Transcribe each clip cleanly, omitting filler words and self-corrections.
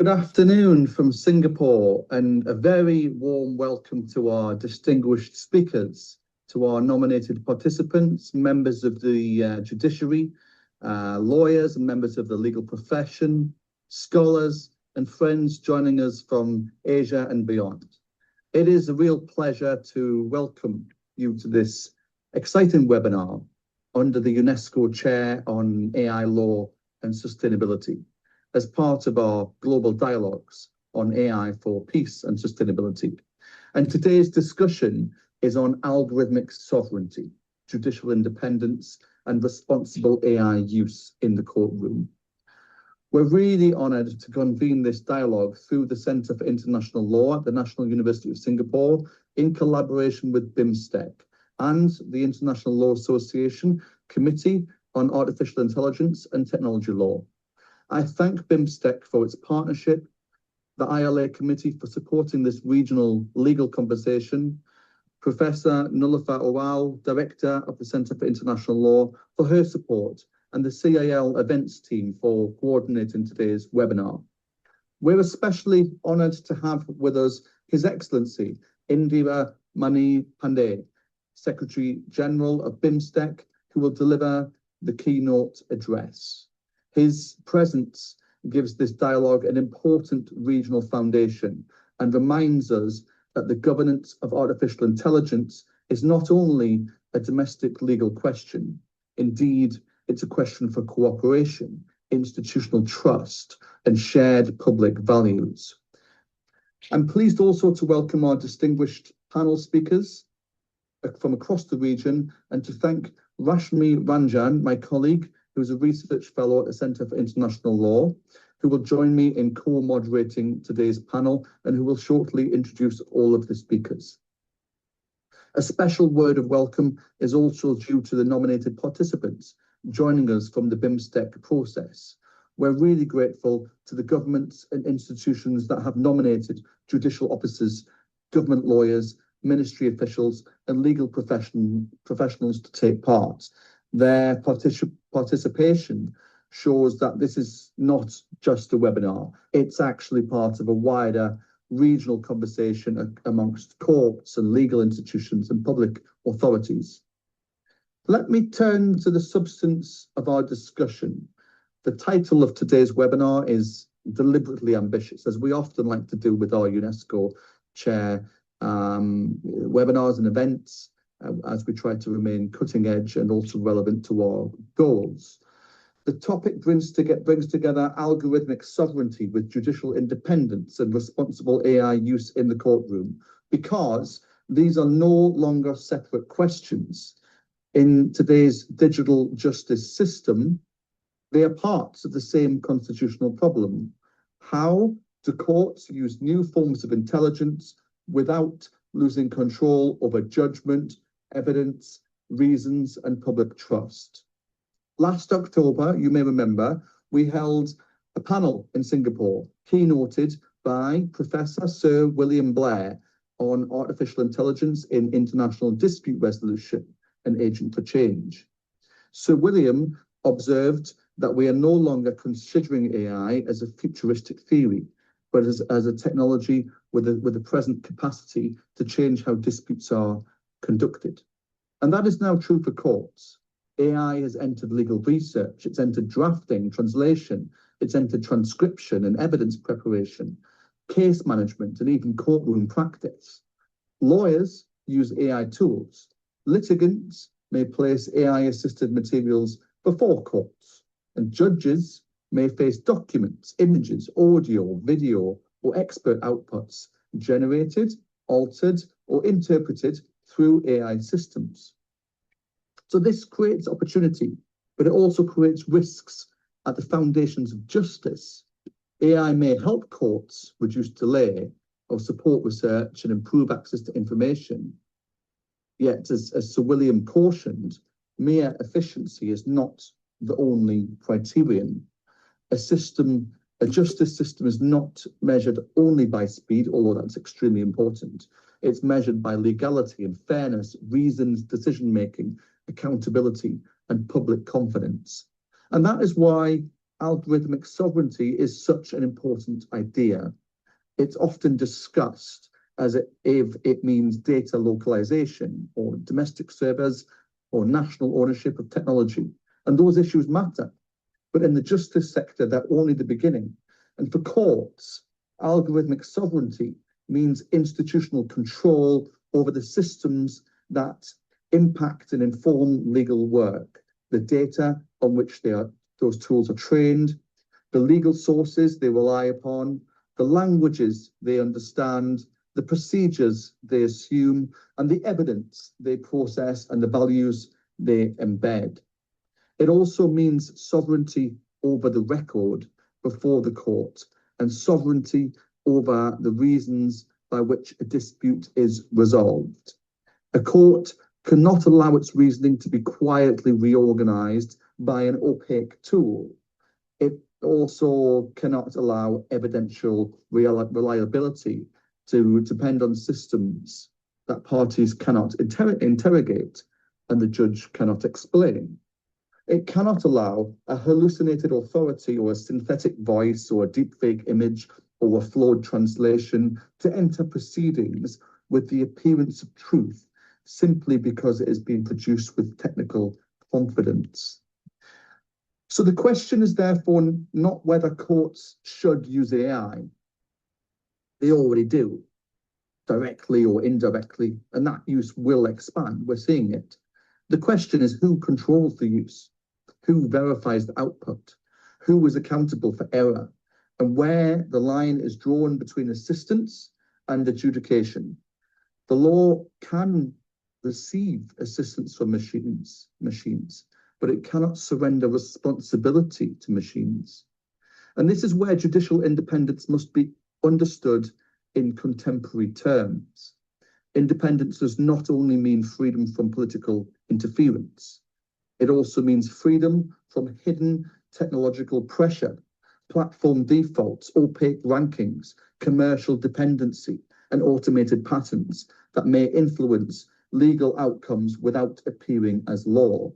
Good afternoon from Singapore, and a very warm welcome to our distinguished speakers, to our nominated participants, members of the judiciary, lawyers and members of the legal profession, scholars and friends joining us from Asia and beyond. It is a real pleasure to welcome you to this exciting webinar under the UNESCO Chair on AI Law and Sustainability, as part of our global dialogues on AI for peace and sustainability. And today's discussion is on algorithmic sovereignty, judicial independence, and responsible AI use in the courtroom. We're really honoured to convene this dialogue through the Centre for International Law at the National University of Singapore in collaboration with BIMSTEC and the International Law Association Committee on Artificial Intelligence and Technology Law. I thank BIMSTEC for its partnership, the ILA Committee for supporting this regional legal conversation, Professor Nulafar Owal, Director of the Centre for International Law, for her support, and the CIL events team for coordinating today's webinar. We're especially honoured to have with us His Excellency Indira Mani Pandey, Secretary General of BIMSTEC, who will deliver the keynote address. His presence gives this dialogue an important regional foundation and reminds us that the governance of artificial intelligence is not only a domestic legal question. Indeed, it's a question for cooperation, institutional trust, and shared public values. I'm pleased also to welcome our distinguished panel speakers from across the region, and to thank Rashmi Ranjan, my colleague, who's a research fellow at the Centre for International Law, who will join me in co-moderating today's panel and who will shortly introduce all of the speakers. A special word of welcome is also due to the nominated participants joining us from the BIMSTEC process. We're really grateful to the governments and institutions that have nominated judicial officers, government lawyers, ministry officials, and legal professionals to take part. Their participation shows that this is not just a webinar, it's actually part of a wider regional conversation amongst courts and legal institutions and public authorities. Let me turn to the substance of our discussion. The title of today's webinar is deliberately ambitious, as we often like to do with our UNESCO Chair webinars and events, as we try to remain cutting edge and also relevant to our goals. The topic brings together algorithmic sovereignty with judicial independence and responsible AI use in the courtroom, because these are no longer separate questions. In today's digital justice system, they are parts of the same constitutional problem. How do courts use new forms of intelligence without losing control over judgment, evidence, reasons, and public trust? Last October, you may remember, we held a panel in Singapore, keynoted by Professor Sir William Blair on artificial intelligence in international dispute resolution, an agent for change. Sir William observed that we are no longer considering AI as a futuristic theory, but as a technology with a present capacity to change how disputes are conducted. And that is now true for courts. AI has entered legal research, it's entered drafting, translation, it's entered transcription and evidence preparation, case management, and even courtroom practice. Lawyers use AI tools. Litigants may place AI-assisted materials before courts, and judges may face documents, images, audio, video, or expert outputs generated, altered, or interpreted through AI systems. So this creates opportunity, but it also creates risks at the foundations of justice. AI may help courts reduce delay or support research and improve access to information. Yet, as Sir William cautioned, mere efficiency is not the only criterion. A justice system is not measured only by speed, although that's extremely important. It's measured by legality and fairness, reasoned decision-making, accountability, and public confidence. And that is why algorithmic sovereignty is such an important idea. It's often discussed as if it means data localization or domestic servers or national ownership of technology. And those issues matter. But in the justice sector, they're only the beginning. And for courts, algorithmic sovereignty means institutional control over the systems that impact and inform legal work, the data on which those tools are trained, the legal sources they rely upon, the languages they understand, the procedures they assume, and the evidence they process and the values they embed. It also means sovereignty over the record before the court and sovereignty over the reasons by which a dispute is resolved. A court cannot allow its reasoning to be quietly reorganized by an opaque tool. It also cannot allow evidential reliability to depend on systems that parties cannot interrogate and the judge cannot explain. It cannot allow a hallucinated authority or a synthetic voice or a deepfake image or a flawed translation to enter proceedings with the appearance of truth simply because it is being produced with technical confidence. So the question is therefore not whether courts should use AI. They already do, directly or indirectly, and that use will expand. We're seeing it. The question is who controls the use, who verifies the output, who is accountable for error, and where the line is drawn between assistance and adjudication. The law can receive assistance from machines, but it cannot surrender responsibility to machines. And this is where judicial independence must be understood in contemporary terms. Independence does not only mean freedom from political interference. It also means freedom from hidden technological pressure, platform defaults, opaque rankings, commercial dependency, and automated patterns that may influence legal outcomes without appearing as law.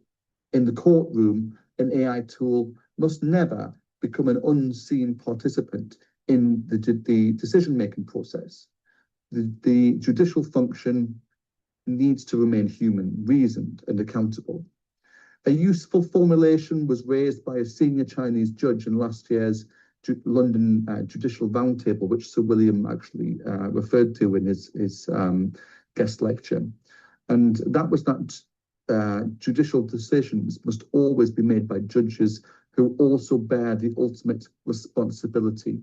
In the courtroom, an AI tool must never become an unseen participant in the decision-making process. The judicial function needs to remain human, reasoned, and accountable. A useful formulation was raised by a senior Chinese judge in last year's London Judicial Roundtable, which Sir William actually referred to in his guest lecture. And that was that judicial decisions must always be made by judges who also bear the ultimate responsibility.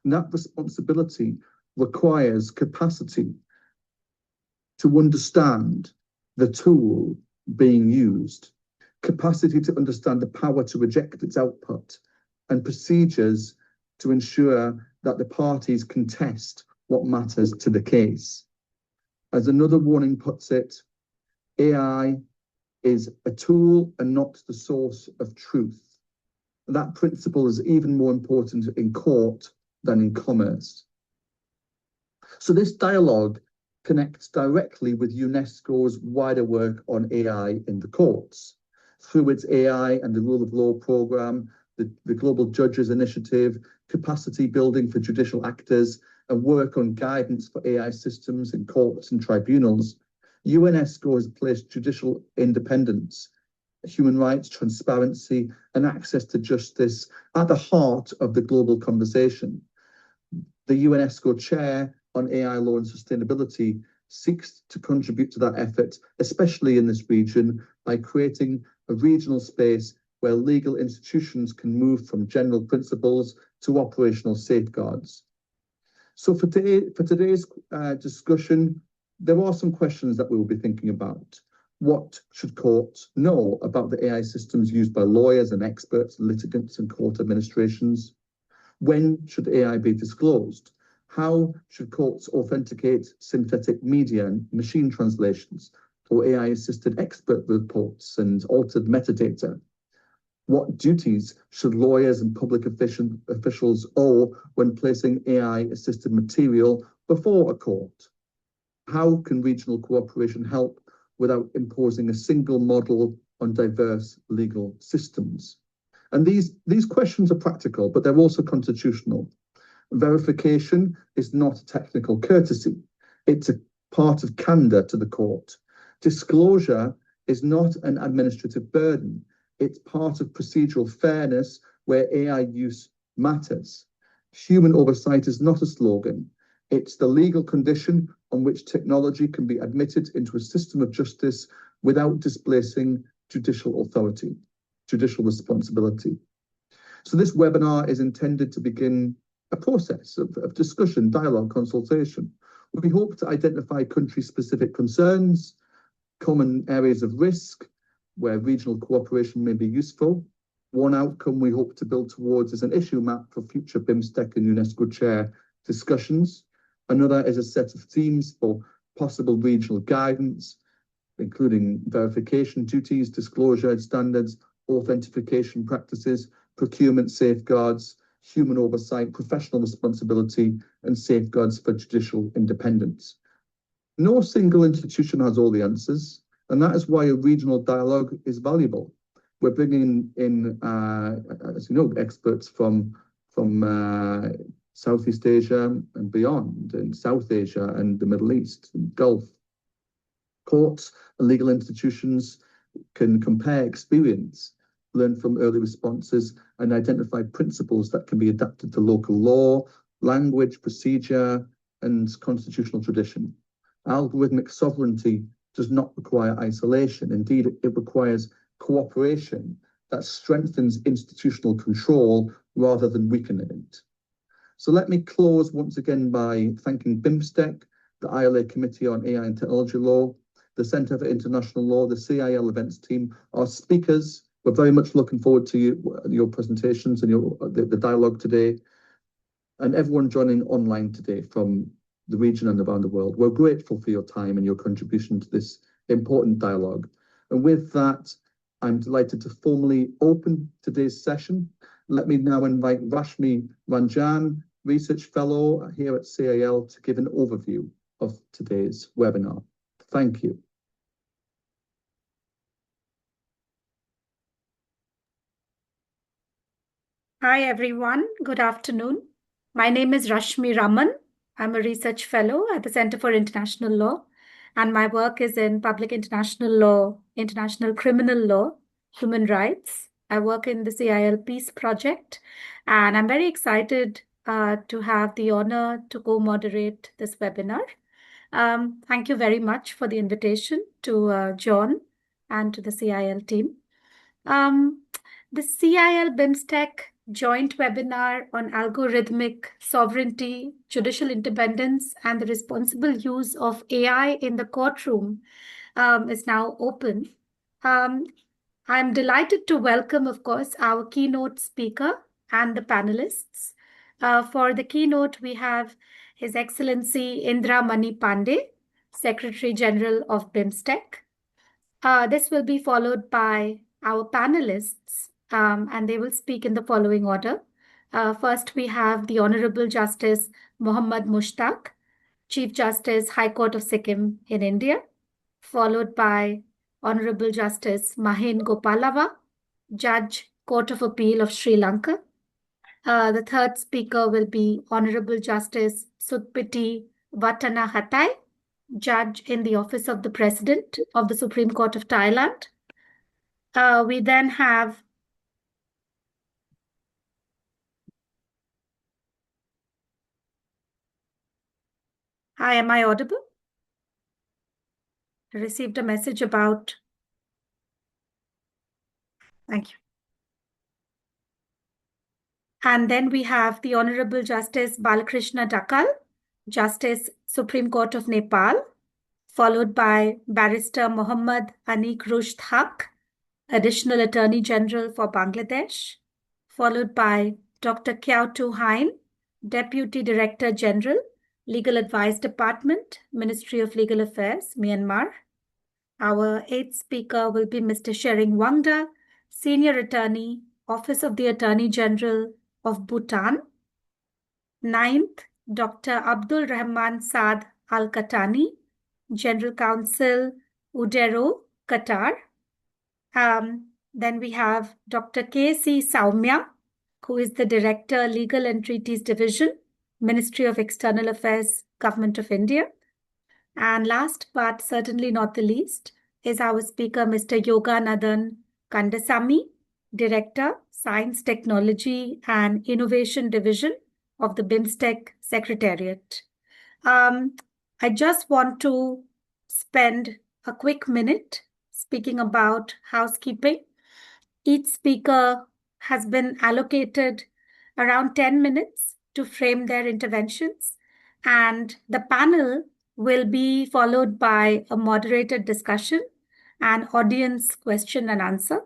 And that responsibility requires capacity to understand the tool being used, capacity to understand the power to reject its output, and procedures to ensure that the parties contest what matters to the case. As another warning puts it, AI is a tool and not the source of truth. That principle is even more important in court than in commerce. So this dialogue connects directly with UNESCO's wider work on AI in the courts. Through its AI and the Rule of Law program, the Global Judges Initiative, capacity building for judicial actors, and work on guidance for AI systems in courts and tribunals, UNESCO has placed judicial independence, human rights, transparency, and access to justice at the heart of the global conversation. The UNESCO chair on AI law and sustainability seeks to contribute to that effort, especially in this region, by creating a regional space where legal institutions can move from general principles to operational safeguards. So for today's discussion, there are some questions that we will be thinking about. What should courts know about the AI systems used by lawyers and experts, litigants, and court administrations? When should AI be disclosed? How should courts authenticate synthetic media and machine translations or AI-assisted expert reports and altered metadata? What duties should lawyers and public officials owe when placing AI-assisted material before a court? How can regional cooperation help without imposing a single model on diverse legal systems? And these questions are practical, but they're also constitutional. Verification is not a technical courtesy. It's a part of candor to the court. Disclosure is not an administrative burden. It's part of procedural fairness where AI use matters. Human oversight is not a slogan. It's the legal condition on which technology can be admitted into a system of justice without displacing judicial authority, judicial responsibility. So this webinar is intended to begin a process of discussion, dialogue, consultation. We hope to identify country-specific concerns, common areas of risk where regional cooperation may be useful. One outcome we hope to build towards is an issue map for future BIMSTEC and UNESCO chair discussions. Another is a set of themes for possible regional guidance, including verification duties, disclosure standards, authentication practices, procurement safeguards, human oversight, professional responsibility, and safeguards for judicial independence. No single institution has all the answers, and that is why a regional dialogue is valuable. We're bringing in, as you know, experts from Southeast Asia and beyond, and South Asia and the Middle East and Gulf. Courts and legal institutions can compare experience, learn from early responses, and identify principles that can be adapted to local law, language, procedure, and constitutional tradition. Algorithmic sovereignty does not require isolation. Indeed, it requires cooperation that strengthens institutional control rather than weakening it. So let me close once again by thanking BIMSTEC, the ILA Committee on AI and Technology Law, the Centre for International Law, the CIL events team, our speakers. We're very much looking forward to your presentations and the dialogue today, and everyone joining online today from the region and around the world. We're grateful for your time and your contribution to this important dialogue. And with that, I'm delighted to formally open today's session. Let me now invite Rashmi Ranjan, Research Fellow here at CIL, to give an overview of today's webinar. Thank you. Hi, everyone. Good afternoon. My name is Rashmi Raman. I'm a research fellow at the Center for International Law, and my work is in public international law, international criminal law, human rights. I work in the CIL Peace Project, and I'm very excited to have the honor to co-moderate this webinar. Thank you very much for the invitation to John and to the CIL team. The CIL BIMSTEC joint webinar on algorithmic sovereignty, judicial independence, and the responsible use of AI in the courtroom is now open. I'm delighted to welcome, of course, our keynote speaker and the panelists. For the keynote, we have His Excellency Indra Mani Pandey, Secretary General of BIMSTEC. This will be followed by our panelists, and they will speak in the following order. First, we have the Honorable Justice Muhammad Mushtaq, Chief Justice, High Court of Sikkim in India, followed by Honorable Justice Mahin Gopalava, Judge, Court of Appeal of Sri Lanka. The third speaker will be Honorable Justice Sutpiti Watanahatai, Judge in the Office of the President of the Supreme Court of Thailand. We then have Hi, am I audible? I received a message about... Thank you. And then we have the Honorable Justice Balakrishna Dakal, Justice, Supreme Court of Nepal, followed by Barrister Mohammad Anik Rusht Haq, Additional Attorney General for Bangladesh, followed by Dr. Kiao Tu Hein, Deputy Director General, Legal Advice Department, Ministry of Legal Affairs, Myanmar. Our eighth speaker will be Mr. Shering Wangda, Senior Attorney, Office of the Attorney General of Bhutan. Ninth, Dr. Abdul Rahman Saad Al Katani, General Counsel, Udero, Qatar. Then we have Dr. K.C. Saumya, who is the Director, Legal and Treaties Division, Ministry of External Affairs, Government of India. And last but certainly not the least is our speaker, Mr. Yoganathan Kandasamy, Director, Science, Technology and Innovation Division of the BIMSTEC Secretariat. I just want to spend a quick minute speaking about housekeeping. Each speaker has been allocated around 10 minutes to frame their interventions, and the panel will be followed by a moderated discussion and audience question and answer.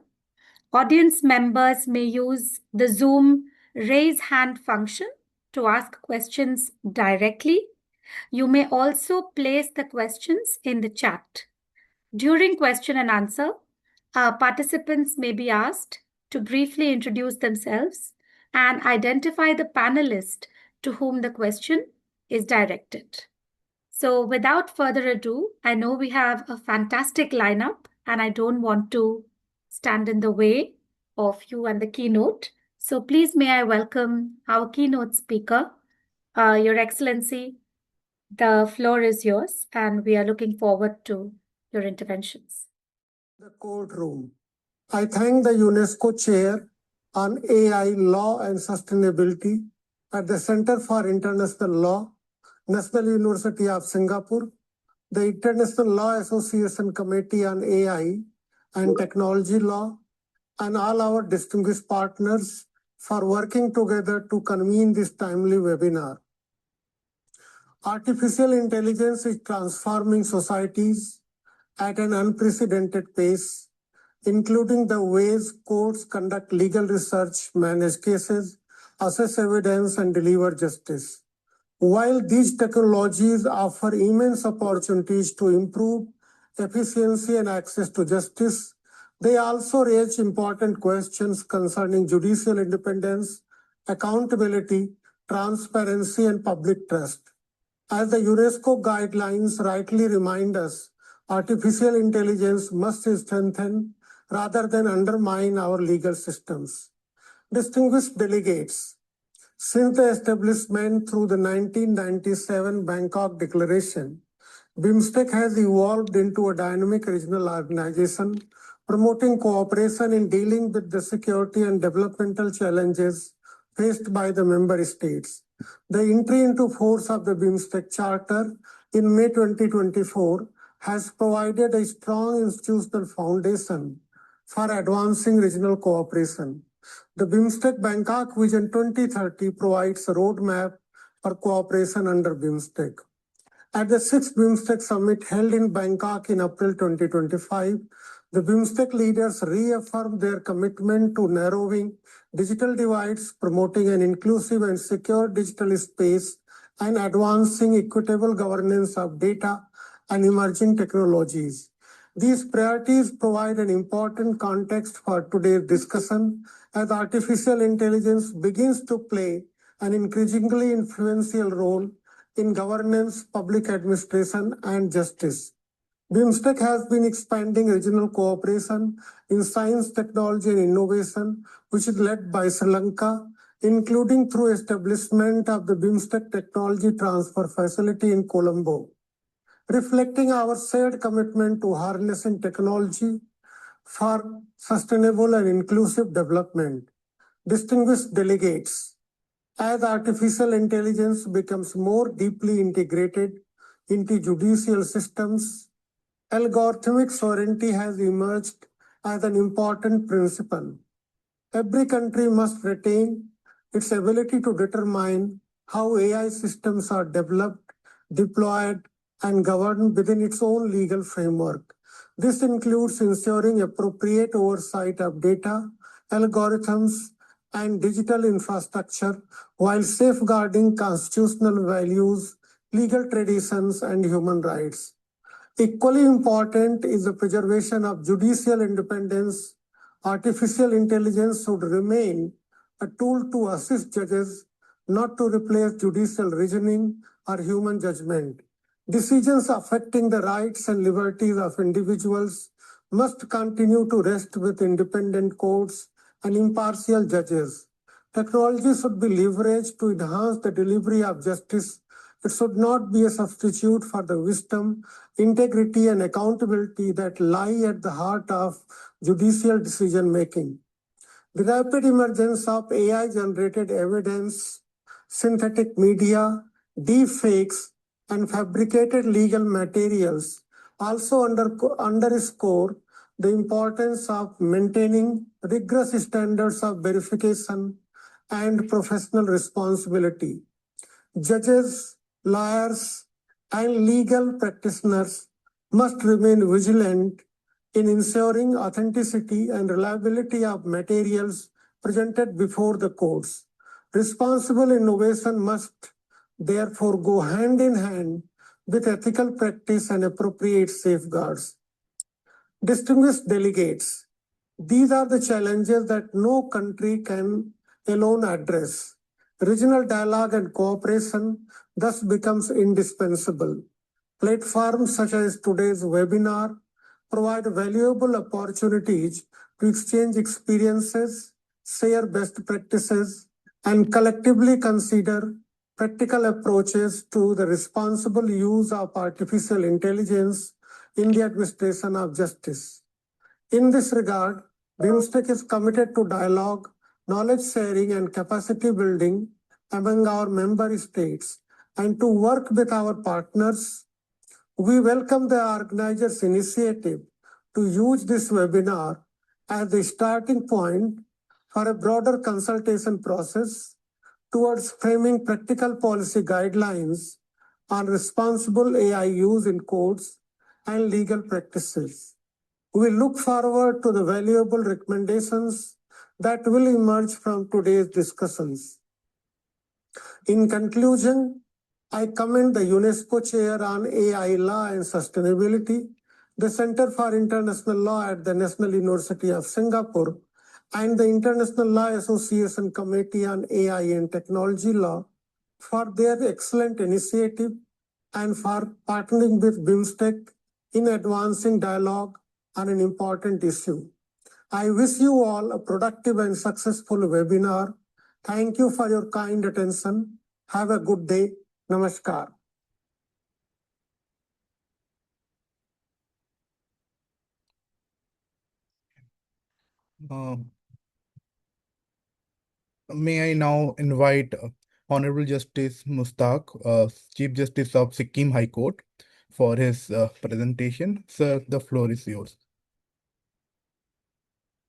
Audience members may use the Zoom raise hand function to ask questions directly. You may also place the questions in the chat. During question and answer, participants may be asked to briefly introduce themselves and identify the panelist to whom the question is directed. So without further ado, I know we have a fantastic lineup and I don't want to stand in the way of you and the keynote. So please may I welcome our keynote speaker, Your Excellency. The floor is yours and we are looking forward to your interventions. The courtroom. I thank the UNESCO Chair on AI Law and Sustainability at the Center for International Law, National University of Singapore, the International Law Association Committee on AI and Technology Law, and all our distinguished partners for working together to convene this timely webinar. Artificial intelligence is transforming societies at an unprecedented pace, including the ways courts conduct legal research, manage cases, assess evidence, and deliver justice. While these technologies offer immense opportunities to improve efficiency and access to justice, they also raise important questions concerning judicial independence, accountability, transparency, and public trust. As the UNESCO guidelines rightly remind us, artificial intelligence must strengthen rather than undermine our legal systems. Distinguished delegates, since the establishment through the 1997 Bangkok Declaration, BIMSTEC has evolved into a dynamic regional organization promoting cooperation in dealing with the security and developmental challenges faced by the member states. The entry into force of the BIMSTEC Charter in May 2024 has provided a strong institutional foundation for advancing regional cooperation. The BIMSTEC Bangkok Vision 2030 provides a roadmap for cooperation under BIMSTEC. At the 6th BIMSTEC Summit held in Bangkok in April 2025, the BIMSTEC leaders reaffirmed their commitment to narrowing digital divides, promoting an inclusive and secure digital space, and advancing equitable governance of data and emerging technologies. These priorities provide an important context for today's discussion as artificial intelligence begins to play an increasingly influential role in governance, public administration, and justice. BIMSTEC has been expanding regional cooperation in science, technology, and innovation, which is led by Sri Lanka, including through establishment of the BIMSTEC Technology Transfer Facility in Colombo, reflecting our shared commitment to harnessing technology for sustainable and inclusive development. Distinguished delegates, as artificial intelligence becomes more deeply integrated into judicial systems, algorithmic sovereignty has emerged as an important principle. Every country must retain its ability to determine how AI systems are developed, deployed, and governed within its own legal framework. This includes ensuring appropriate oversight of data, algorithms, and digital infrastructure while safeguarding constitutional values, legal traditions, and human rights. Equally important is the preservation of judicial independence. Artificial intelligence should remain a tool to assist judges, not to replace judicial reasoning or human judgment. Decisions affecting the rights and liberties of individuals must continue to rest with independent courts and impartial judges. Technology should be leveraged to enhance the delivery of justice. It should not be a substitute for the wisdom, integrity, and accountability that lie at the heart of judicial decision-making. The rapid emergence of AI-generated evidence, synthetic media, deepfakes, and fabricated legal materials also underscore the importance of maintaining rigorous standards of verification and professional responsibility. Judges, lawyers, and legal practitioners must remain vigilant in ensuring authenticity and reliability of materials presented before the courts. Responsible innovation must therefore go hand in hand with ethical practice and appropriate safeguards. Distinguished delegates, these are the challenges that no country can alone address. Regional dialogue and cooperation thus becomes indispensable. Platforms such as today's webinar provide valuable opportunities to exchange experiences, share best practices, and collectively consider practical approaches to the responsible use of artificial intelligence in the administration of justice. In this regard, BIMSTEC is committed to dialogue, knowledge sharing, and capacity building among our member states, and to work with our partners. We welcome the organizers' initiative to use this webinar as the starting point for a broader consultation process towards framing practical policy guidelines on responsible AI use in courts and legal practices. We look forward to the valuable recommendations that will emerge from today's discussions. In conclusion, I commend the UNESCO Chair on AI Law and Sustainability, the Center for International Law at the National University of Singapore, and the International Law Association Committee on AI and Technology Law for their excellent initiative and for partnering with BIMSTEC in advancing dialogue on an important issue. I wish you all a productive and successful webinar. Thank you for your kind attention. Have a good day. Namaskar. May I now invite Honorable Justice Mustaq, Chief Justice of Sikkim High Court, for his presentation. Sir, the floor is yours.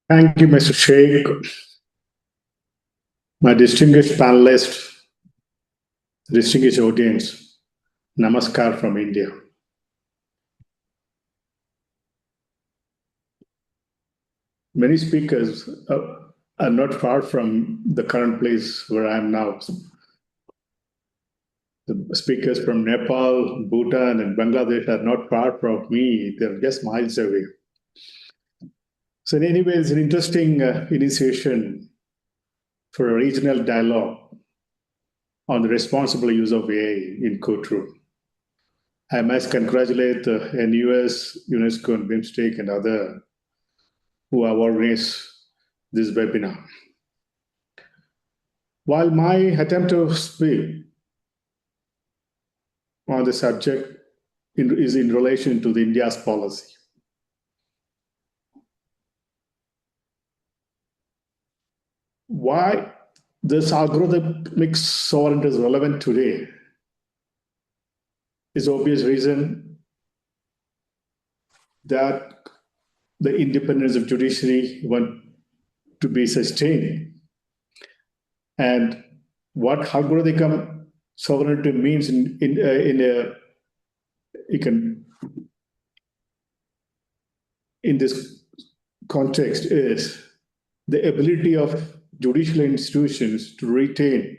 Thank you, Mr. Sheikh. My distinguished panelists, distinguished audience, Namaskar from India. Many speakers are not far from the current place where I am now. The speakers from Nepal, Bhutan, and Bangladesh are not far from me. They're just miles away. So in any way, it's an interesting initiation for a regional dialogue on the responsible use of AI in courtroom. I must congratulate the NUS, UNESCO, and BIMSTEC, and other who have organized this webinar. While my attempt to speak on the subject is in relation to the India's policy. Why this algorithmic sovereignty is relevant today is obvious reason that the independence of judiciary want to be sustained. And what algorithmic sovereignty means in this context is the ability of judicial institutions to retain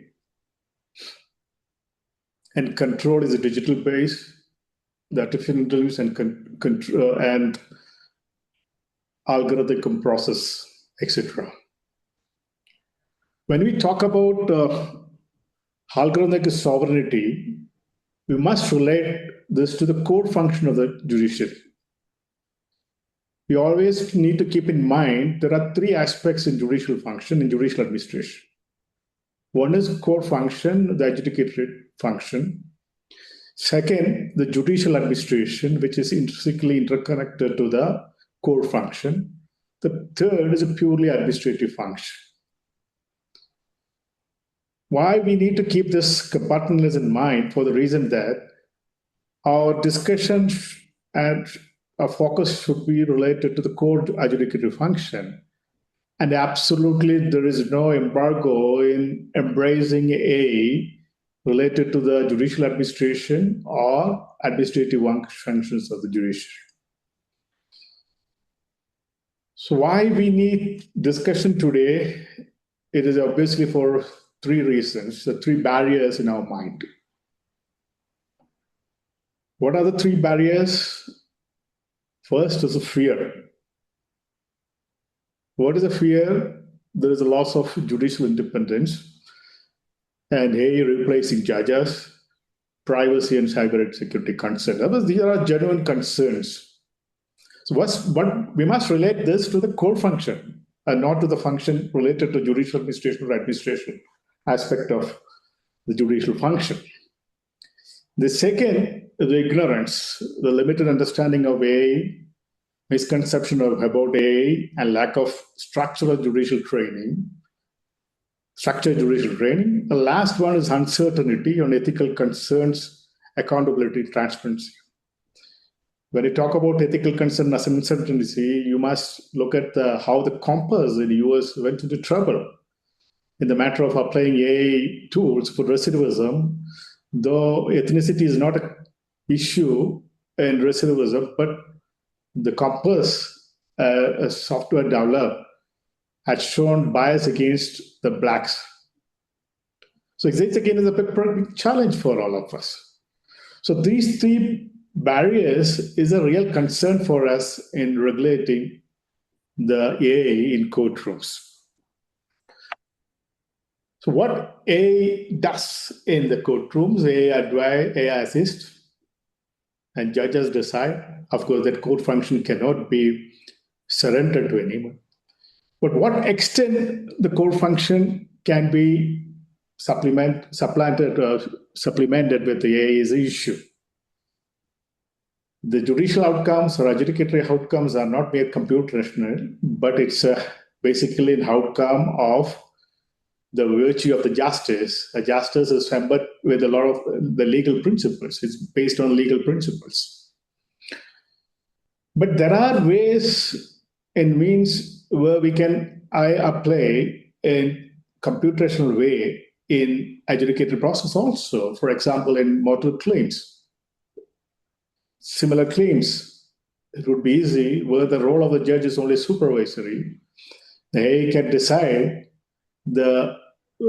and control is a digital base, the artificial intelligence and algorithmic process, etc. When we talk about algorithmic sovereignty, we must relate this to the core function of the judiciary. we always need to keep in mind there are three aspects in judicial function, in judicial administration. One is core function, the adjudicatory function. Second, the judicial administration, which is intrinsically interconnected to the core function. The third is a purely administrative function. Why we need to keep this compartmentalize in mind? For the reason that our discussion and our focus should be related to the core adjudicatory function. And absolutely, there is no embargo in embracing AI related to the judicial administration or administrative functions of the judiciary. So why we need discussion today? It is obviously for three reasons, the three barriers in our mind. What are the three barriers? First is a fear. What is a fear? There is a loss of judicial independence and AI replacing judges, privacy and cyber security concerns. These are genuine concerns. So what we must relate this to the core function and not to the function related to judicial administration or administration aspect of the judicial function. The second is the ignorance, the limited understanding of AI, misconception about AI, and lack of structured judicial training. The last one is uncertainty on ethical concerns, accountability, transparency. When you talk about ethical concern as uncertainty, you must look at how the compass in the US went into trouble in the matter of applying AI tools for recidivism, though ethnicity is not an issue in recidivism, but the compass, a software developed, had shown bias against the blacks. So this again is a big challenge for all of us. So these three barriers is a real concern for us in regulating the AI in courtrooms. So what AI does in the courtrooms, AI advise, AI assist, and judges decide. Of course, that court function cannot be surrendered to anyone. But what extent the core function can be supplemented with the AI is the issue. The judicial outcomes or adjudicatory outcomes are not mere computational, but it's basically an outcome of the virtue of the justice. A justice is embedded with a lot of the legal principles. It's based on legal principles. But there are ways and means where we can apply in computational way in adjudicated process also. For example, in mortal claims. Similar claims, it would be easy where the role of the judge is only supervisory. The AI can decide the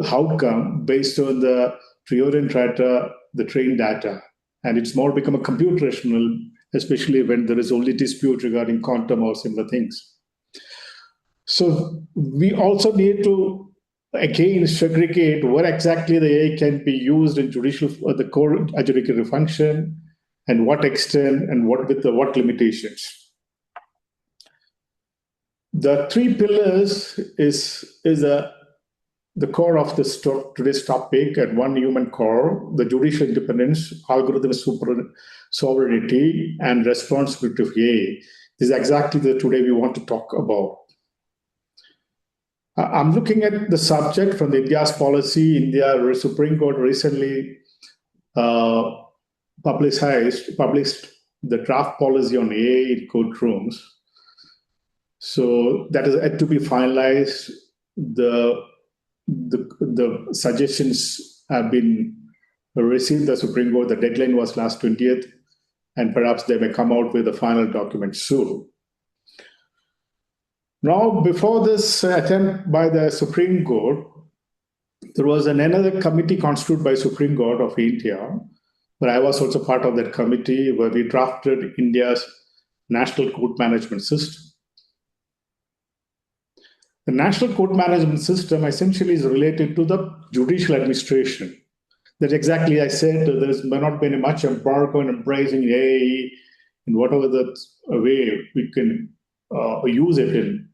outcome based on the priority data, the trained data. And it's more become a computational, especially when there is only dispute regarding quantum or similar things. So we also need to, again, segregate where exactly the AI can be used in judicial, the core adjudicative function, and what extent and what limitations. The three pillars is the core of today's topic, and one human core, the judicial independence, algorithmic sovereignty, and responsibility of AI. This is exactly today we want to talk about. I'm looking at the subject from the India's policy. India Supreme Court recently published the draft policy on AI in courtrooms. So that is yet to be finalized. The suggestions have been received the Supreme Court. The deadline was last 20th, and perhaps they may come out with the final document soon. Now, before this attempt by the Supreme Court, there was another committee constituted by Supreme Court of India, where I was also part of that committee, where we drafted India's National Court Management System. The National Court Management System essentially is related to the judicial administration. That's exactly I said, there may not be much embargo in embracing AI in whatever the way we can use it in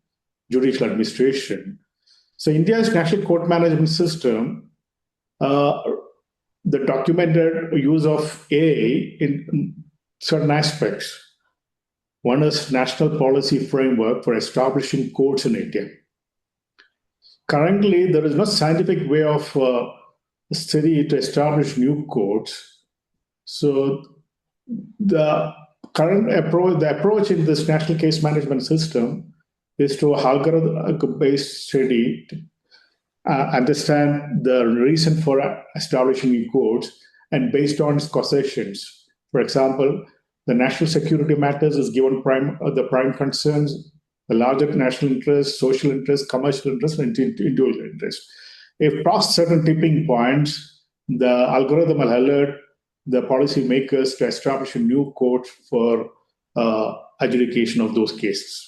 judicial administration. So India's national court management system, the documented use of AI in certain aspects. One is national policy framework for establishing courts in India. Currently, there is no scientific way of study to establish new courts. So the current approach, the approach in this national case management system is to algorithm-based study, understand the reason for establishing new courts, and based on its causations. For example, the national security matters is given the prime concerns, the larger national interest, social interest, commercial interest, and individual interest. If past certain tipping points, the algorithm will alert the policymakers to establish a new court for adjudication of those cases.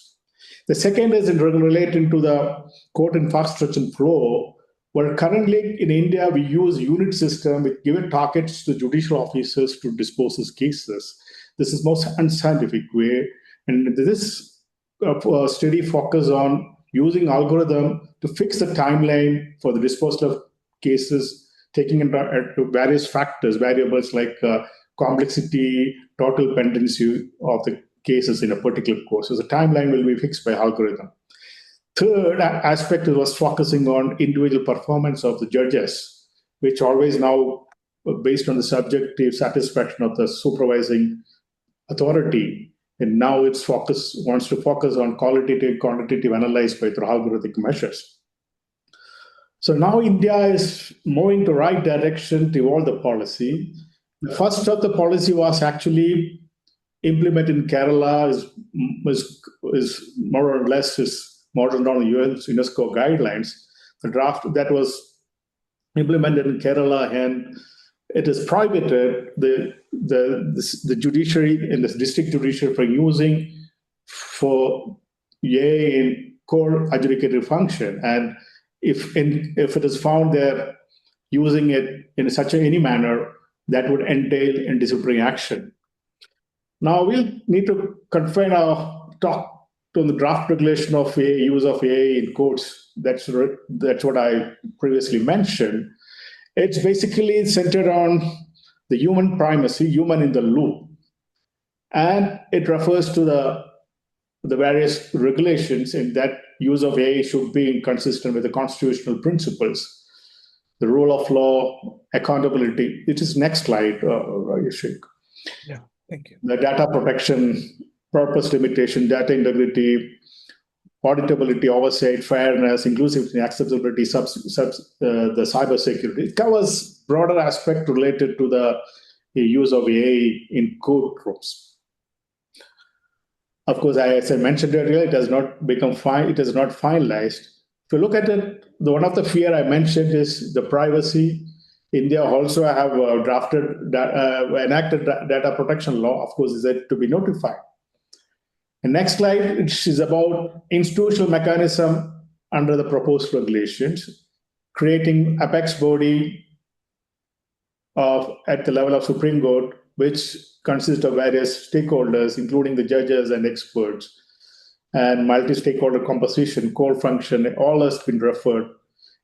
The second is related to the court infrastructure and flow, where currently in India we use unit system with given targets to judicial officers to dispose of cases. This is most unscientific way, and this study focus on using algorithm to fix the timeline for the disposal of cases, taking into various factors, variables like complexity, total pendency of the cases in a particular court. So the timeline will be fixed by algorithm. Third aspect was focusing on individual performance of the judges, which always now based on the subjective satisfaction of the supervising authority. And now its focus wants to focus on qualitative, quantitative analysis by through algorithmic measures. So now India is moving to right direction to evolve the policy. The first of the policy was actually implemented in Kerala, is more or less is modeled on UNESCO guidelines. The draft that was implemented in Kerala, and it is prohibited the judiciary and the district judiciary from using for AI in core adjudicative function. And if it is found they're using it in such any manner, that would entail in disciplinary action. Now we'll need to confine our talk to the draft regulation of AI, use of AI in courts. That's what I previously mentioned. It's basically centered on the human primacy, human in the loop. And it refers to the various regulations in that use of AI should be consistent with the constitutional principles, the rule of law, accountability. It is next slide, Yashik. Yeah, thank you. The data protection, purpose limitation, data integrity, auditability, oversight, fairness, inclusivity, accessibility, the cyber security. It covers broader aspect related to the use of AI in courtrooms. Of course, as I mentioned earlier, it has not become it is not finalized. If you look at it, one of the fear I mentioned is the privacy. India also have enacted data protection law. Of course, is it to be notified. And next slide is about institutional mechanism under the proposed regulations, creating apex body at the level of Supreme Court, which consists of various stakeholders, including the judges and experts, and multi-stakeholder composition, core function, all has been referred.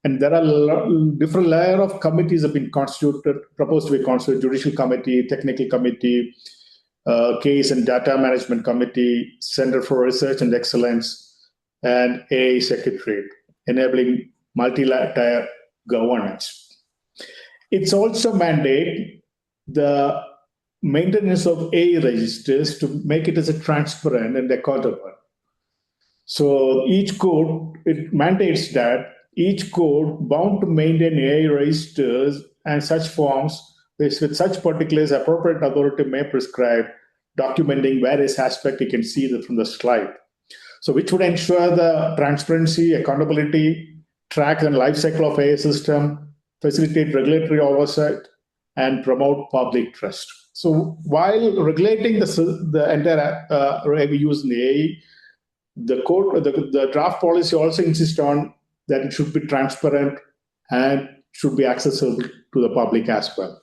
And there are different layer of committees have been constituted, proposed to be constituted: Judicial Committee, Technical Committee, Case and Data Management Committee, Center for Research and Excellence, and AI Secretariat, enabling multi-layer governance. It's also mandate the maintenance of AI registers to make it as a transparent and accountable. So each court, it mandates that each court bound to maintain AI registers and such forms with such particulars appropriate authority may prescribe, documenting various aspects you can see from the slide. So which would ensure the transparency, accountability, track and life cycle of AI system, facilitate regulatory oversight, and promote public trust. So while regulating the entire use in AI, the draft policy also insists on that it should be transparent and should be accessible to the public as well.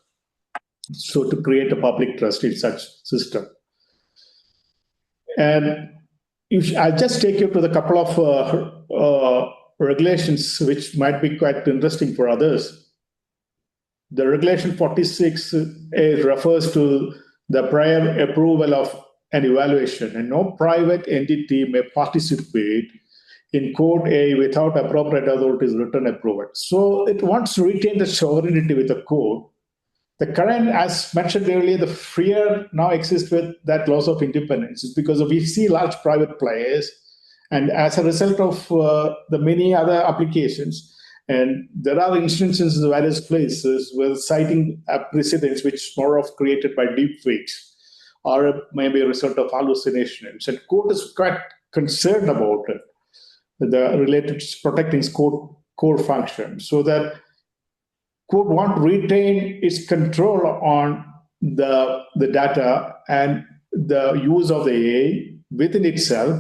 So to create a public trust in such system. And I'll just take you to the couple of regulations which might be quite interesting for others. The regulation 46 refers to the prior approval of an evaluation, and no private entity may participate in Code A without appropriate authorities' written approval. So it wants to retain the sovereignty with the code. The current, as mentioned earlier, the fear now exists with that loss of independence is because we see large private players, and as a result of the many other applications, and there are instances in various places where citing precedents which more of created by deepfakes or maybe a result of hallucinations. And court is quite concerned about it, the related to protecting core function, so that court want to retain its control on the data and the use of the AI within itself.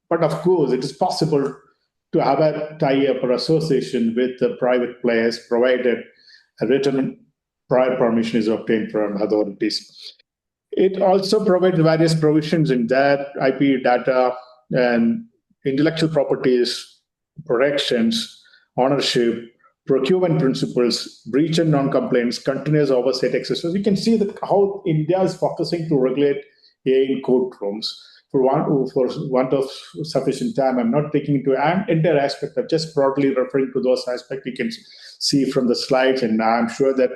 But of course, it is possible to have a tie-up or association with the private players, provided a written prior permission is obtained from authorities. It also provides various provisions in that IP data and intellectual properties, protections, ownership, procurement principles, breach and non-compliance, continuous oversight exercise. You can see that how India is focusing to regulate AI in courtrooms. For want of sufficient time, I'm not taking into an entire aspect. I'm just broadly referring to those aspects you can see from the slides, and I'm sure that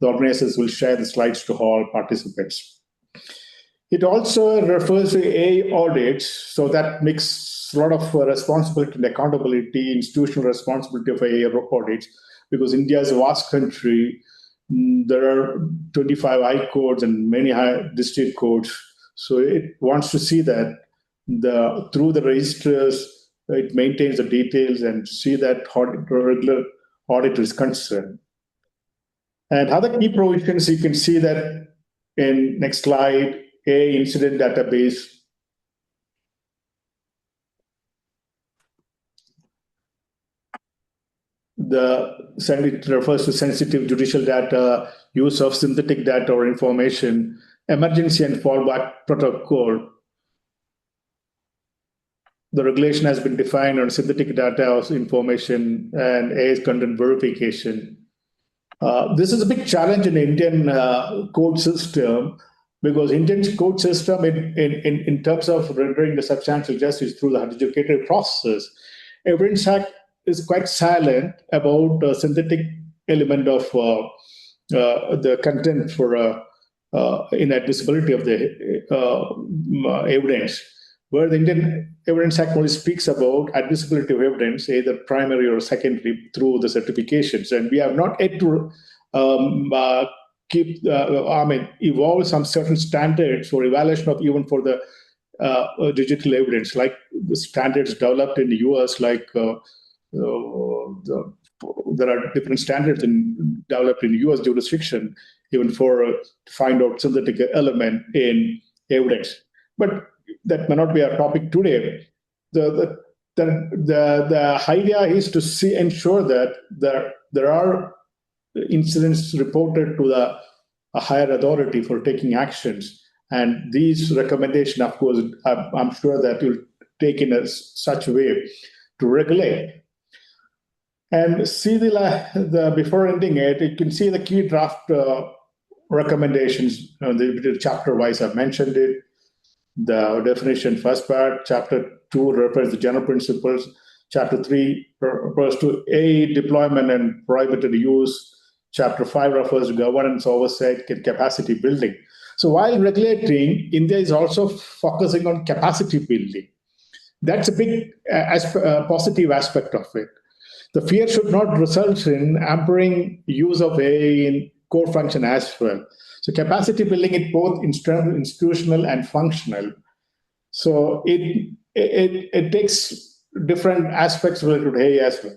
the organizers will share the slides to all participants. It also refers to AI audits, so that makes a lot of responsibility and accountability, institutional responsibility of AI audits, because India is a vast country. There are 25 high courts and many district courts. So it wants to see that through the registers, it maintains the details and see that regular audit is concerned. And other key provisions, you can see that in next slide, AI incident database. It refers to sensitive judicial data, use of synthetic data or information, emergency and fallback protocol. The regulation has been defined on synthetic data information and AI content verification. This is a big challenge in the Indian court system, because Indian court system, in terms of rendering the substantial justice through the adjudicatory process, Evidence Act is quite silent about the synthetic element of the content for inadmissibility of the evidence, where the Indian Evidence Act only speaks about admissibility of evidence, either primary or secondary, through the certifications. And we have not yet to evolve some certain standards for evaluation of even for the digital evidence, like the standards developed in the US, like there are different standards developed in US jurisdiction, even for to find out synthetic element in evidence. But that may not be our topic today. The idea is to ensure that there are incidents reported to a higher authority for taking actions. And these recommendations, of course, I'm sure that will take in such a way to regulate. And see before ending it, you can see the key draft recommendations. The chapter-wise, I've mentioned it. The definition, first part. Chapter 2 refers to general principles. Chapter 3 refers to AI deployment and prohibited use. Chapter 5 refers to governance, oversight, and capacity building. So while regulating, India is also focusing on capacity building. That's a big positive aspect of it. The fear should not result in hampering use of AI in core function as well. So capacity building is both institutional and functional. So it takes different aspects related to AI as well.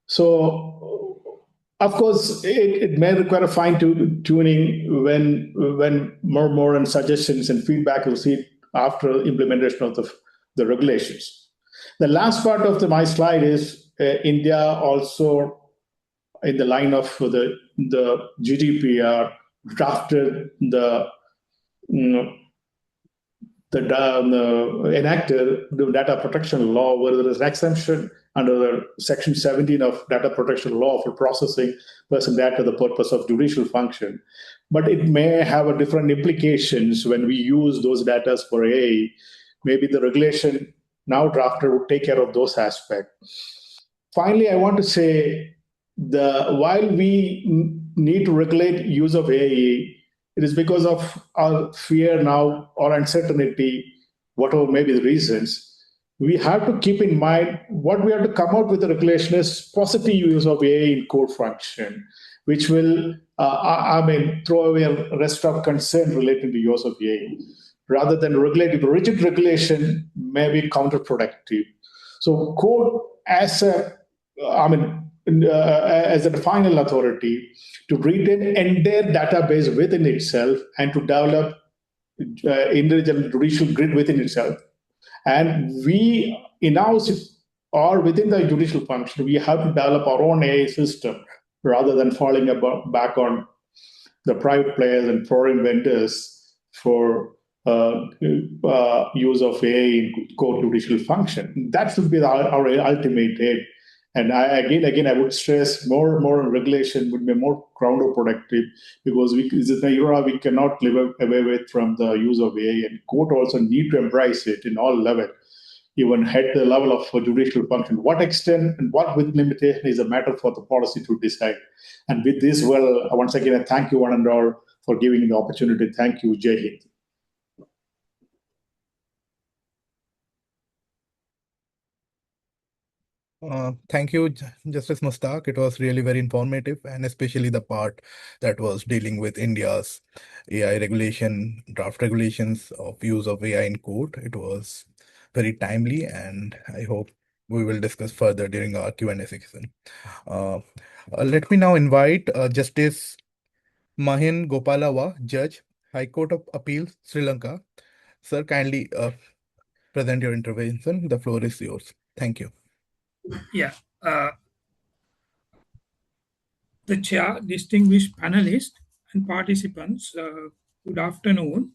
So of course, it may require a fine-tuning when more and suggestions and feedback received after implementation of the regulations. The last part of my slide is India also, in the line of the GDPR, drafted the enacted the data protection law, where there is exemption under the Section 17 of data protection law for processing person data for the purpose of judicial function. But it may have a different implications when we use those data for AI. Maybe the regulation now drafted would take care of those aspects. Finally, I want to say while we need to regulate use of AI, it is because of our fear now or uncertainty, whatever may be the reasons. We have to keep in mind what we have to come out with the regulation is positive use of AI in court function, which will, throw away a rest of concern related to use of AI. Rather than regulative, rigid regulation may be counterproductive. So court as a final authority to retain entire database within itself and to develop individual judicial grid within itself. And we in-house or within the judicial function, we have to develop our own AI system rather than falling back on the private players and foreign vendors for use of AI in court judicial function. That should be our ultimate aim. And again, I would stress more regulation would be more counterproductive because this is an era we cannot live away with from the use of AI, and court also need to embrace it in all levels, even at the level of judicial function. What extent and what with limitation is a matter for the policy to decide. And with this, once again, I thank you one and all for giving me the opportunity. Thank you, Jai Hind. Thank you, Justice Mustaq. It was really very informative, and especially the part that was dealing with India's AI regulation, draft regulations of use of AI in court. It was very timely, and I hope we will discuss further during our Q&A section. Let me now invite Justice Mahin Gopalawa, Judge, High Court of Appeals, Sri Lanka. Sir, kindly present your intervention. The floor is yours. Thank you. Yeah. The chair, distinguished panelists and participants, good afternoon.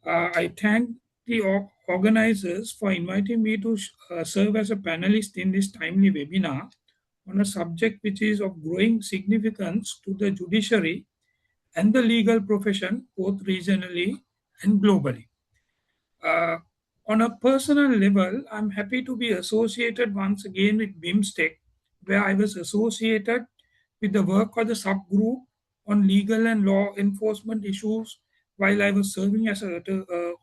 I thank the organizers for inviting me to serve as a panelist in this timely webinar on a subject which is of growing significance to the judiciary and the legal profession, both regionally and globally. On a personal level, I'm happy to be associated once again with BIMSTEC, where I was associated with the work of the subgroup on legal and law enforcement issues while I was serving as an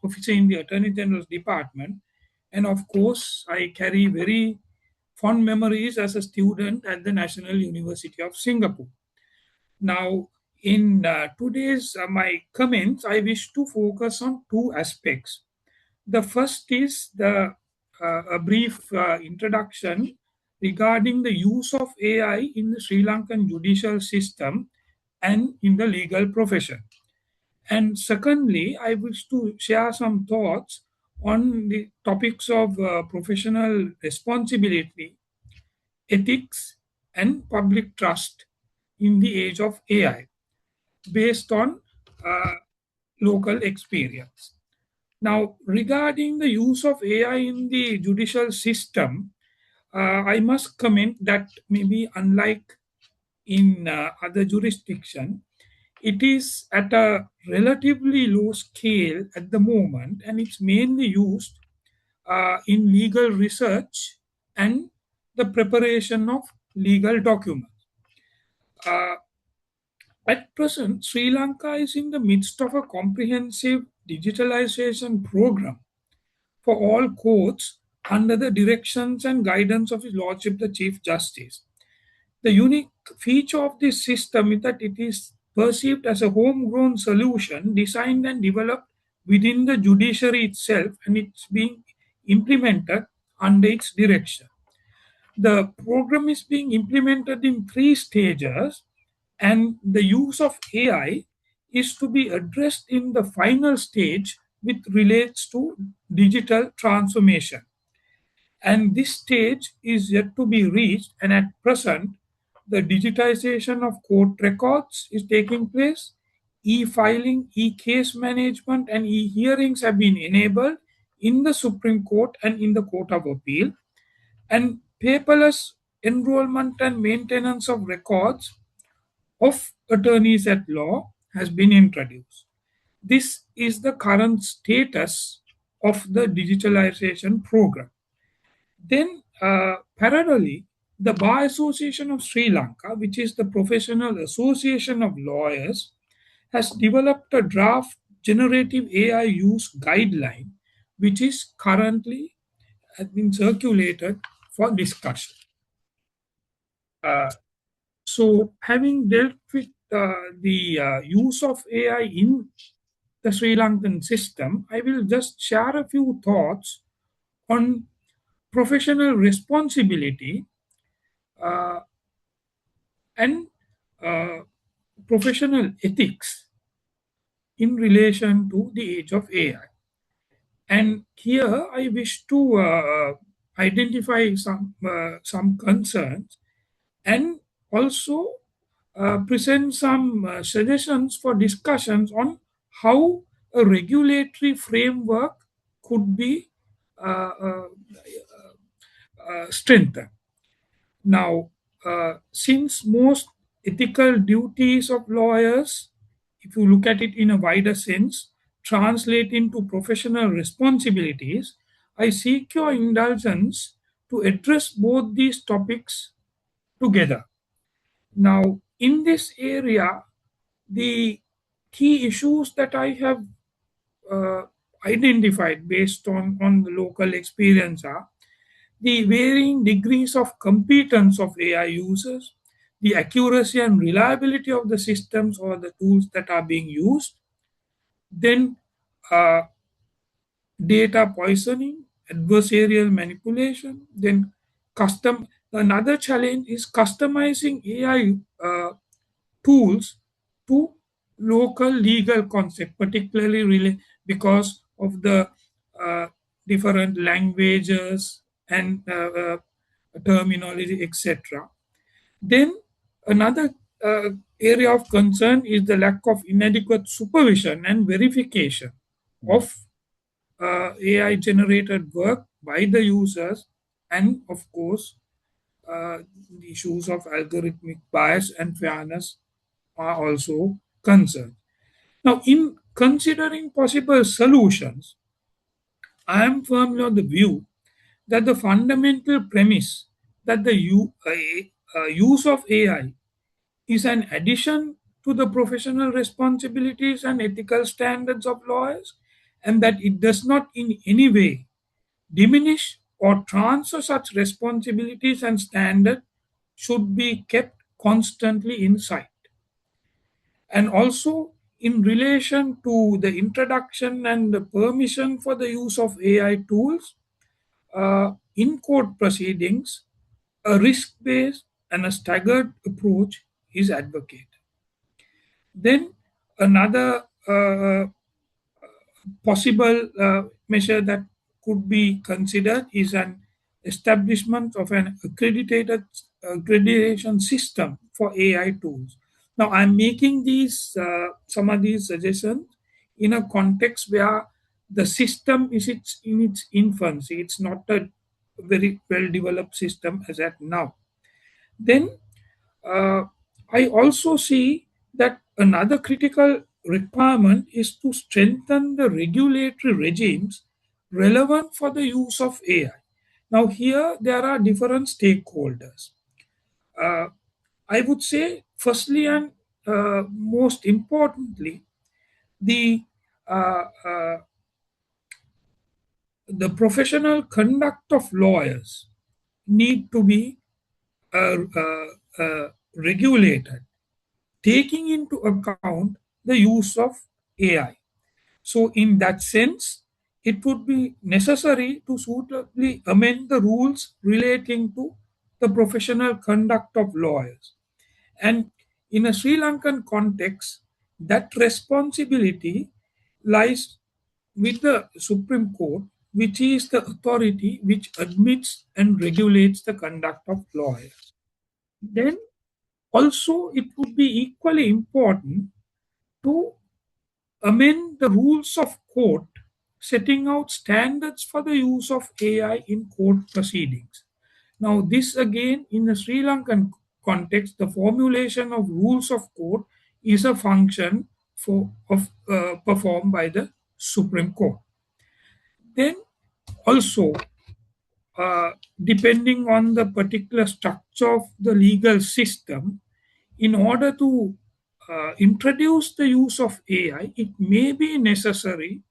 officer in the Attorney General's Department. And of course, I carry very fond memories as a student at the National University of Singapore. Now, in today's my comments, I wish to focus on two aspects. The first is a brief introduction regarding the use of AI in the Sri Lankan judicial system and in the legal profession. And secondly, I wish to share some thoughts on the topics of professional responsibility, ethics, and public trust in the age of AI, based on local experience. Now, regarding the use of AI in the judicial system, I must comment that maybe unlike in other jurisdictions, it is at a relatively low scale at the moment, and it's mainly used in legal research and the preparation of legal documents. At present, Sri Lanka is in the midst of a comprehensive digitalization program for all courts under the directions and guidance of His Lordship the Chief Justice. The unique feature of this system is that it is perceived as a homegrown solution designed and developed within the judiciary itself, and it's being implemented under its direction. The program is being implemented in 3 stages, and the use of AI is to be addressed in the final stage, which relates to digital transformation. And this stage is yet to be reached, and at present, the digitization of court records is taking place, e-filing, e-case management, and e-hearings have been enabled in the Supreme Court and in the Court of Appeal, and paperless enrollment and maintenance of records of attorneys at law has been introduced. This is the current status of the digitalization program. Then, parallelly, the Bar Association of Sri Lanka, which is the professional association of lawyers, has developed a draft generative AI use guideline, which is currently has been circulated for discussion. So, having dealt with the use of AI in the Sri Lankan system, I will just share a few thoughts on professional responsibility and professional ethics in relation to the age of AI. And here I wish to identify some concerns and also present some suggestions for discussions on how a regulatory framework could be strengthened. Now, since most ethical duties of lawyers, if you look at it in a wider sense, translate into professional responsibilities, I seek your indulgence to address both these topics together. Now, in this area, the key issues that I have identified based on the local experience are the varying degrees of competence of AI users, the accuracy and reliability of the systems or the tools that are being used, then data poisoning, adversarial manipulation, then another challenge is customizing AI tools to local legal concept, particularly because of the different languages and terminology, etc. Then another area of concern is the lack of inadequate supervision and verification of AI generated work by the users, and of course the issues of algorithmic bias and fairness are also concerned. Now, in considering possible solutions, I am firmly on the view that the fundamental premise that the use of AI is an addition to the professional responsibilities and ethical standards of lawyers, and that it does not in any way diminish or transfer such responsibilities and standards should be kept constantly in sight. And also, in relation to the introduction and the permission for the use of AI tools in court proceedings, a risk-based and a staggered approach is advocated. Then another possible measure that could be considered is an establishment of an accreditation system for AI tools. Now, I'm making these some of these suggestions in a context where the system is in its infancy. It's not a very well-developed system as at now. Then I also see that another critical requirement is to strengthen the regulatory regimes relevant for the use of AI. Now, here there are different stakeholders. I would say, firstly and most importantly, the professional conduct of lawyers need to be regulated, taking into account the use of AI. So, in that sense, it would be necessary to suitably amend the rules relating to the professional conduct of lawyers. And in a Sri Lankan context, that responsibility lies with the Supreme Court, which is the authority which admits and regulates the conduct of lawyers. Then also, it would be equally important to amend the rules of court, setting out standards for the use of AI in court proceedings. Now, this again, in the Sri Lankan context, the formulation of rules of court is a function performed by the Supreme Court. Then also, depending on the particular structure of the legal system, in order to introduce the use of AI, it may be necessary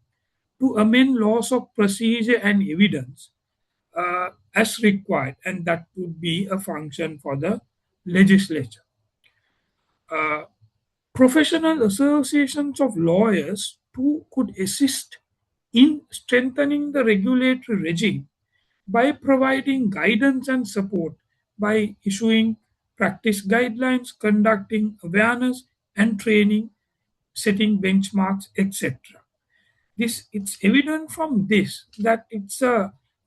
to amend laws of procedure and evidence as required, and that would be a function for the legislature. Professional associations of lawyers too could assist in strengthening the regulatory regime by providing guidance and support, by issuing practice guidelines, conducting awareness and training, setting benchmarks, etc. It's evident from this that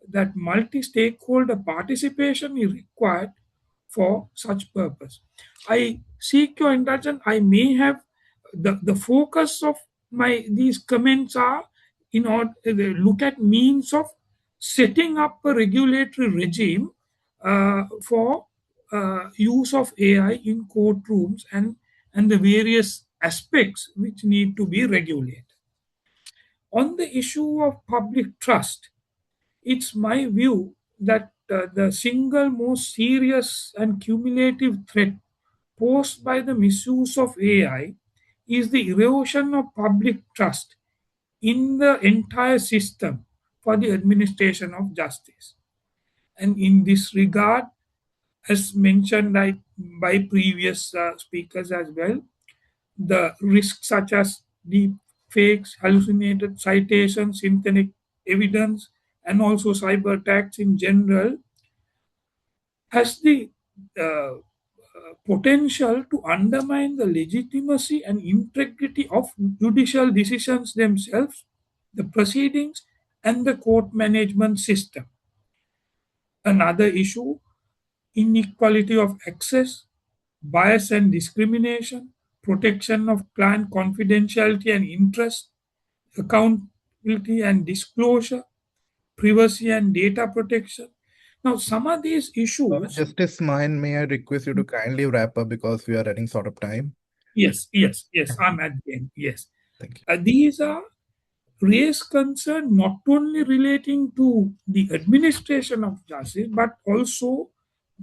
that multi-stakeholder participation is required for such purpose. I seek your indulgence. I may have the focus of these comments are in order to look at means of setting up a regulatory regime for use of AI in courtrooms and the various aspects which need to be regulated. On the issue of public trust, it's my view that the single most serious and cumulative threat posed by the misuse of AI is the erosion of public trust in the entire system for the administration of justice. And in this regard, as mentioned by previous speakers as well, the risks such as deep fakes, hallucinated citations, synthetic evidence, and also cyber attacks in general has the potential to undermine the legitimacy and integrity of judicial decisions themselves, the proceedings, and the court management system. Another issue, inequality of access, bias and discrimination, protection of client confidentiality and interest, accountability and disclosure, privacy and data protection. Now, some of these issues. Justice Mahin, may I request you to kindly wrap up because we are running short of time? Yes, I'm at the end. Yes. Thank you. These are raise concern not only relating to the administration of justice, but also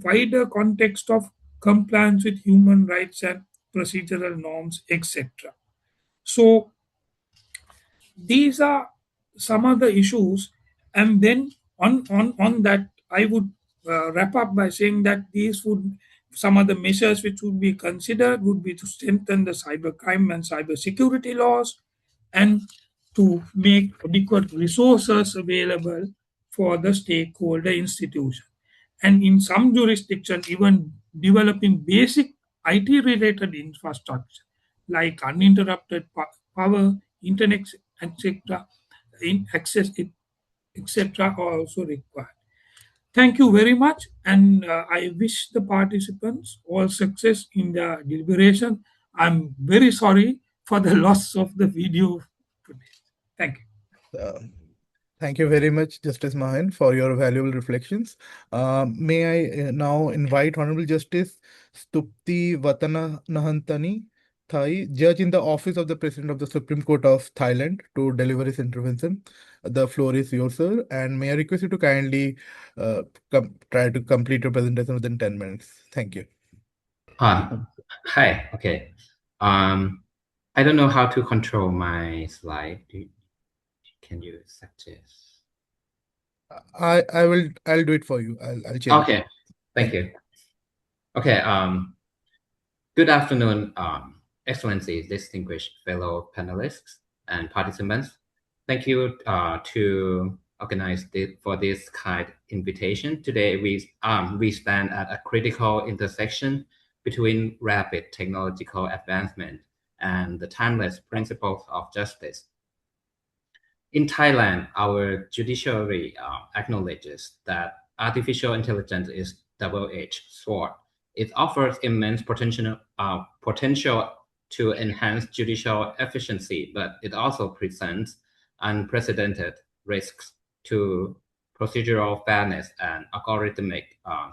wider context of compliance with human rights and procedural norms, etc. So these are some of the issues, and then on that I would wrap up by saying that some of the measures which would be considered would be to strengthen the cybercrime and cybersecurity laws, and to make adequate resources available for the stakeholder institution. And in some jurisdictions, even developing basic IT-related infrastructure like uninterrupted power, internet, etc., access, etc., are also required. Thank you very much, and I wish the participants all success in their deliberation. I'm very sorry for the loss of the video footage. Thank you. Thank you very much, Justice Mahin, for your valuable reflections. May I now invite Honorable Justice Stupti Vatanahantani Thai, Judge in the Office of the President of the Supreme Court of Thailand, to deliver his intervention. The floor is yours, sir, and may I request you to kindly try to complete your presentation within 10 minutes. Thank you. Hi. Okay. I don't know how to control my slide. Can you suggest? I'll do it for you. I'll change. Okay. Thank you. Okay. Good afternoon, Excellencies, distinguished fellow panelists and participants. Thank you to organize for this kind invitation. Today we stand at a critical intersection between rapid technological advancement and the timeless principles of justice. In Thailand, our judiciary acknowledges that artificial intelligence is double-edged sword. It offers immense potential to enhance judicial efficiency, but it also presents unprecedented risks to procedural fairness and algorithmic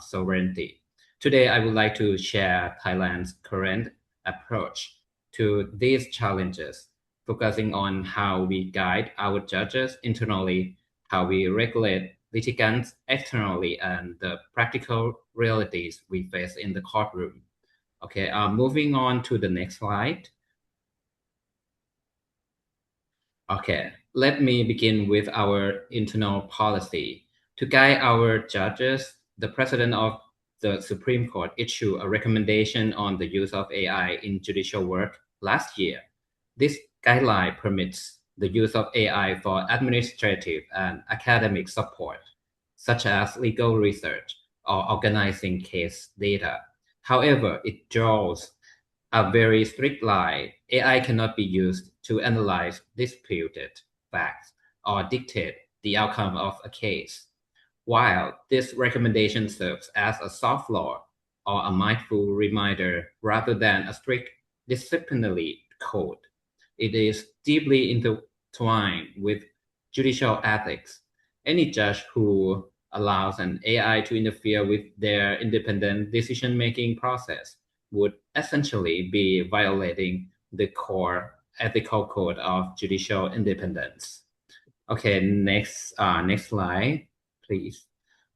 sovereignty. Today, I would like to share Thailand's current approach to these challenges, focusing on how we guide our judges internally, how we regulate litigants externally, and the practical realities we face in the courtroom. Okay, moving on to the next slide. Okay, let me begin with our internal policy. To guide our judges, the President of the Supreme Court issued a recommendation on the use of AI in judicial work last year. This guideline permits the use of AI for administrative and academic support, such as legal research or organizing case data. However, it draws a very strict line. AI cannot be used to analyze disputed facts or dictate the outcome of a case. While this recommendation serves as a soft law or a mindful reminder rather than a strict disciplinary code, it is deeply intertwined with judicial ethics. Any judge who allows an AI to interfere with their independent decision-making process would essentially be violating the core ethical code of judicial independence. Okay, next slide, please.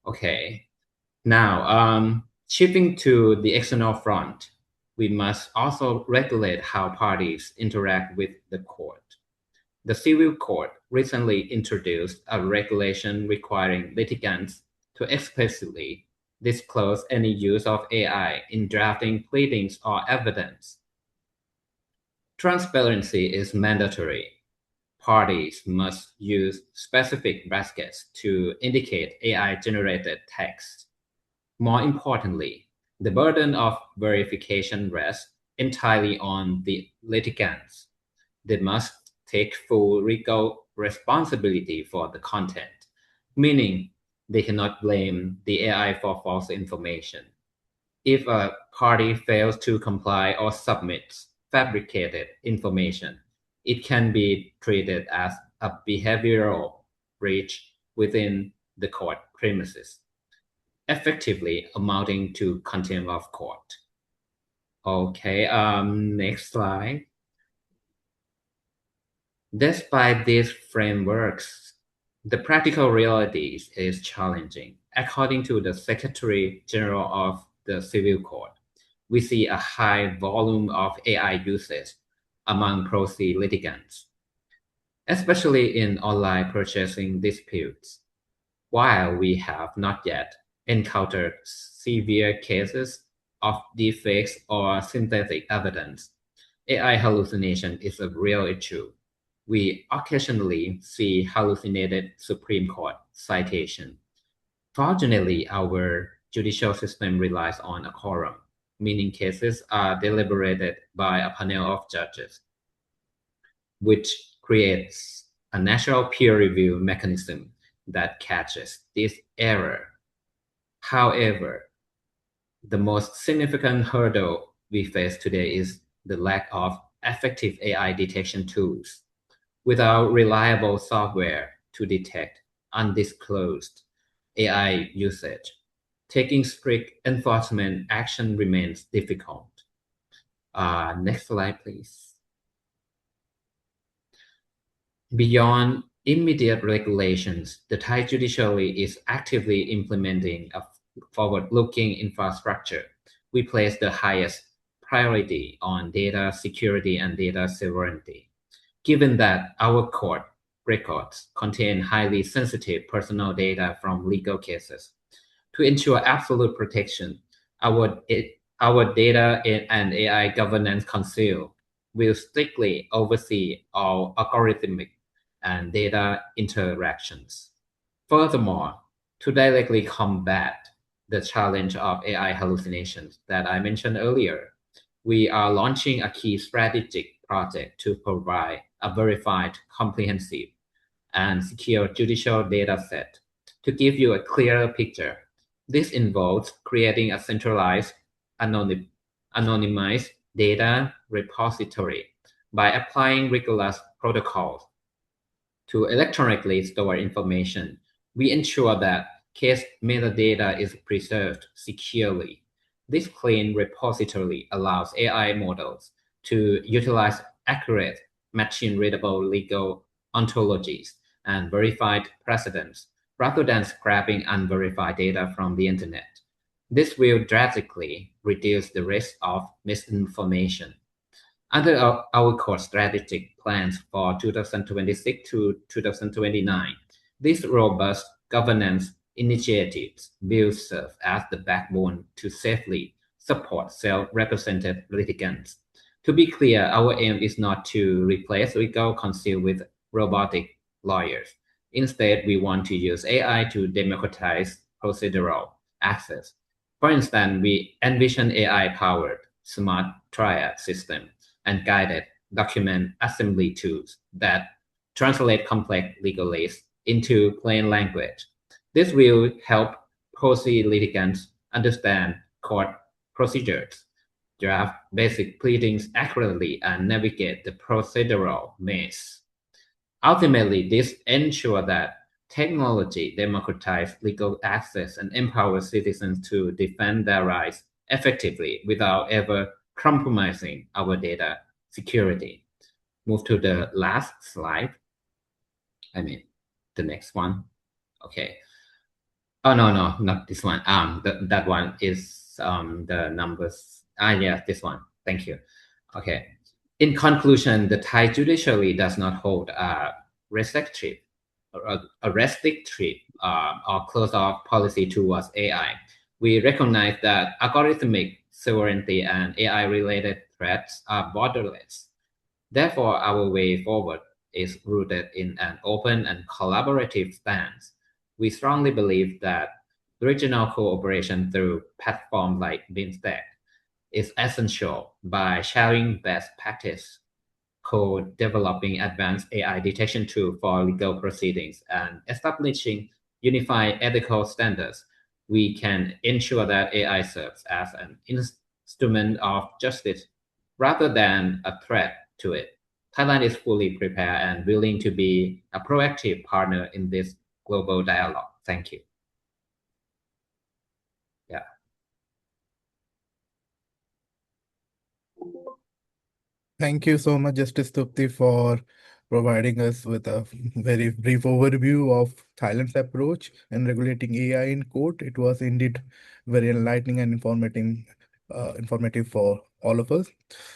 Okay, now shifting to the external front, we must also regulate how parties interact with the court. The Civil Court recently introduced a regulation requiring litigants to explicitly disclose any use of AI in drafting pleadings or evidence. Transparency is mandatory. Parties must use specific baskets to indicate AI-generated text. More importantly, the burden of verification rests entirely on the litigants. They must take full legal responsibility for the content, meaning they cannot blame the AI for false information. If a party fails to comply or submits fabricated information, it can be treated as a behavioral breach within the court premises, effectively amounting to contempt of court. Okay, next slide. Despite these frameworks, the practical realities is challenging. According to the Secretary General of the Civil Court, we see a high volume of AI usage among pro se litigants, especially in online purchasing disputes. While we have not yet encountered severe cases of deepfakes or synthetic evidence, AI hallucination is a real issue. We occasionally see hallucinated Supreme Court citation. Fortunately, our judicial system relies on a quorum, meaning cases are deliberated by a panel of judges, which creates a natural peer review mechanism that catches this error. However, the most significant hurdle we face today is the lack of effective AI detection tools. Without reliable software to detect undisclosed AI usage, taking strict enforcement action remains difficult. Next slide, please. Beyond immediate regulations, the Thai judiciary is actively implementing a forward-looking infrastructure. We place the highest priority on data security and data sovereignty. Given that our court records contain highly sensitive personal data from legal cases, to ensure absolute protection, our Data and AI Governance Council will strictly oversee all algorithmic and data interactions. Furthermore, to directly combat the challenge of AI hallucinations that I mentioned earlier, we are launching a key strategic project to provide a verified, comprehensive, and secure judicial data set. To give you a clearer picture, this involves creating a centralized, anonymized data repository by applying rigorous protocols to electronically store information. We ensure that case metadata is preserved securely. This clean repository allows AI models to utilize accurate, machine-readable legal ontologies and verified precedents rather than scraping unverified data from the internet. This will drastically reduce the risk of misinformation. Under our core strategic plans for 2026 to 2029, these robust governance initiatives will serve as the backbone to safely support self-represented litigants. To be clear, our aim is not to replace legal counsel with robotic lawyers. Instead, we want to use AI to democratize procedural access. For instance, we envision AI-powered smart triad systems and guided document assembly tools that translate complex legalese into plain language. This will help proceed litigants understand court procedures, draft basic pleadings accurately, and navigate the procedural maze. Ultimately, this ensures that technology democratizes legal access and empowers citizens to defend their rights effectively without ever compromising our data security. Move to the last slide. The next one. Okay. Oh, no, not this one. That one is the numbers. Yeah, this one. Thank you. Okay. In conclusion, the Thai judiciary does not hold a restrictive or closed-off policy towards AI. We recognize that algorithmic sovereignty and AI-related threats are borderless. Therefore, our way forward is rooted in an open and collaborative stance. We strongly believe that regional cooperation through platforms like BIMSTEC is essential. By sharing best practice, co-developing advanced AI detection tools for legal proceedings, and establishing unified ethical standards, we can ensure that AI serves as an instrument of justice rather than a threat to it. Thailand is fully prepared and willing to be a proactive partner in this global dialogue. Thank you. Yeah. Thank you so much, Justice Tupti, for providing us with a very brief overview of Thailand's approach in regulating AI in court. It was indeed very enlightening and informative for all of us.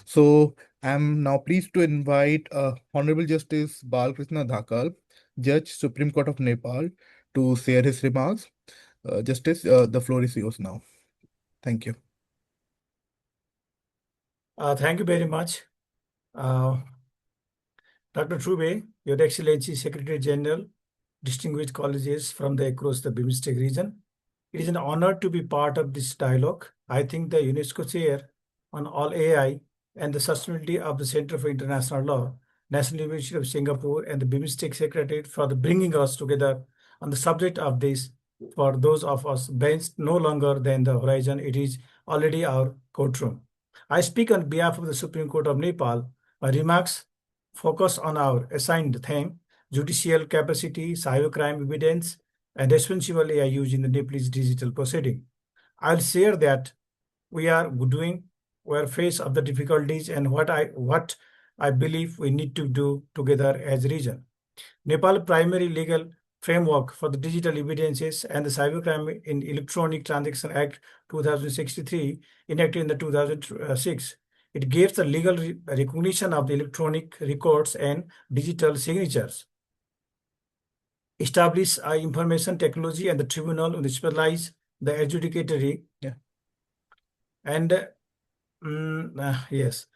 So I'm now pleased to invite Honorable Justice Balkrishna Dhakal, Judge, Supreme Court of Nepal, to share his remarks. Justice, the floor is yours now. Thank you. Thank you very much. Dr. Trube, Your Excellency Secretary General, distinguished colleagues from across the BIMSTEC region. It is an honor to be part of this dialogue. I think the UNESCO Chair on all AI and the sustainability of the Center for International Law, National University of Singapore, and the BIMSTEC Secretariat for bringing us together on the subject of this. For those of us based no longer than the horizon, it is already our courtroom. I speak on behalf of the Supreme Court of Nepal. My remarks focus on our assigned theme, judicial capacity, cybercrime evidence, and responsible AI use in the Nepalese digital proceeding. I'll share that we are faced of the difficulties and what I believe we need to do together as a region. Nepal primary legal framework for the digital evidences and the Cybercrime in Electronic Transaction Act 2063 enacted in the 2006. It gives the legal recognition of the electronic records and digital signatures. Establish information technology and the tribunal to specialize the adjudicatory. Yeah. And yes.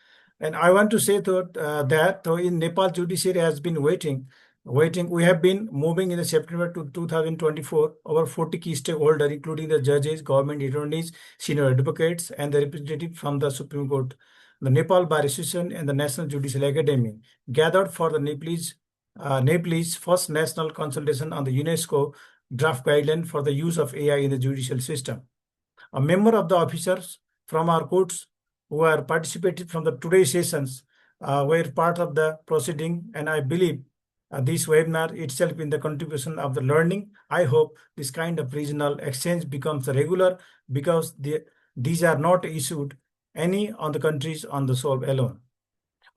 And I want to say that in Nepal, judiciary has been waiting. We have been moving in September 2024, over 40 key stakeholders, including the judges, government attorneys, senior advocates, and the representative from the Supreme Court, the Nepal Bar Association, and the National Judicial Academy, gathered for the Nepalese first national consultation on the UNESCO draft guideline for the use of AI in the judicial system. A member of the officers from our courts who are participated from the today's sessions were part of the proceeding, and I believe this webinar itself in the contribution of the learning. I hope this kind of regional exchange becomes regular, because these are not issued any on the countries on the solve alone.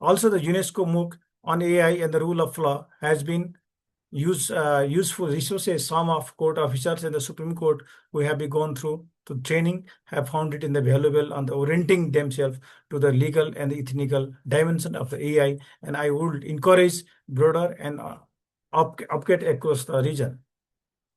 Also, the UNESCO MOOC on AI and the rule of law has been useful resources. Some of court officers in the Supreme Court who have been gone through to training have found it in the valuable on the orienting themselves to the legal and the ethical dimension of the AI. And I would encourage broader and upgrade across the region.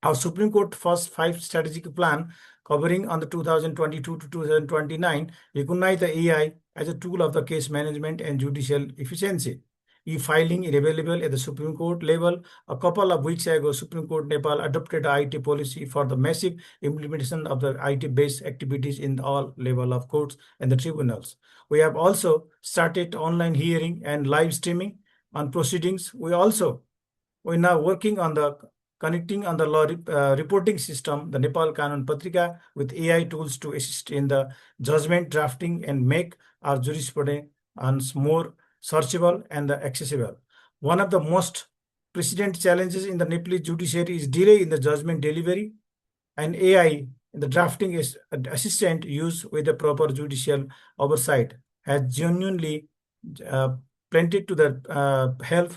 Our Supreme Court first 5 strategic plan covering on the 2022 to 2029 recognize the AI as a tool of the case management and judicial efficiency. E-filing is available at the Supreme Court level. A couple of weeks ago, Supreme Court Nepal adopted IT policy for the massive implementation of the IT-based activities in all level of courts and the tribunals. We have also started online hearing and live streaming on proceedings. We're now working on the connecting on the law reporting system, the Nepal Kanun Patrika, with AI tools to assist in the judgment drafting and make our jurisprudence more searchable and accessible. One of the most precedent challenges in the Nepalese judiciary is delay in the judgment delivery, and AI in the drafting is assistant used with the proper judicial oversight has genuinely plenty to the help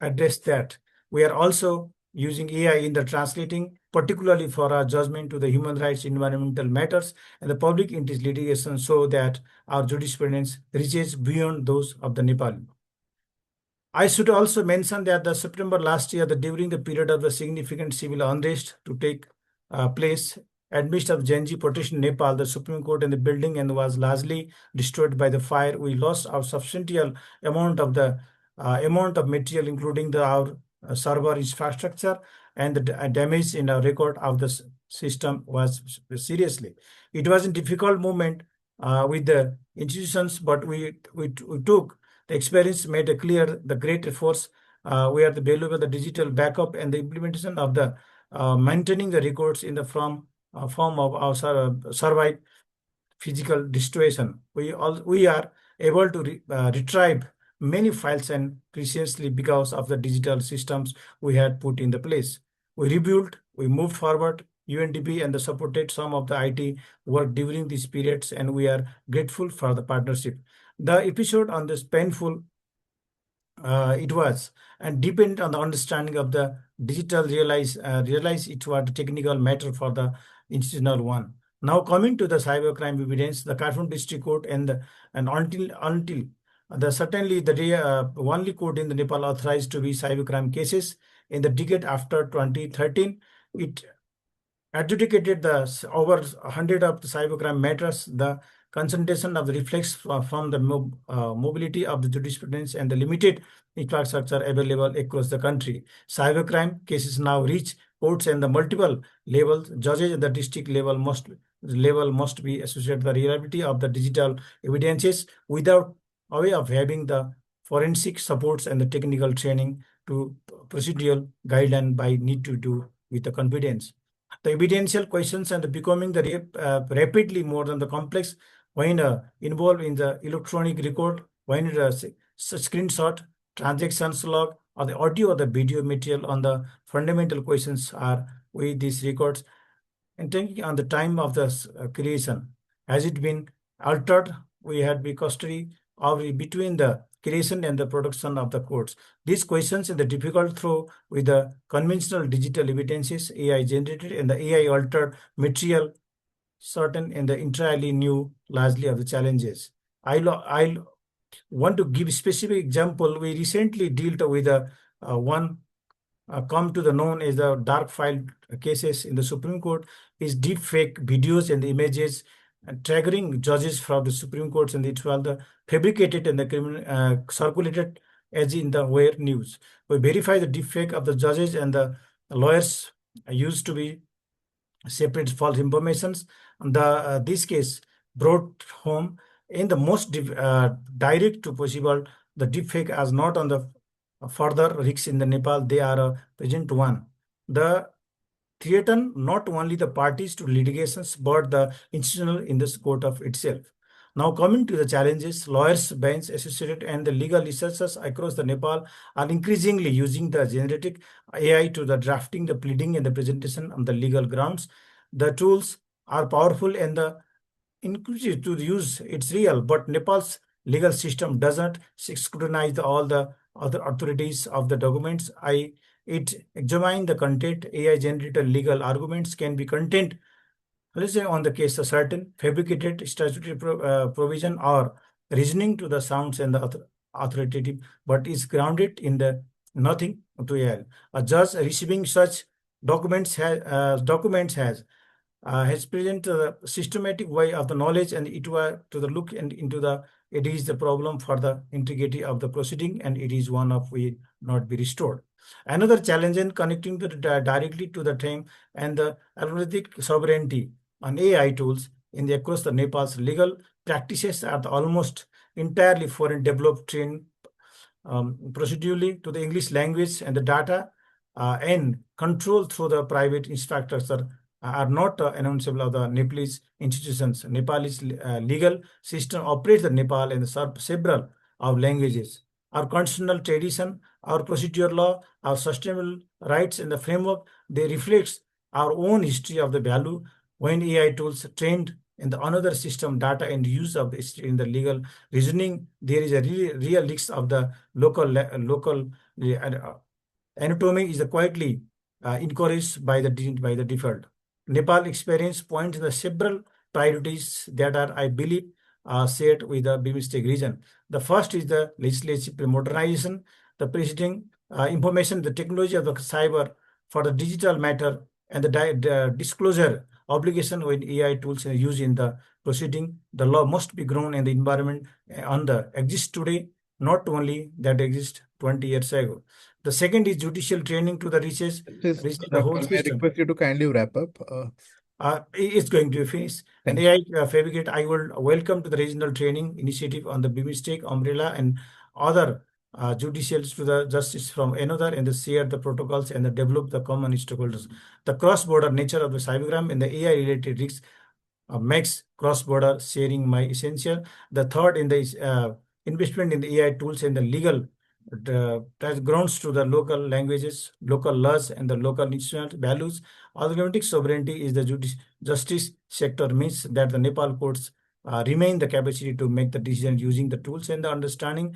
address that. We are also using AI in the translating, particularly for our judgment to the human rights, environmental matters, and the public interest litigation, so that our jurisprudence reaches beyond those of the Nepali. I should also mention that the September last year, during the period of the significant civil unrest to take place amidst of Gen Z protest in Nepal, the Supreme Court and the building and was largely destroyed by the fire. We lost our substantial amount of material, including our server infrastructure, and the damage in our record of the system was seriously. It was a difficult moment with the institutions, but we took the experience, made it clear the great efforts. We are the valuable the digital backup and the implementation of the maintaining the records in the form of our survive physical destruction. We are able to retrieve many files and preciously because of the digital systems we had put in the place. We rebuilt, we moved forward. UNDP and the supported some of the IT work during these periods, and we are grateful for the partnership. The episode on this painful it was, and depend on the understanding of the digital realize it was a technical matter for the institutional one. Now coming to the cybercrime evidence, the Khartoum District Court and until certainly the day only court in the Nepal authorized to be cybercrime cases in the decade after 2013. It adjudicated the over 100 of the cybercrime matters. The concentration of the reflex from the mobility of the jurisprudence and the limited infrastructure available across the country. Cybercrime cases now reach courts and the multiple levels. Judges at the district level must be associated with the reliability of the digital evidences without a way of having the forensic supports and the technical training to procedural guideline by need to do with the confidence. The evidential questions and becoming the rapidly more than the complex when involved in the electronic record, when it screenshot, transactions log, or the audio or the video material on the fundamental questions are with these records, and taking on the time of the creation. Has it been altered? We had be custody of between the creation and the production of the courts. These questions in the difficult through with the conventional digital evidences, AI generated and the AI altered material, certain and the entirely new, largely of the challenges. I want to give a specific example. We recently dealt with one come to the known as the dark file cases in the Supreme Court is deep fake videos and the images triggering judges from the Supreme Courts, and it was the fabricated and the criminal circulated as in the wire news. We verify the deepfake of the judges and the lawyers used to be separate false informations. This case brought home in the most direct to possible the deepfake as not on the further risks in the Nepal. They are a present one. The threaten not only the parties to litigations but the institutional in this court of itself. Now coming to the challenges, lawyers, bench, associated, and the legal researchers across the Nepal are increasingly using the generative AI to the drafting, the pleading, and the presentation on the legal grounds. The tools are powerful and the inclusive to use. It's real, but Nepal's legal system doesn't scrutinize all the other authorities of the documents. It examine the content. AI generated legal arguments can be content, let's say, on the case a certain fabricated statutory provision or reasoning to the sounds and the authoritative, but is grounded in the nothing to AI. A judge receiving such documents has present a systematic way of the knowledge, and it were to the look and into the, it is the problem for the integrity of the proceeding, and it is one of will not be restored. Another challenge in connecting directly to the time and the algorithmic sovereignty on AI tools in the across the Nepal's legal practices are almost entirely foreign developed, trained procedurally to the English language, and the data and control through the private instructors are not announceable of the Nepalese institutions. Nepalese legal system operates the Nepal and several of languages. Our constitutional tradition, our procedure law, our sustainable rights and the framework, they reflects our own history of the value. When AI tools trained in the another system data and use of this in the legal reasoning, there is a real risk of the local anatomy is quietly encouraged by the default. Nepal experience points to the several priorities that are, I believe, shared with the BIMSTEC region. The first is the legislative modernization, the preceding information, the technology of the cyber for the digital matter, and the disclosure obligation when AI tools are used in the proceeding. The law must be grown in the environment on the exists today, not only that exists 20 years ago. The second is judicial training to the reaches the whole May I system. request you to kindly wrap up? It's going to finish. And AI fabricate, I will welcome to the regional training initiative on the BIMSTEC umbrella and other judicials to the justice from another, and the share the protocols and the develop the common stakeholders. The cross-border nature of the cybercrime and the AI-related risks makes cross-border sharing my essential. The third in the investment in the AI tools and the legal grounds to the local languages, local laws, and the local institutional values. Algorithmic sovereignty is the justice sector means that the Nepal courts remain the capacity to make the decision using the tools and the understanding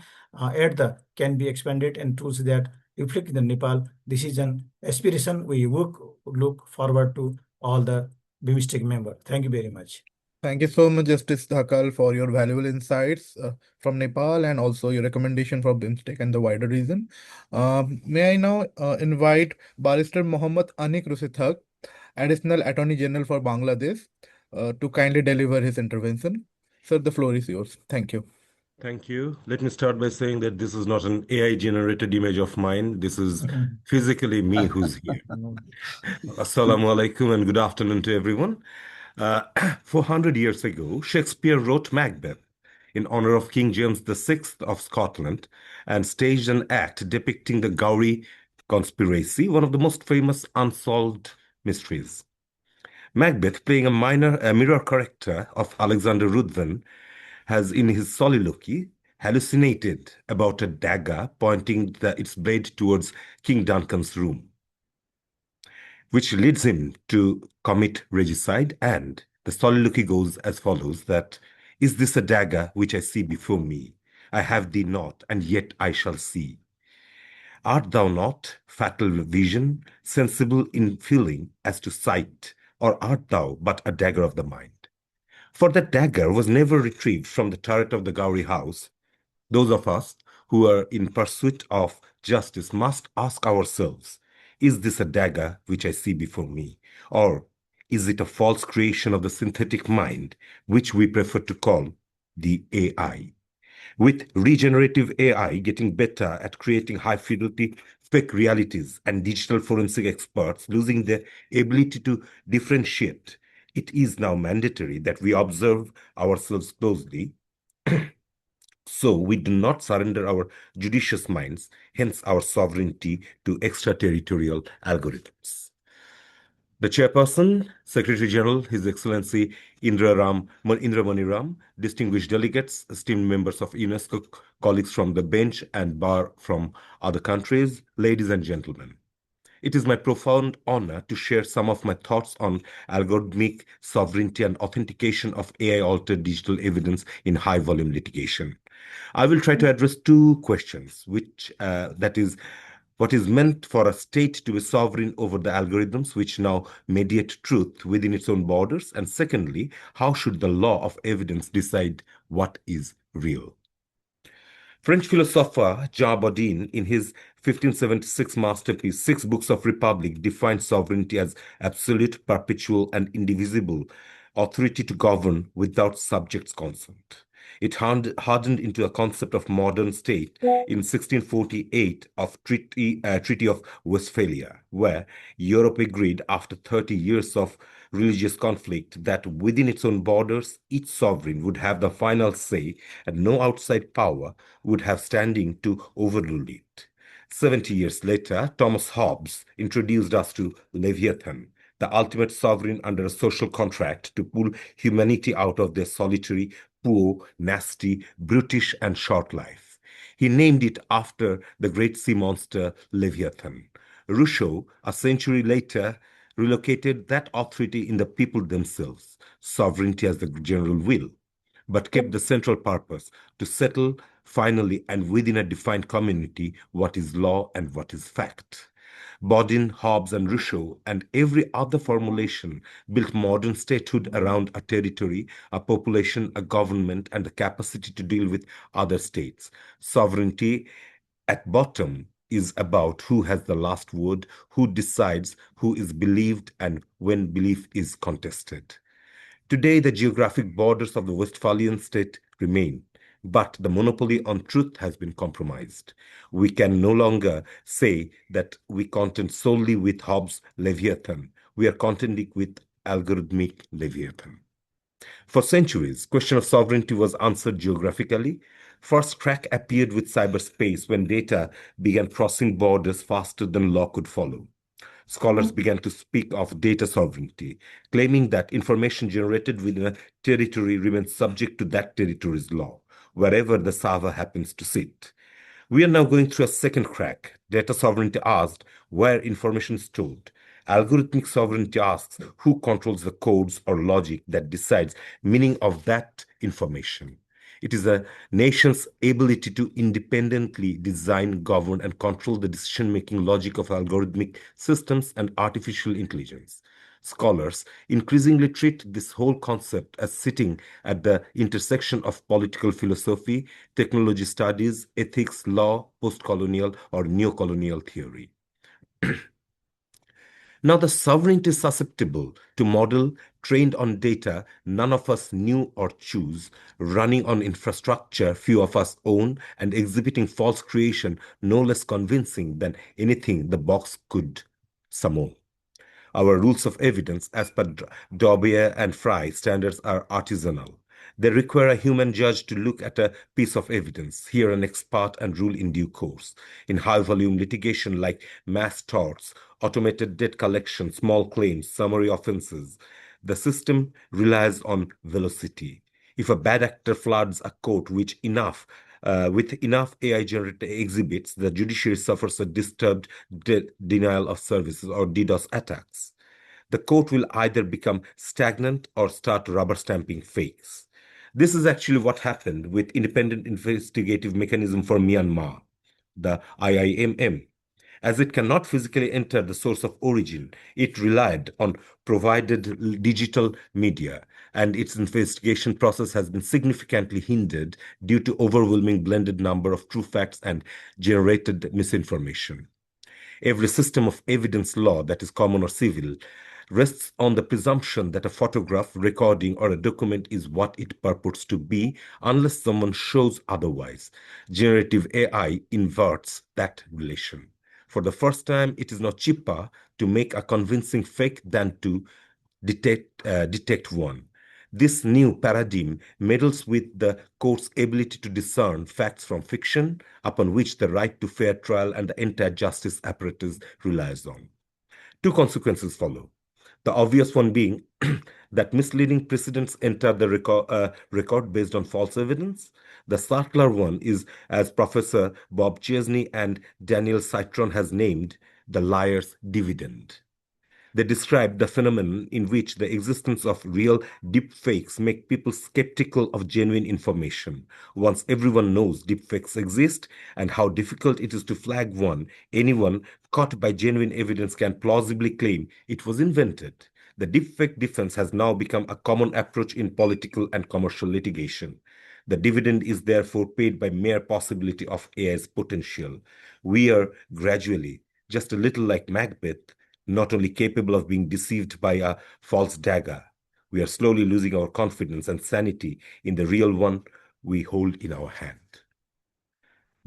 can be expanded, and tools that reflect the Nepal decision aspiration. We look forward to all the BIMSTEC member. Thank you very much. Thank you so much, Justice Dhakal, for your valuable insights from Nepal and also your recommendation for BIMSTEC and the wider region. May I now invite Barrister Mohammad Anik Rusithak, Additional Attorney General for Bangladesh, to kindly deliver his intervention. Sir, the floor is yours. Thank you. Thank you. Let me start by saying that this is not an AI-generated image of mine. This is physically me who's here. Assalamu alaikum and good afternoon to everyone. 400 years ago, Shakespeare wrote Macbeth in honor of King James VI of Scotland and staged an act depicting the Gowrie conspiracy, one of the most famous unsolved mysteries. Macbeth, playing a mirror character of Alexander Ruthven, has in his soliloquy hallucinated about a dagger pointing its blade towards King Duncan's room, which leads him to commit regicide. And the soliloquy goes as follows, that, "Is this a dagger which I see before me? I have thee not, and yet I shall see. Art thou not, fatal vision, sensible in feeling as to sight, or art thou but a dagger of the mind?" For that dagger was never retrieved from the turret of the Gowrie house. Those of us who are in pursuit of justice must ask ourselves, is this a dagger which I see before me? Or is it a false creation of the synthetic mind, which we prefer to call the AI? With regenerative AI getting better at creating high-fidelity fake realities and digital forensic experts losing their ability to differentiate, it is now mandatory that we observe ourselves closely so we do not surrender our judicious minds, hence our sovereignty to extraterritorial algorithms. The chairperson, Secretary General, His Excellency Indra Maniram, distinguished delegates, esteemed members of UNESCO, colleagues from the bench and bar from other countries, ladies and gentlemen. It is my profound honor to share some of my thoughts on algorithmic sovereignty and authentication of AI-altered digital evidence in high-volume litigation. I will try to address two questions, that is, what is meant for a state to be sovereign over the algorithms which now mediate truth within its own borders, and secondly, how should the law of evidence decide what is real? French philosopher Jean Bodin, in his 1576 masterpiece, Six Books of Republic, defined sovereignty as absolute, perpetual, and indivisible authority to govern without subjects' consent. It hardened into a concept of modern state in 1648 of Treaty of Westphalia, where Europe agreed after 30 years of religious conflict that within its own borders, each sovereign would have the final say and no outside power would have standing to overrule it. 70 years later, Thomas Hobbes introduced us to Leviathan, the ultimate sovereign under a social contract to pull humanity out of their solitary, poor, nasty, brutish, and short life. He named it after the great sea monster Leviathan. Rousseau, a century later, relocated that authority in the people themselves, sovereignty as the general will, but kept the central purpose to settle finally and within a defined community what is law and what is fact. Bodin, Hobbes, and Rousseau, and every other formulation built modern statehood around a territory, a population, a government, and the capacity to deal with other states. Sovereignty, at bottom, is about who has the last word, who decides, who is believed, and when belief is contested. Today, the geographic borders of the Westphalian state remain, but the monopoly on truth has been compromised. We can no longer say that we contend solely with Hobbes' Leviathan. We are contending with algorithmic Leviathan. For centuries, question of sovereignty was answered geographically. First crack appeared with cyberspace when data began crossing borders faster than law could follow. Scholars began to speak of data sovereignty, claiming that information generated within a territory remains subject to that territory's law, wherever the server happens to sit. We are now going through a second crack. Data sovereignty asked where information is stored. Algorithmic sovereignty asks who controls the codes or logic that decides meaning of that information. It is a nation's ability to independently design, govern, and control the decision-making logic of algorithmic systems and artificial intelligence. Scholars increasingly treat this whole concept as sitting at the intersection of political philosophy, technology studies, ethics, law, post-colonial, or neo-colonial theory. Now, the sovereignty is susceptible to model trained on data none of us knew or choose, running on infrastructure few of us own, and exhibiting false creation no less convincing than anything the box could summon. Our rules of evidence, as per Daubier and Fry standards, are artisanal. They require a human judge to look at a piece of evidence, hear an expert, and rule in due course. In high-volume litigation like mass torts, automated debt collection, small claims, summary offenses, the system relies on velocity. If a bad actor floods a court with enough AI-generated exhibits, the judiciary suffers a disturbed denial of services or DDoS attacks. The court will either become stagnant or start rubber stamping fakes. This is actually what happened with Independent Investigative Mechanism for Myanmar, the IIMM. As it cannot physically enter the source of origin, it relied on provided digital media, and its investigation process has been significantly hindered due to overwhelming blended number of true facts and generated misinformation. Every system of evidence law, that is common or civil, rests on the presumption that a photograph, recording, or a document is what it purports to be, unless someone shows otherwise. Generative AI inverts that relation. For the first time, it is now cheaper to make a convincing fake than to detect one. This new paradigm meddles with the court's ability to discern facts from fiction, upon which the right to fair trial and the entire justice apparatus relies on. Two consequences follow. The obvious one being that misleading precedents enter the record based on false evidence. The subtler one is, as Professor Bob Chesney and Daniel Citron has named, the liar's dividend. They describe the phenomenon in which the existence of real deepfakes make people skeptical of genuine information. Once everyone knows deepfakes exist and how difficult it is to flag one, anyone caught by genuine evidence can plausibly claim it was invented. The deepfake defense has now become a common approach in political and commercial litigation. The dividend is therefore paid by mere possibility of AI's potential. We are gradually, just a little like Macbeth, not only capable of being deceived by a false dagger, we are slowly losing our confidence and sanity in the real one we hold in our hand.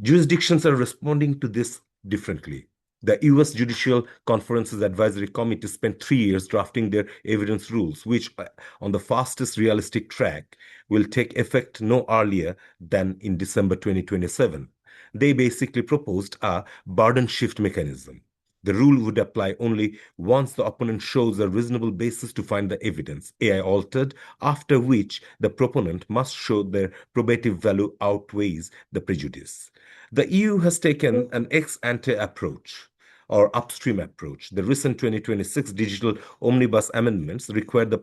Jurisdictions are responding to this differently. The US Judicial Conference's Advisory Committee spent 3 years drafting their evidence rules, which, on the fastest realistic track, will take effect no earlier than in December 2027. They basically proposed a burden shift mechanism. The rule would apply only once the opponent shows a reasonable basis to find the evidence, AI altered, after which the proponent must show their probative value outweighs the prejudice. The EU has taken an ex-ante approach or upstream approach. The recent 2026 Digital Omnibus amendments require the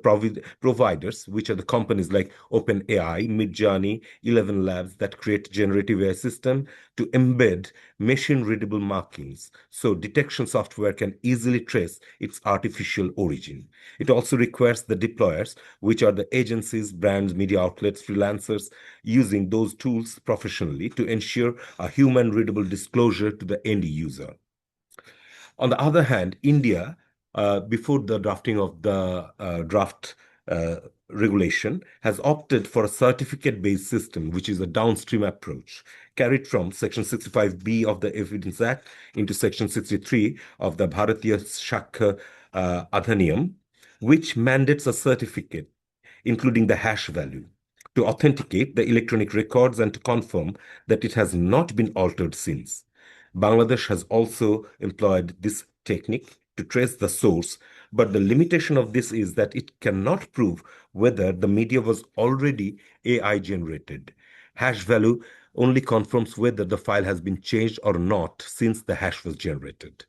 providers, which are the companies like OpenAI, Midjourney, 11 Labs that create generative AI system, to embed machine-readable markings so detection software can easily trace its artificial origin. It also requires the deployers, which are the agencies, brands, media outlets, freelancers, using those tools professionally to ensure a human-readable disclosure to the end user. On the other hand, India, before the drafting of the draft regulation, has opted for a certificate-based system, which is a downstream approach, carried from Section 65B of the Evidence Act into Section 63 of the Bharatiya Shakha Adhaniyam, which mandates a certificate, including the hash value, to authenticate the electronic records and to confirm that it has not been altered since. Bangladesh has also employed this technique to trace the source, but the limitation of this is that it cannot prove whether the media was already AI generated. Hash value only confirms whether the file has been changed or not since the hash was generated.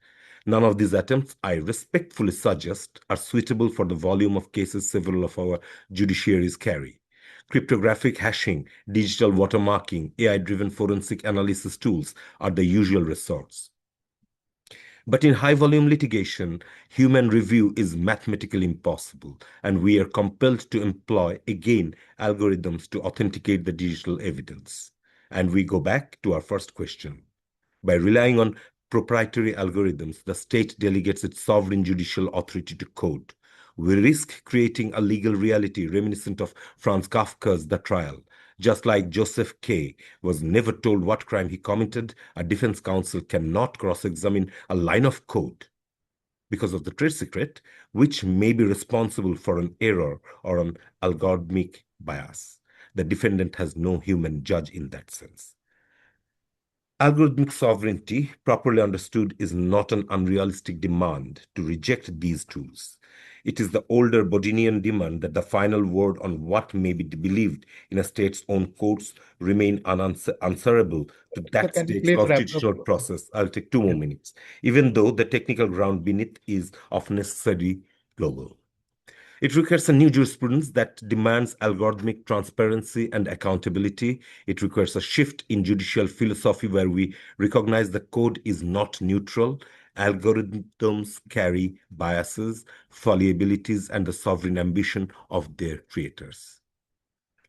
None of these attempts, I respectfully suggest, are suitable for the volume of cases several of our judiciaries carry. Cryptographic hashing, digital watermarking, AI-driven forensic analysis tools are the usual resorts. But in high-volume litigation, human review is mathematically impossible, and we are compelled to employ, again, algorithms to authenticate the digital evidence. And we go back to our first question. By relying on proprietary algorithms, the state delegates its sovereign judicial authority to code. We risk creating a legal reality reminiscent of Franz Kafka's The Trial. Just like Joseph K. was never told what crime he committed, a defense counsel cannot cross-examine a line of code because of the trade secret, which may be responsible for an error or an algorithmic bias. The defendant has no human judge in that sense. Algorithmic sovereignty, properly understood, is not an unrealistic demand to reject these tools. It is the older Bodinian demand that the final word on what may be believed in a state's own courts remain unanswerable to that state's constitutional process. I'll take 2 more minutes, even though the technical ground beneath is of necessary global. It requires a new jurisprudence that demands algorithmic transparency and accountability. It requires a shift in judicial philosophy where we recognize the code is not neutral. Algorithms carry biases, fallibilities, and the sovereign ambition of their creators.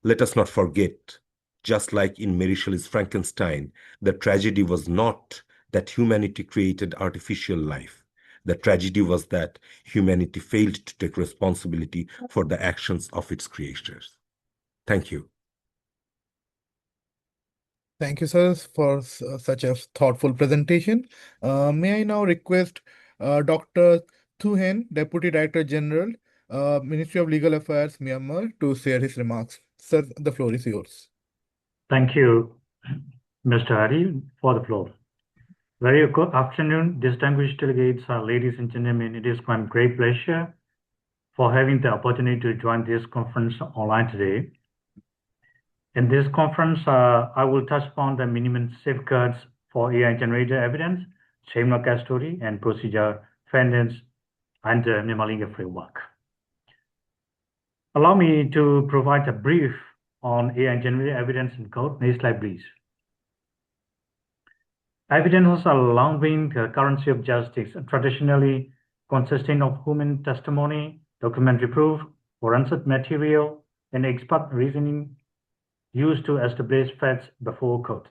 Let us not forget, just like in Mary Shelley's Frankenstein, the tragedy was not that humanity created artificial life. The tragedy was that humanity failed to take responsibility for the actions of its creators. Thank you. Thank you, sir, for such a thoughtful presentation. May I now request Dr. Thu Hen, Deputy Director General, Ministry of Legal Affairs, Myanmar, to share his remarks. Sir, the floor is yours. Thank you, Mr. Hari, for the floor. Very good afternoon, distinguished delegates, ladies and gentlemen. It is my great pleasure for having the opportunity to join this conference online today. In this conference, I will touch upon the minimum safeguards for AI-generated evidence, chain of custody, and procedure fairness under Memalinga framework. Allow me to provide a brief on AI-generated evidence in court. Next slide, please. Evidence is a long-been currency of justice, traditionally consisting of human testimony, documentary proof, forensic material, and expert reasoning used to establish facts before court.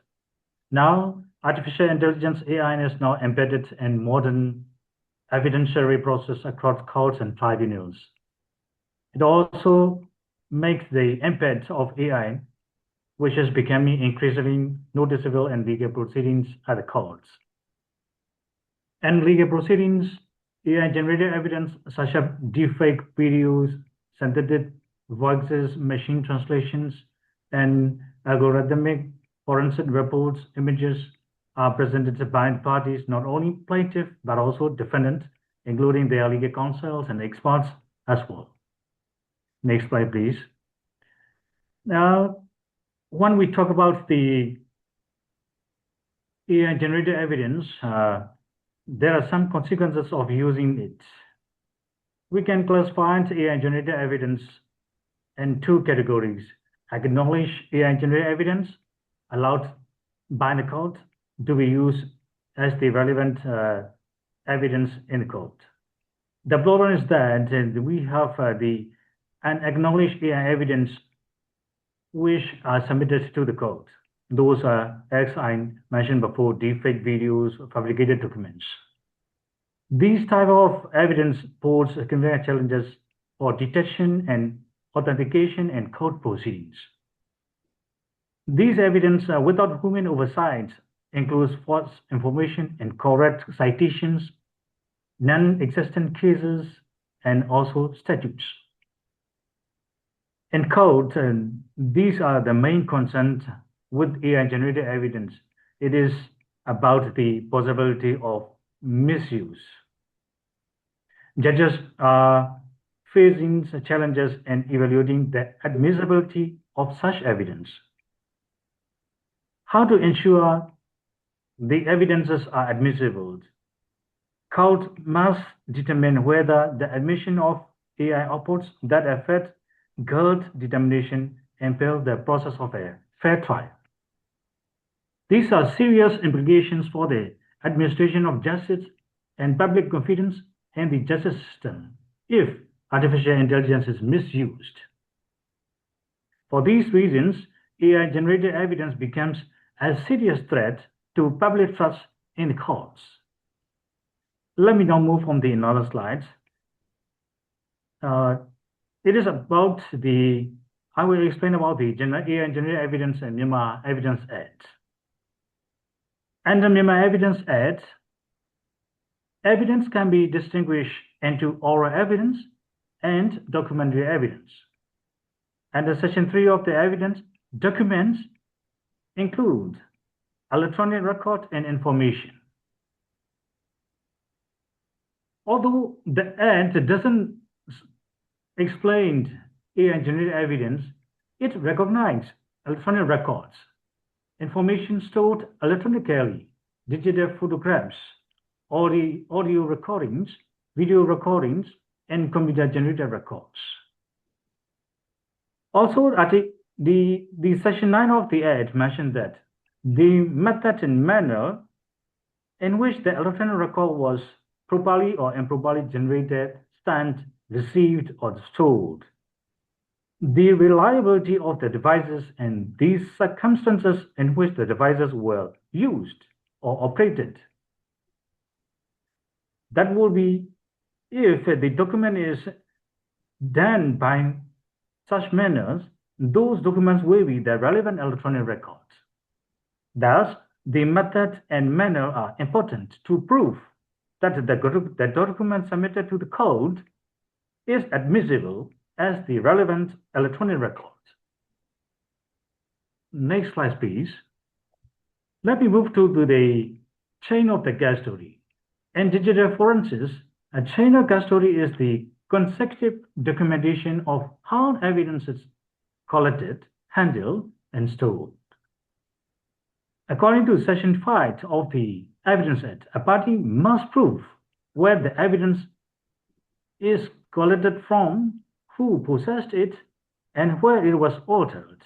Now, artificial intelligence AI is now embedded in modern evidentiary process across courts and tribunals. It also makes the impact of AI, which is becoming increasingly noticeable in legal proceedings at the courts. In legal proceedings, AI-generated evidence such as deepfake videos, synthetic voices, machine translations, and algorithmic forensic reports, images are presented by parties, not only plaintiff, but also defendant, including their legal counsels and experts as well. Next slide, please. Now, when we talk about the AI-generated evidence, there are some consequences of using it. We can classify AI-generated evidence in two categories: acknowledged AI-generated evidence allowed by the court to be used as the relevant evidence in court. The problem is that we have the unacknowledged AI evidence which are submitted to the court. Those are, as I mentioned before, deepfake videos, fabricated documents. These type of evidence pose significant challenges for detection and authentication and court proceedings. These evidence without human oversight includes false information, incorrect citations, non-existent cases, and also statutes. In court, these are the main concerns with AI-generated evidence. It is about the possibility of misuse. Judges are facing challenges in evaluating the admissibility of such evidence. How to ensure the evidences are admissible? Court must determine whether the admission of AI outputs that affect guilt determination impede the process of a fair trial. These are serious implications for the administration of justice and public confidence in the justice system if artificial intelligence is misused. For these reasons, AI-generated evidence becomes a serious threat to public trust in the courts. Let me now move on to another slide. It is about I will explain about the AI-generated evidence and Myanmar Evidence Act. Under Myanmar Evidence Act, evidence can be distinguished into oral evidence and documentary evidence. Under Section 3 of the evidence, documents include electronic record and information. Although the Act doesn't explain AI-generated evidence, it recognizes electronic records, information stored electronically, digital photographs, audio recordings, video recordings, and computer-generated records. Also, the Section 9 of the Act mentioned that the method and manner in which the electronic record was properly or improperly generated, stamped, received, or stored, the reliability of the devices and these circumstances in which the devices were used or operated. That will be if the document is done by such manners, those documents will be the relevant electronic records. Thus, the method and manner are important to prove that the document submitted to the court is admissible as the relevant electronic record. Next slide, please. Let me move to the chain of the custody. In digital forensics, a chain of custody is the consecutive documentation of how evidence is collected, handled, and stored. According to Section 5 of the Evidence Act, a party must prove where the evidence is collected from, who possessed it, and where it was altered.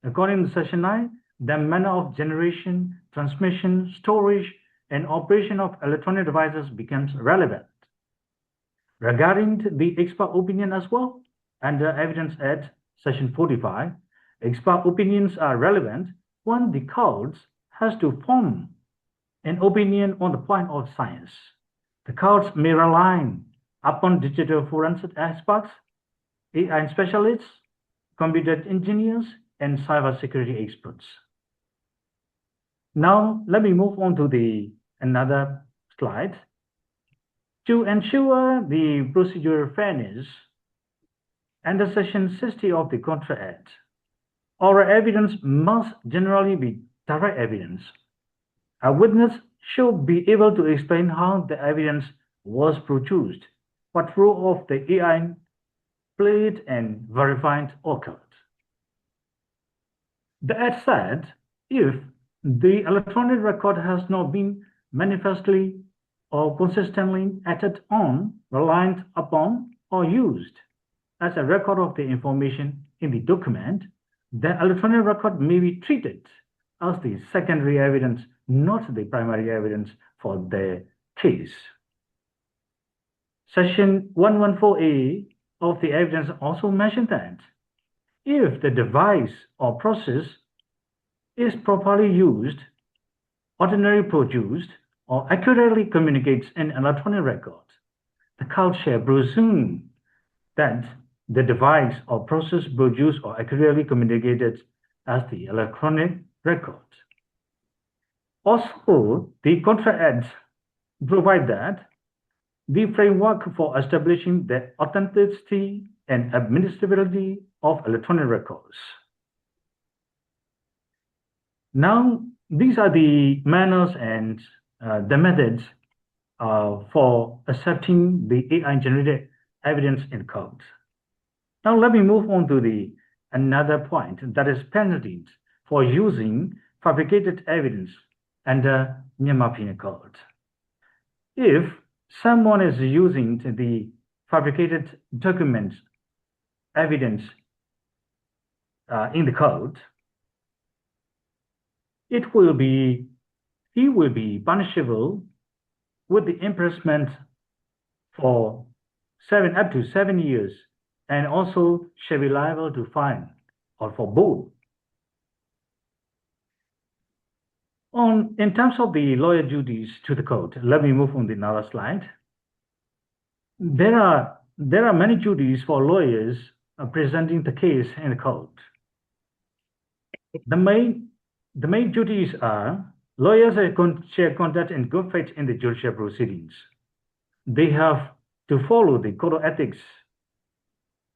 According to Section 9, the manner of generation, transmission, storage, and operation of electronic devices becomes relevant. Regarding the expert opinion as well, under Evidence Act, Section 45, expert opinions are relevant when the court has to form an opinion on the point of science. The courts may rely upon digital forensic experts, AI specialists, computer engineers, and cybersecurity experts. Now, let me move on to another slide. To ensure the procedural fairness, under Section 60 of the Contra Act, oral evidence must generally be direct evidence. A witness should be able to explain how the evidence was produced, what role of the AI played, and verified occurred. The Act said, if the electronic record has not been manifestly or consistently acted on, relied upon, or used as a record of the information in the document, the electronic record may be treated as the secondary evidence, not the primary evidence for the case. Section 114A of the evidence also mentioned that if the device or process is properly used, ordinarily produced, or accurately communicates an electronic record, the court shall presume that the device or process produced or accurately communicated as the electronic record. Also, the Contra Act provides that the framework for establishing the authenticity and administrability of electronic records. Now, these are the manners and the methods for accepting the AI-generated evidence in court. Now, let me move on to another point, that is penalties for using fabricated evidence under Myanmar Penal Code. If someone is using the fabricated documents, evidence in the code, he will be punishable with the imprisonment for up to 7 years, and also shall be liable to fine or for both. In terms of the lawyer duties to the court, let me move on to another slide. There are many duties for lawyers presenting the case in the court. The main duties are lawyers shall conduct in good faith in the judicial proceedings. They have to follow the code of ethics.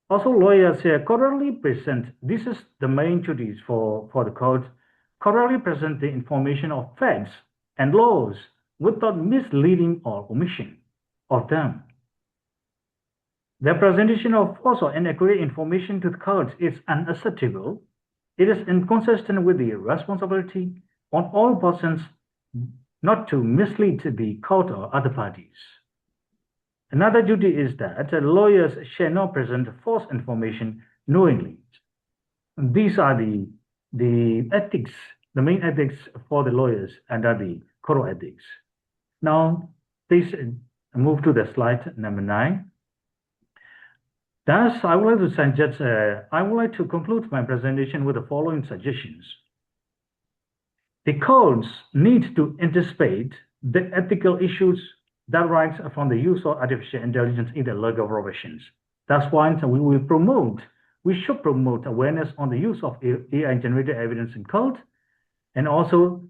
Also, lawyers shall correctly present, this is the main duties for the court, correctly present the information of facts and laws without misleading or omission of them. The presentation of false or inaccurate information to the court is unacceptable. It is inconsistent with the responsibility on all persons not to mislead the court or other parties. Another duty is that lawyers shall not present false information knowingly. These are the ethics, the main ethics for the lawyers under the Code of Ethics. Now, please move to the slide number 9. Thus, I would like to conclude my presentation with the following suggestions. The courts need to anticipate the ethical issues that arise from the use of artificial intelligence in the legal professions. That's why we should promote awareness on the use of AI-generated evidence in court, and also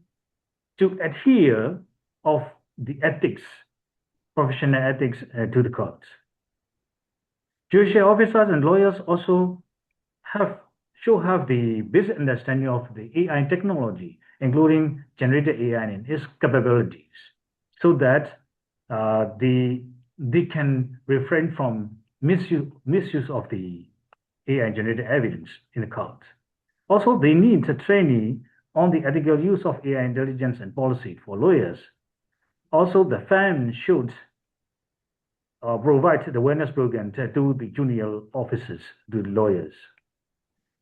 to adhere of the ethics, professional ethics to the court. Judicial officers and lawyers also should have the basic understanding of the AI technology, including generated AI and its capabilities, so that they can refrain from misuse of the AI-generated evidence in the court. Also, they need a training on the ethical use of AI intelligence and policy for lawyers. Also, the firm should provide the awareness program to the junior officers, to the lawyers.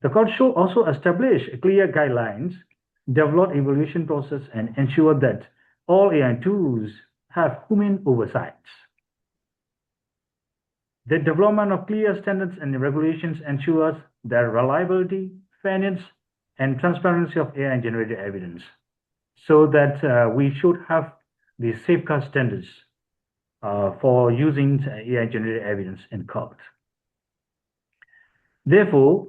The court should also establish clear guidelines, develop evaluation process, and ensure that all AI tools have human oversight. The development of clear standards and regulations ensures the reliability, fairness, and transparency of AI-generated evidence, so that we should have the safeguard standards for using AI-generated evidence in court. Therefore,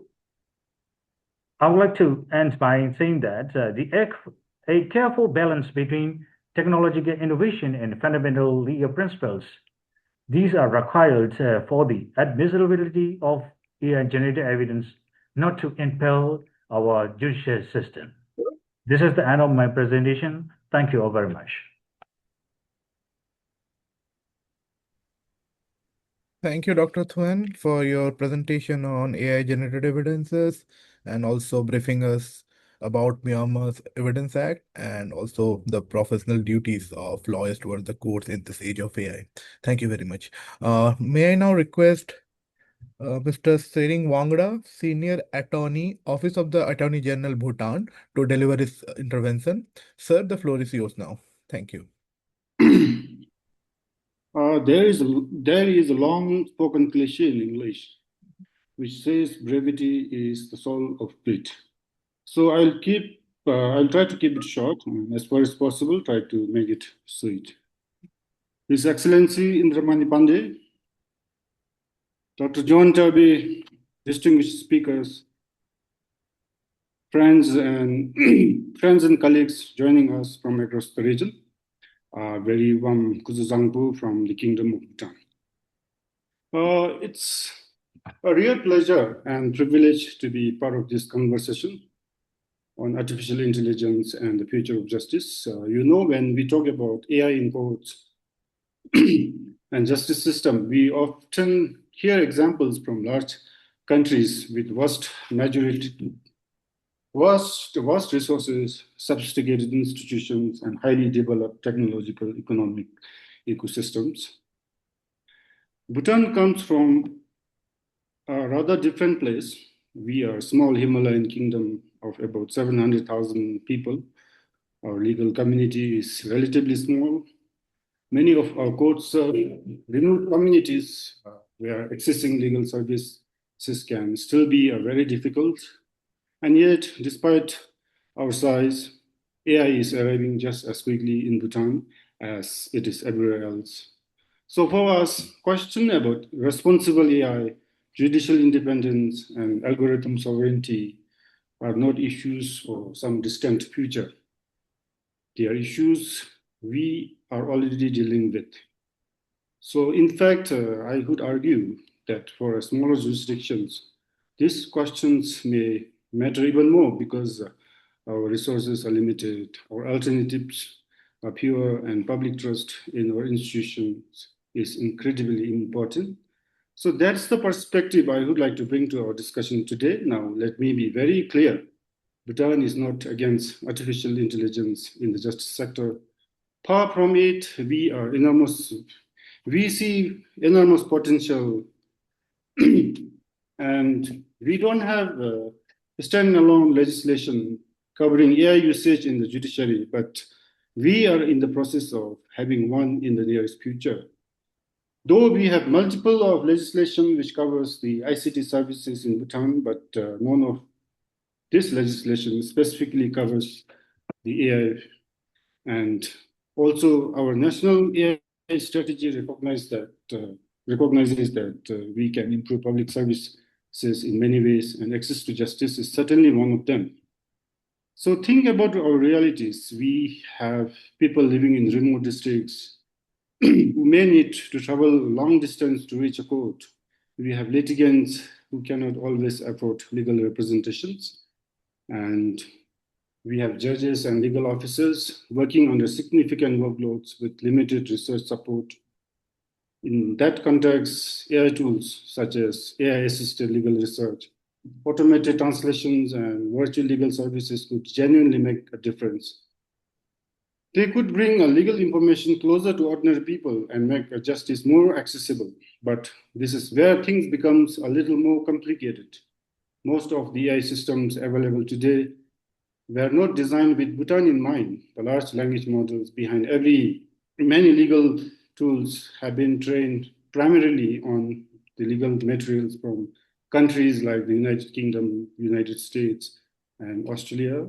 I would like to end by saying that a careful balance between technological innovation and fundamental legal principles, these are required for the admissibility of AI-generated evidence, not to impel our judicial system. This is the end of my presentation. Thank you all very much. Thank you, Dr. Thuen, for your presentation on AI-generated evidences and also briefing us about Myanmar's Evidence Act and also the professional duties of lawyers towards the courts in this age of AI. Thank you very much. May I now request Mr. Sering Wangda, Senior Attorney, Office of the Attorney General, Bhutan, to deliver his intervention. Sir, the floor is yours now. Thank you. There is a long-spoken cliche in English which says brevity is the soul of wit. So I'll try to keep it short and as far as possible try to make it sweet. His Excellency Indramani Pandey, Dr. John Turby, distinguished speakers, friends and colleagues joining us from across the region. Very warm Kuzuzangpu from the Kingdom of Bhutan. It's a real pleasure and privilege to be part of this conversation on artificial intelligence and the future of justice. When we talk about AI in courts and justice system, we often hear examples from large countries with vast resources, sophisticated institutions, and highly developed technological economic ecosystems. Bhutan comes from a rather different place. We are a small Himalayan kingdom of about 700,000 people. Our legal community is relatively small. Many of our courts serve remote communities where accessing legal services can still be very difficult. And yet, despite our size, AI is arriving just as quickly in Bhutan as it is everywhere else. So for us, questions about responsible AI, judicial independence, and algorithm sovereignty are not issues for some distant future. They are issues we are already dealing with. So in fact, I would argue that for smaller jurisdictions, these questions may matter even more because our resources are limited, our alternatives are pure, and public trust in our institutions is incredibly important. So that's the perspective I would like to bring to our discussion today. Now, let me be very clear. Bhutan is not against artificial intelligence in the justice sector. Far from it, we see enormous potential and we don't have standalone legislation covering AI usage in the judiciary, but we are in the process of having one in the nearest future. Though we have multiple of legislation which covers the ICT services in Bhutan, but none of this legislation specifically covers the AI. And also our national AI strategy recognizes that we can improve public services in many ways, and access to justice is certainly one of them. So think about our realities. We have people living in remote districts who may need to travel long distance to reach a court. We have litigants who cannot always afford legal representations. And we have judges and legal officers working under significant workloads with limited research support. In that context, AI tools such as AI-assisted legal research, automated translations, and virtual legal services could genuinely make a difference. They could bring legal information closer to ordinary people and make justice more accessible. But this is where things becomes a little more complicated. Most of the AI systems available today were not designed with Bhutan in mind. The large language models behind many legal tools have been trained primarily on the legal materials from countries like the United Kingdom, United States, and Australia.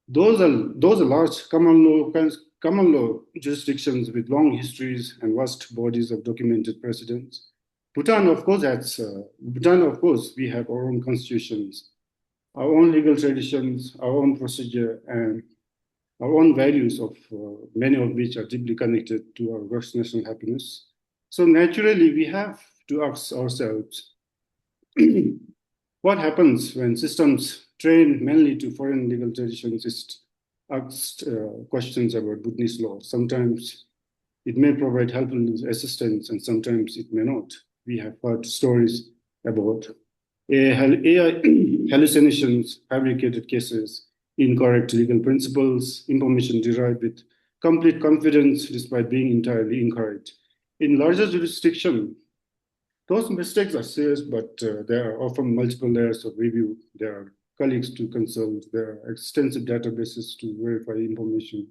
Those are large common law jurisdictions with long histories and vast bodies of documented precedents. Bhutan, of course, we have our own constitutions, our own legal traditions, our own procedure, and our own values, of many of which are deeply connected to our gross national happiness. So naturally, we have to ask ourselves, what happens when systems trained mainly to foreign legal traditions asked questions about Bhutanese law? Sometimes it may provide helpful assistance, and sometimes it may not. We have heard stories about AI hallucinations, fabricated cases, incorrect legal principles, information derived with complete confidence despite being entirely incorrect. In larger jurisdictions, those mistakes are serious, but there are often multiple layers of review. There are colleagues to consult, there are extensive databases to verify information.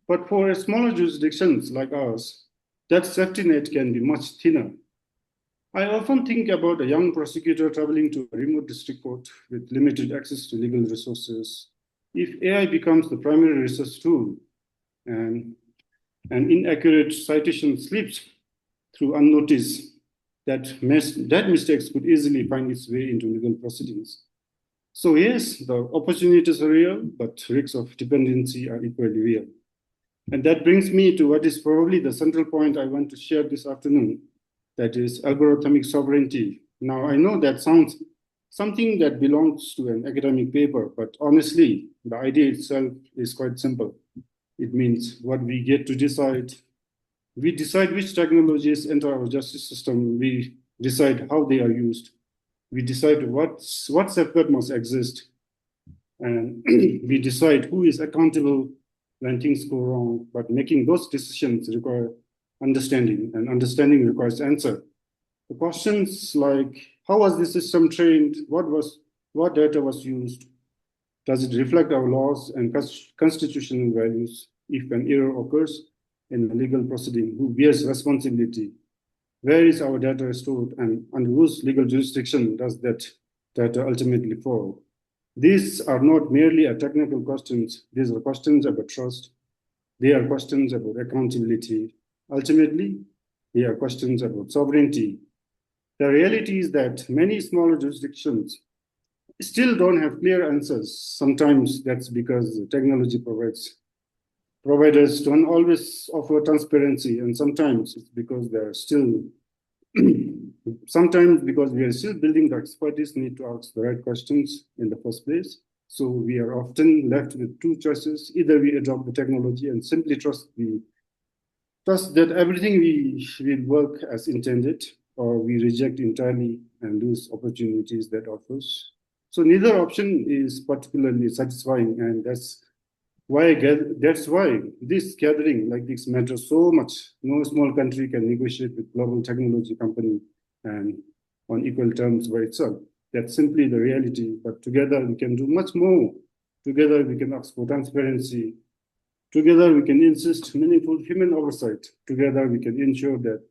But for smaller jurisdictions like ours, that safety net can be much thinner. I often think about a young prosecutor traveling to a remote district court with limited access to legal resources. If AI becomes the primary research tool and an inaccurate citation slips through unnoticed, that mistakes could easily find its way into legal proceedings. So yes, the opportunities are real, but risks of dependency are equally real. And that brings me to what is probably the central point I want to share this afternoon, that is algorithmic sovereignty. Now, I know that sounds something that belongs to an academic paper, but honestly, the idea itself is quite simple. It means what we get to decide. We decide which technologies enter our justice system. We decide how they are used. We decide what safeguard must exist. And we decide who is accountable when things go wrong. But making those decisions require understanding, and understanding requires answer. The questions like, how was the system trained? What data was used? Does it reflect our laws and constitutional values? If an error occurs in a legal proceeding, who bears responsibility? Where is our data stored, and under whose legal jurisdiction does that data ultimately fall? These are not merely technical questions. These are questions about trust. They are questions about accountability. Ultimately, they are questions about sovereignty. The reality is that many smaller jurisdictions still don't have clear answers. Sometimes that's because the technology providers don't always offer transparency, and sometimes it's because they're still sometimes because we are still building the expertise need to ask the right questions in the first place. So we are often left with two choices. Either we adopt the technology and simply trust that everything will work as intended, or we reject entirely and lose opportunities that offers. So neither option is particularly satisfying, and that's why this gathering like this matters so much. No small country can negotiate with global technology company and on equal terms by itself. That's simply the reality. But together we can do much more. Together we can ask for transparency. Together we can insist meaningful human oversight. Together we can ensure that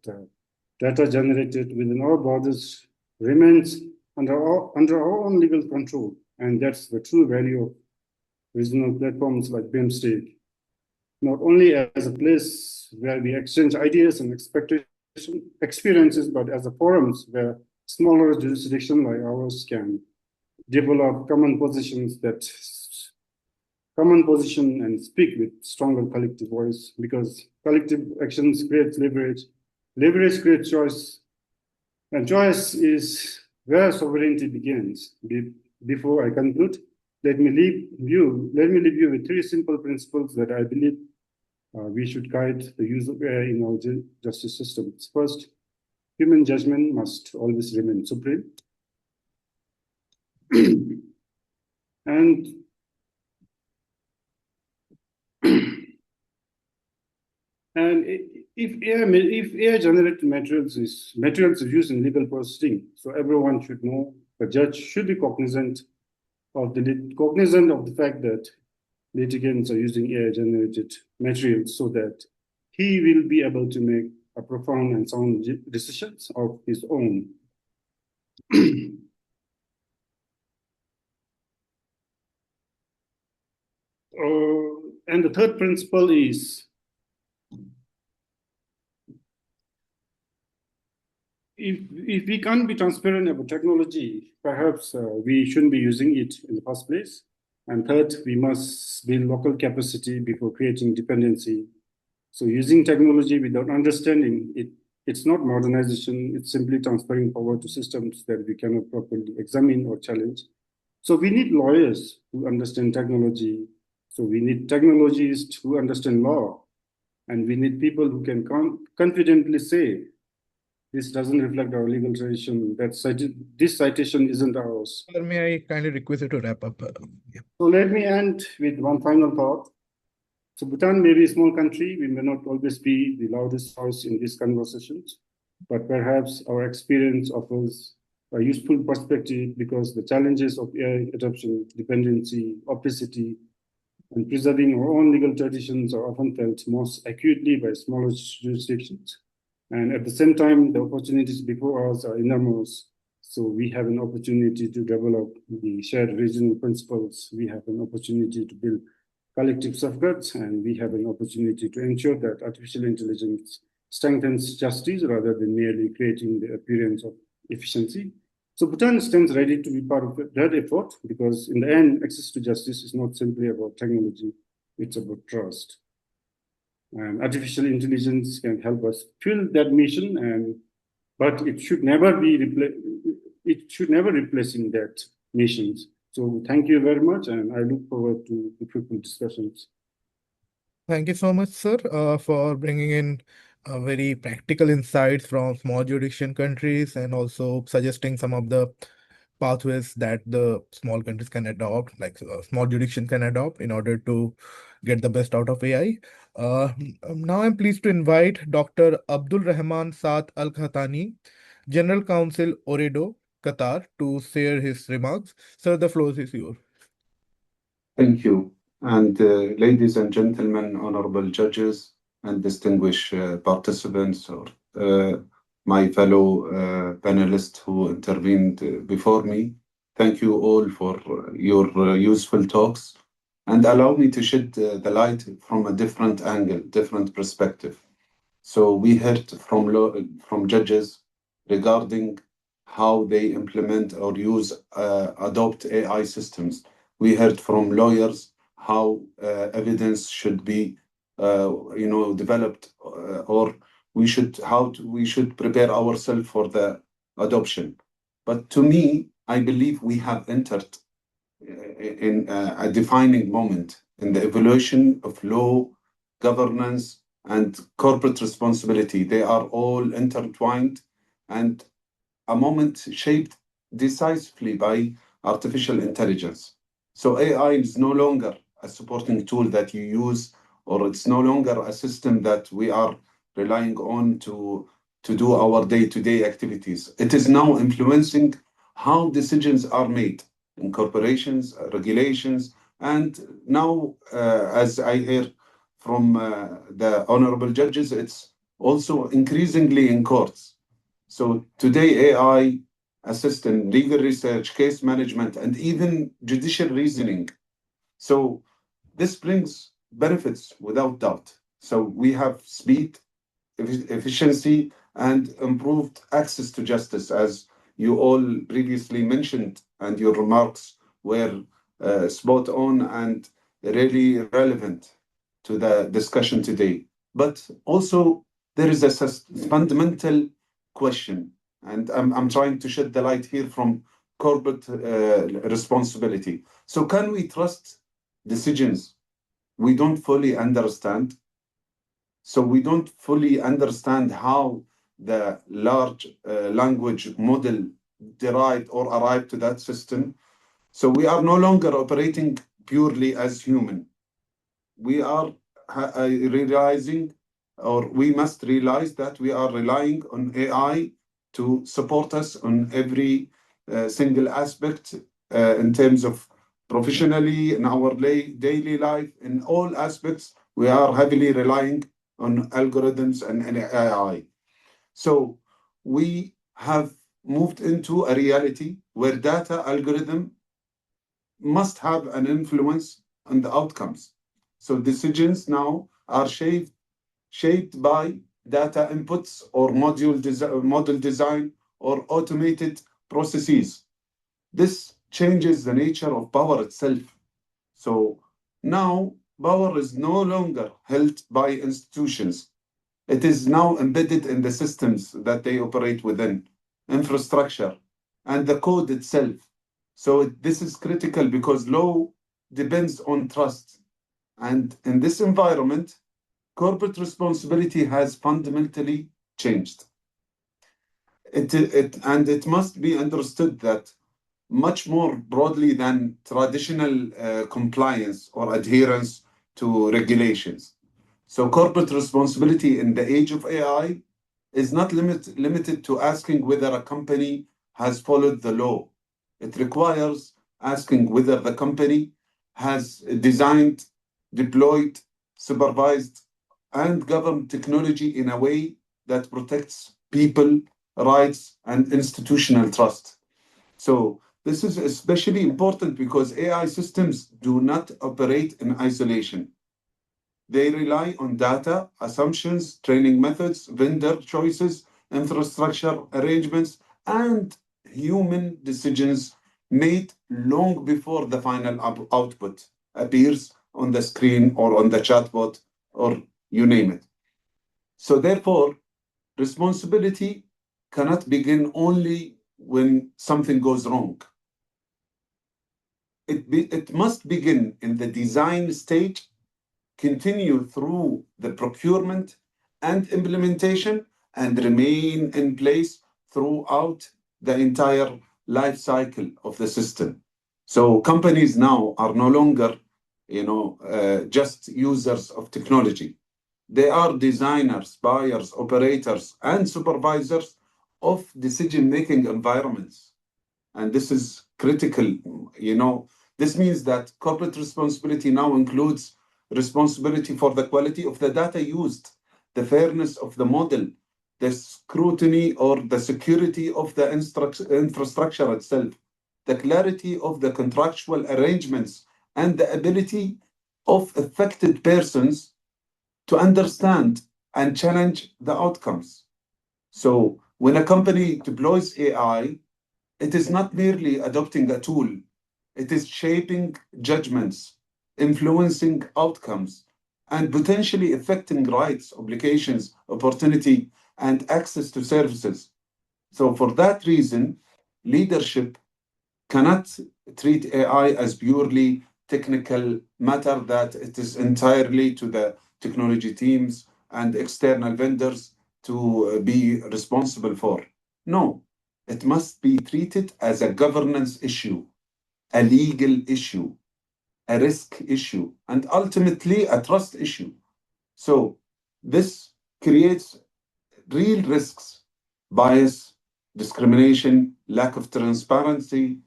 data generated within our borders remains under our own legal control. And that's the true value of regional platforms like BIMSTEC, not only as a place where we exchange ideas and experiences, but as a forums where smaller jurisdictions like ours can develop common position and speak with stronger collective voice, because collective actions create leverage creates choice, and choice is where sovereignty begins. Before I conclude, let me leave you with three simple principles that I believe we should guide the use of AI in our justice systems. First, human judgment must always remain supreme. And if AI generated materials is used in legal proceeding, so everyone should know the judge should be cognizant of the fact that litigants are using AI generated materials so that he will be able to make a profound and sound decisions of his own. And the third principle is if we can't be transparent about technology, perhaps we shouldn't be using it in the first place. And third, we must build local capacity before creating dependency. So using technology without understanding it, it's not modernization, it's simply transferring power to systems that we cannot properly examine or challenge. So we need lawyers who understand technology. So we need technologists who understand law. And we need people who can confidently say, this doesn't reflect our legal tradition. This citation isn't ours. Sir, may I kindly request you to wrap up? So let me end with one final thought. So Bhutan may be a small country. We may not always be the loudest voice in these conversations, but perhaps our experience offers a useful perspective because the challenges of AI adoption, dependency, opacity, and preserving our own legal traditions are often felt most acutely by smaller jurisdictions. And at the same time, the opportunities before us are enormous. So we have an opportunity to develop the shared regional principles. We have an opportunity to build collective safeguards, and we have an opportunity to ensure that artificial intelligence strengthens justice rather than merely creating the appearance of efficiency. So Bhutan stands ready to be part of that effort because in the end, access to justice is not simply about technology, it's about trust. And artificial intelligence can help us fuel that mission, but it should never be replacing that missions. So thank you very much, and I look forward to the fruitful discussions. Thank you so much, sir, for bringing in very practical insights from small jurisdiction countries and also suggesting some of the pathways that the small countries can adopt, like small jurisdiction can adopt in order to get the best out of AI. Now I'm pleased to invite Dr. Abdul Rahman Saad Al Khatani, General Counsel, Ooredoo, Qatar, to share his remarks. Sir, the floor is yours. Thank you. And ladies and gentlemen, honorable judges and distinguished participants, or my fellow panelists who intervened before me, thank you all for your useful talks. And allow me to shed the light from a different angle, different perspective. So we heard from judges regarding how they implement or adopt AI systems. We heard from lawyers how evidence should be, developed, or we should prepare ourselves for the adoption. But to me, I believe we have entered in a defining moment in the evolution of law, governance, and corporate responsibility. They are all intertwined, and a moment shaped decisively by artificial intelligence. So AI is no longer a supporting tool that you use, or it's no longer a system that we are relying on to do our day-to-day activities. It is now influencing how decisions are made in corporations, regulations, and now, as I hear from the honorable judges, it's also increasingly in courts. So today, AI assists in legal research, case management, and even judicial reasoning. So this brings benefits without doubt. So we have speed, efficiency, and improved access to justice, as you all previously mentioned, and your remarks were spot on and really relevant to the discussion today. But also there is a fundamental question, and I'm trying to shed the light here from corporate responsibility. So can we trust decisions we don't fully understand? So we don't fully understand how the large language model derived or arrived to that system. So we are no longer operating purely as human. We are realizing, or we must realize that we are relying on AI to support us on every single aspect in terms of professionally, in our daily life, in all aspects, we are heavily relying on algorithms and AI. So we have moved into a reality where data algorithm must have an influence on the outcomes. So decisions now are shaped by data inputs or model design or automated processes. This changes the nature of power itself. So now power is no longer held by institutions. It is now embedded in the systems that they operate within, infrastructure, and the code itself. So this is critical because law depends on trust. And in this environment, corporate responsibility has fundamentally changed. It must be understood that much more broadly than traditional compliance or adherence to regulations. So corporate responsibility in the age of AI is not limited to asking whether a company has followed the law. It requires asking whether the company has designed, deployed, supervised, and governed technology in a way that protects people, rights, and institutional trust. So this is especially important because AI systems do not operate in isolation. They rely on data, assumptions, training methods, vendor choices, infrastructure arrangements, and human decisions made long before the final output appears on the screen or on the chatbot or you name it. So therefore, responsibility cannot begin only when something goes wrong. It must begin in the design stage, continue through the procurement and implementation, and remain in place throughout the entire life cycle of the system. So companies now are no longer, just users of technology. They are designers, buyers, operators, and supervisors of decision-making environments. And this is critical. This means that corporate responsibility now includes responsibility for the quality of the data used, the fairness of the model, the scrutiny or the security of the infrastructure itself, the clarity of the contractual arrangements, and the ability of affected persons to understand and challenge the outcomes. So when a company deploys AI, it is not merely adopting a tool, it is shaping judgments, influencing outcomes, and potentially affecting rights, obligations, opportunity, and access to services. So for that reason, leadership cannot treat AI as purely technical matter that it is entirely to the technology teams and external vendors to be responsible for. No, it must be treated as a governance issue, a legal issue, a risk issue, and ultimately a trust issue. So this creates real risks, bias, discrimination, lack of transparency,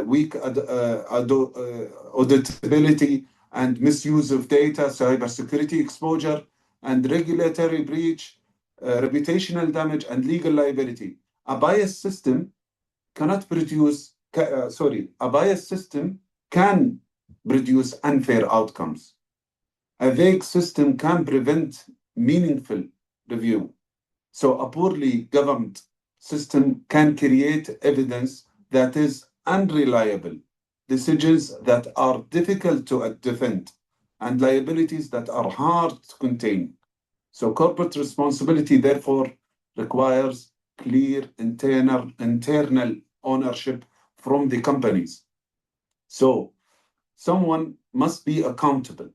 weak auditability, and misuse of data, cybersecurity exposure, and regulatory breach, reputational damage, and legal liability. A biased system cannot produce, a biased system can produce unfair outcomes. A vague system can prevent meaningful review. So a poorly governed system can create evidence that is unreliable, decisions that are difficult to defend, and liabilities that are hard to contain. So corporate responsibility, therefore, requires clear internal ownership from the companies. So someone must be accountable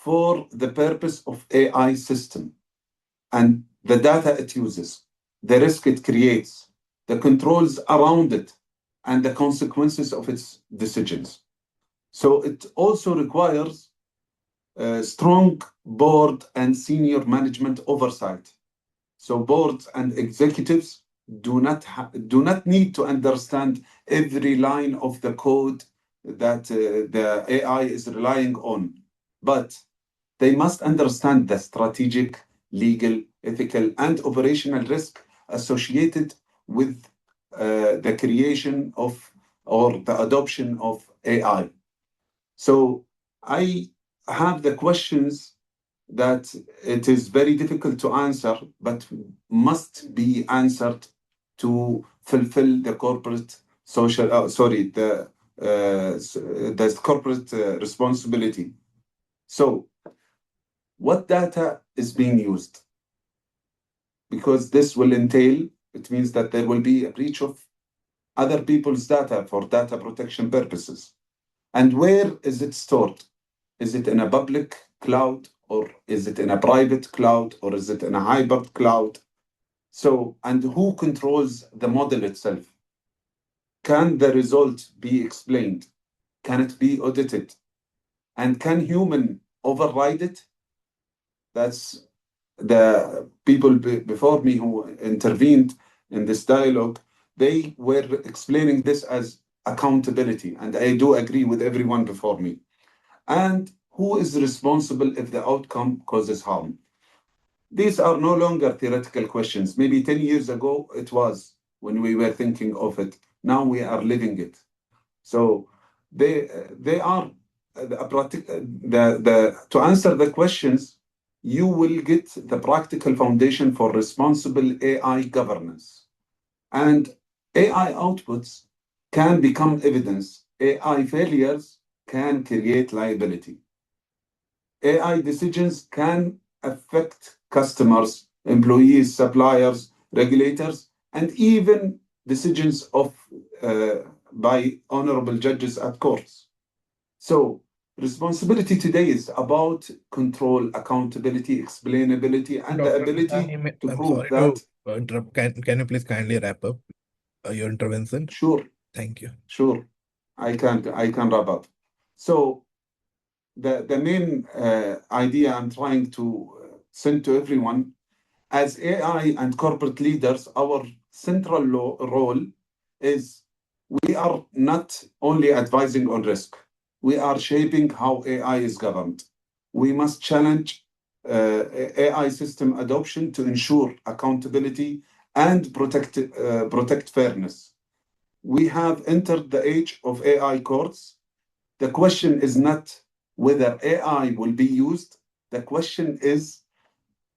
for the purpose of AI system and the data it uses, the risk it creates, the controls around it, and the consequences of its decisions. So it also requires strong board and senior management oversight. So boards and executives do not need to understand every line of the code that the AI is relying on, but they must understand the strategic, legal, ethical, and operational risk associated with the creation of or the adoption of AI. So I have the questions that it is very difficult to answer, but must be answered to fulfill the corporate the corporate responsibility. So, what data is being used? Because this will entail, it means that there will be a breach of other people's data for data protection purposes. And where is it stored? Is it in a public cloud, or is it in a private cloud, or is it in a hybrid cloud? So, and who controls the model itself? Can the result be explained? Can it be audited? And can human override it? That's the people before me who intervened in this dialogue. They were explaining this as accountability, and I do agree with everyone before me. And who is responsible if the outcome causes harm? These are no longer theoretical questions. Maybe 10 years ago it was when we were thinking of it. Now we are living it. So they are to answer the questions, you will get the practical foundation for responsible AI governance. And AI outputs can become evidence. AI failures can create liability. AI decisions can affect customers, employees, suppliers, regulators, and even decisions of by honorable judges at courts. So responsibility today is about control, accountability, explainability, and the ability to I'm prove sorry that. to interrupt. Can you please kindly wrap up your intervention? Sure. Thank you. Sure. I can wrap up. So the main idea I'm trying to send to everyone, as AI and corporate leaders, our central role is we are not only advising on risk, we are shaping how AI is governed. We must challenge AI system adoption to ensure accountability and protect fairness. We have entered the age of AI courts. The question is not whether AI will be used. The question is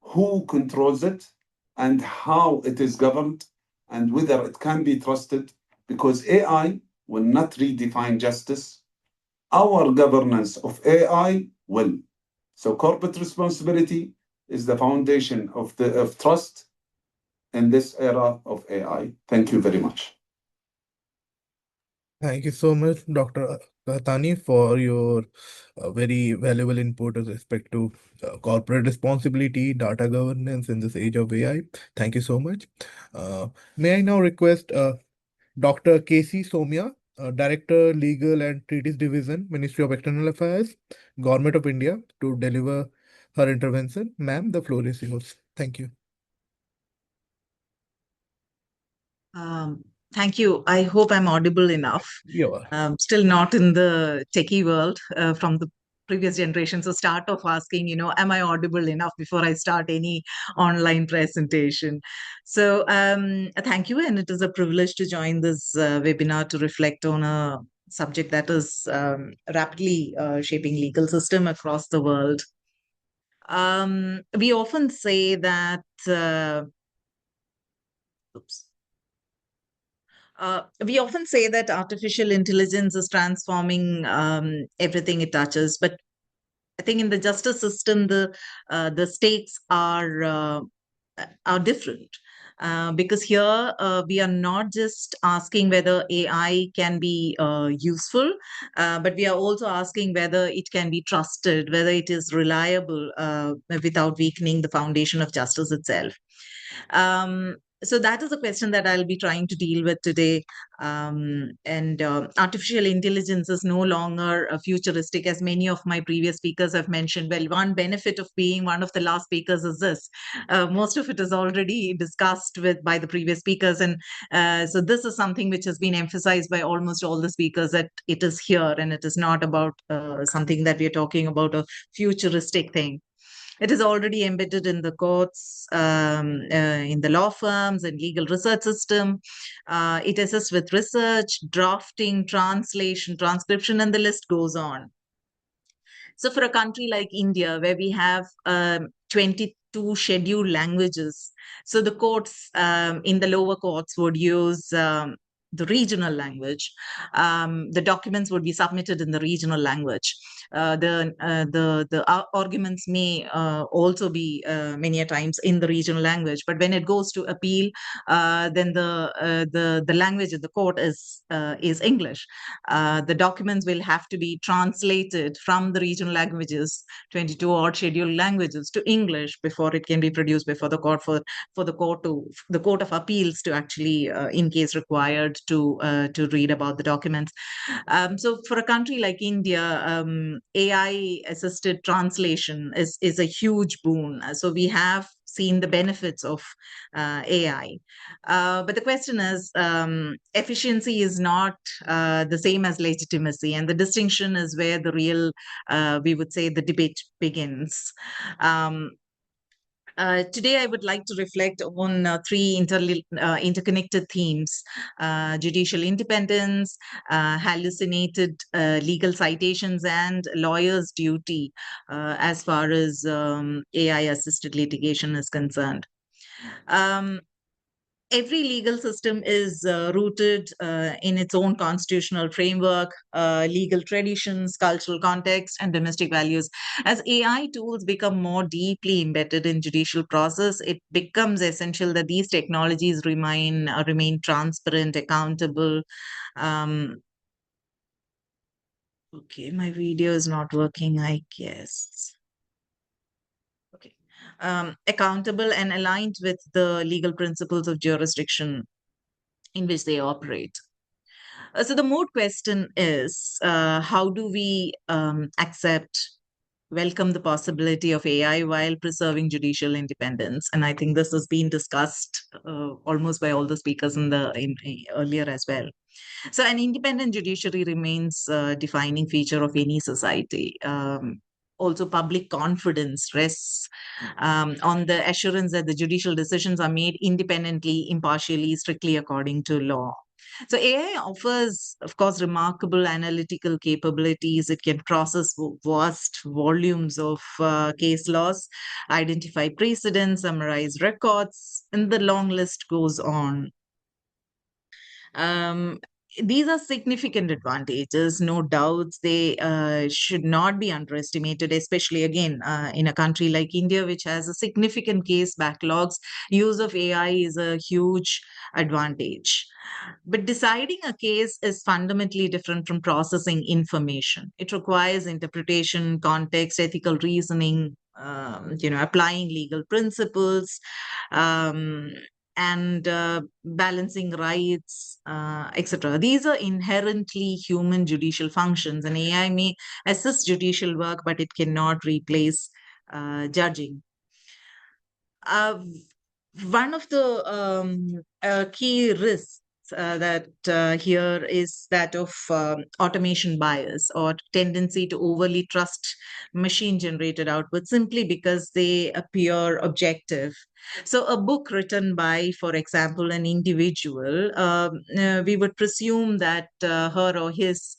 who controls it and how it is governed and whether it can be trusted, because AI will not redefine justice. Our governance of AI will. So corporate responsibility is the foundation of trust in this era of AI. Thank you very much. Thank you so much, Dr. Kahtani, for your very valuable input with respect to corporate responsibility, data governance in this age of AI. Thank you so much. May I now request Dr. K.C. Somya, Director, Legal and Treaties Division, Ministry of External Affairs, Government of India, to deliver her intervention. Ma'am, the floor is yours. Thank you. Thank you. I hope I'm audible enough. You are. Still not in the techie world from the previous generation. So start off asking, am I audible enough before I start any online presentation? So thank you. And it is a privilege to join this webinar to reflect on a subject that is rapidly shaping legal system across the world. We often say that we often say that artificial intelligence is transforming everything it touches, but I think in the justice system, the stakes are different. because here we are not just asking whether AI can be useful, but we are also asking whether it can be trusted, whether it is reliable without weakening the foundation of justice itself. So that is the question that I'll be trying to deal with today. Artificial intelligence is no longer futuristic, as many of my previous speakers have mentioned. Well, one benefit of being one of the last speakers is this. Most of it is already discussed by the previous speakers. And so this is something which has been emphasized by almost all the speakers, that it is here and it is not about something that we're talking about, a futuristic thing. It is already embedded in the courts, in the law firms and legal research system. It assists with research, drafting, translation, transcription, and the list goes on. So for a country like India, where we have 22 scheduled languages, so the courts in the lower courts would use the regional language. The documents would be submitted in the regional language. The arguments may also be many a times in the regional language, but when it goes to appeal, then the language of the court is English. The documents will have to be translated from the regional languages, 22 odd scheduled languages, to English before it can be produced before the court for the court of appeals to actually, in case required, to read about the documents. So for a country like India, AI-assisted translation is a huge boon. So we have seen the benefits of AI. But the question is, efficiency is not the same as legitimacy. And the distinction is where the real, we would say, the debate begins. Today, I would like to reflect on three interconnected themes: judicial independence, hallucinated legal citations, and lawyers' duty as far as AI-assisted litigation is concerned. Every legal system is rooted in its own constitutional framework, legal traditions, cultural context, and domestic values. As AI tools become more deeply embedded in judicial process, it becomes essential that these technologies remain transparent, accountable. Okay, my video is not working, I guess. Okay. Accountable and aligned with the legal principles of jurisdiction in which they operate. So the moot question is, how do we welcome the possibility of AI while preserving judicial independence? And I think this has been discussed almost by all the speakers earlier as well. So an independent judiciary remains a defining feature of any society. Also, public confidence rests on the assurance that the judicial decisions are made independently, impartially, strictly according to law. So AI offers, of course, remarkable analytical capabilities. It can process vast volumes of case laws, identify precedents, summarize records, and the long list goes on. These are significant advantages, no doubts. They should not be underestimated, especially, again, in a country like India, which has a significant case backlogs. Use of AI is a huge advantage. But deciding a case is fundamentally different from processing information. It requires interpretation, context, ethical reasoning, applying legal principles, and balancing rights, etc. These are inherently human judicial functions, and AI may assist judicial work, but it cannot replace judging. One of the key risks that here is that of automation bias, or tendency to overly trust machine-generated outputs simply because they appear objective. So a book written by, for example, an individual, we would presume that her or his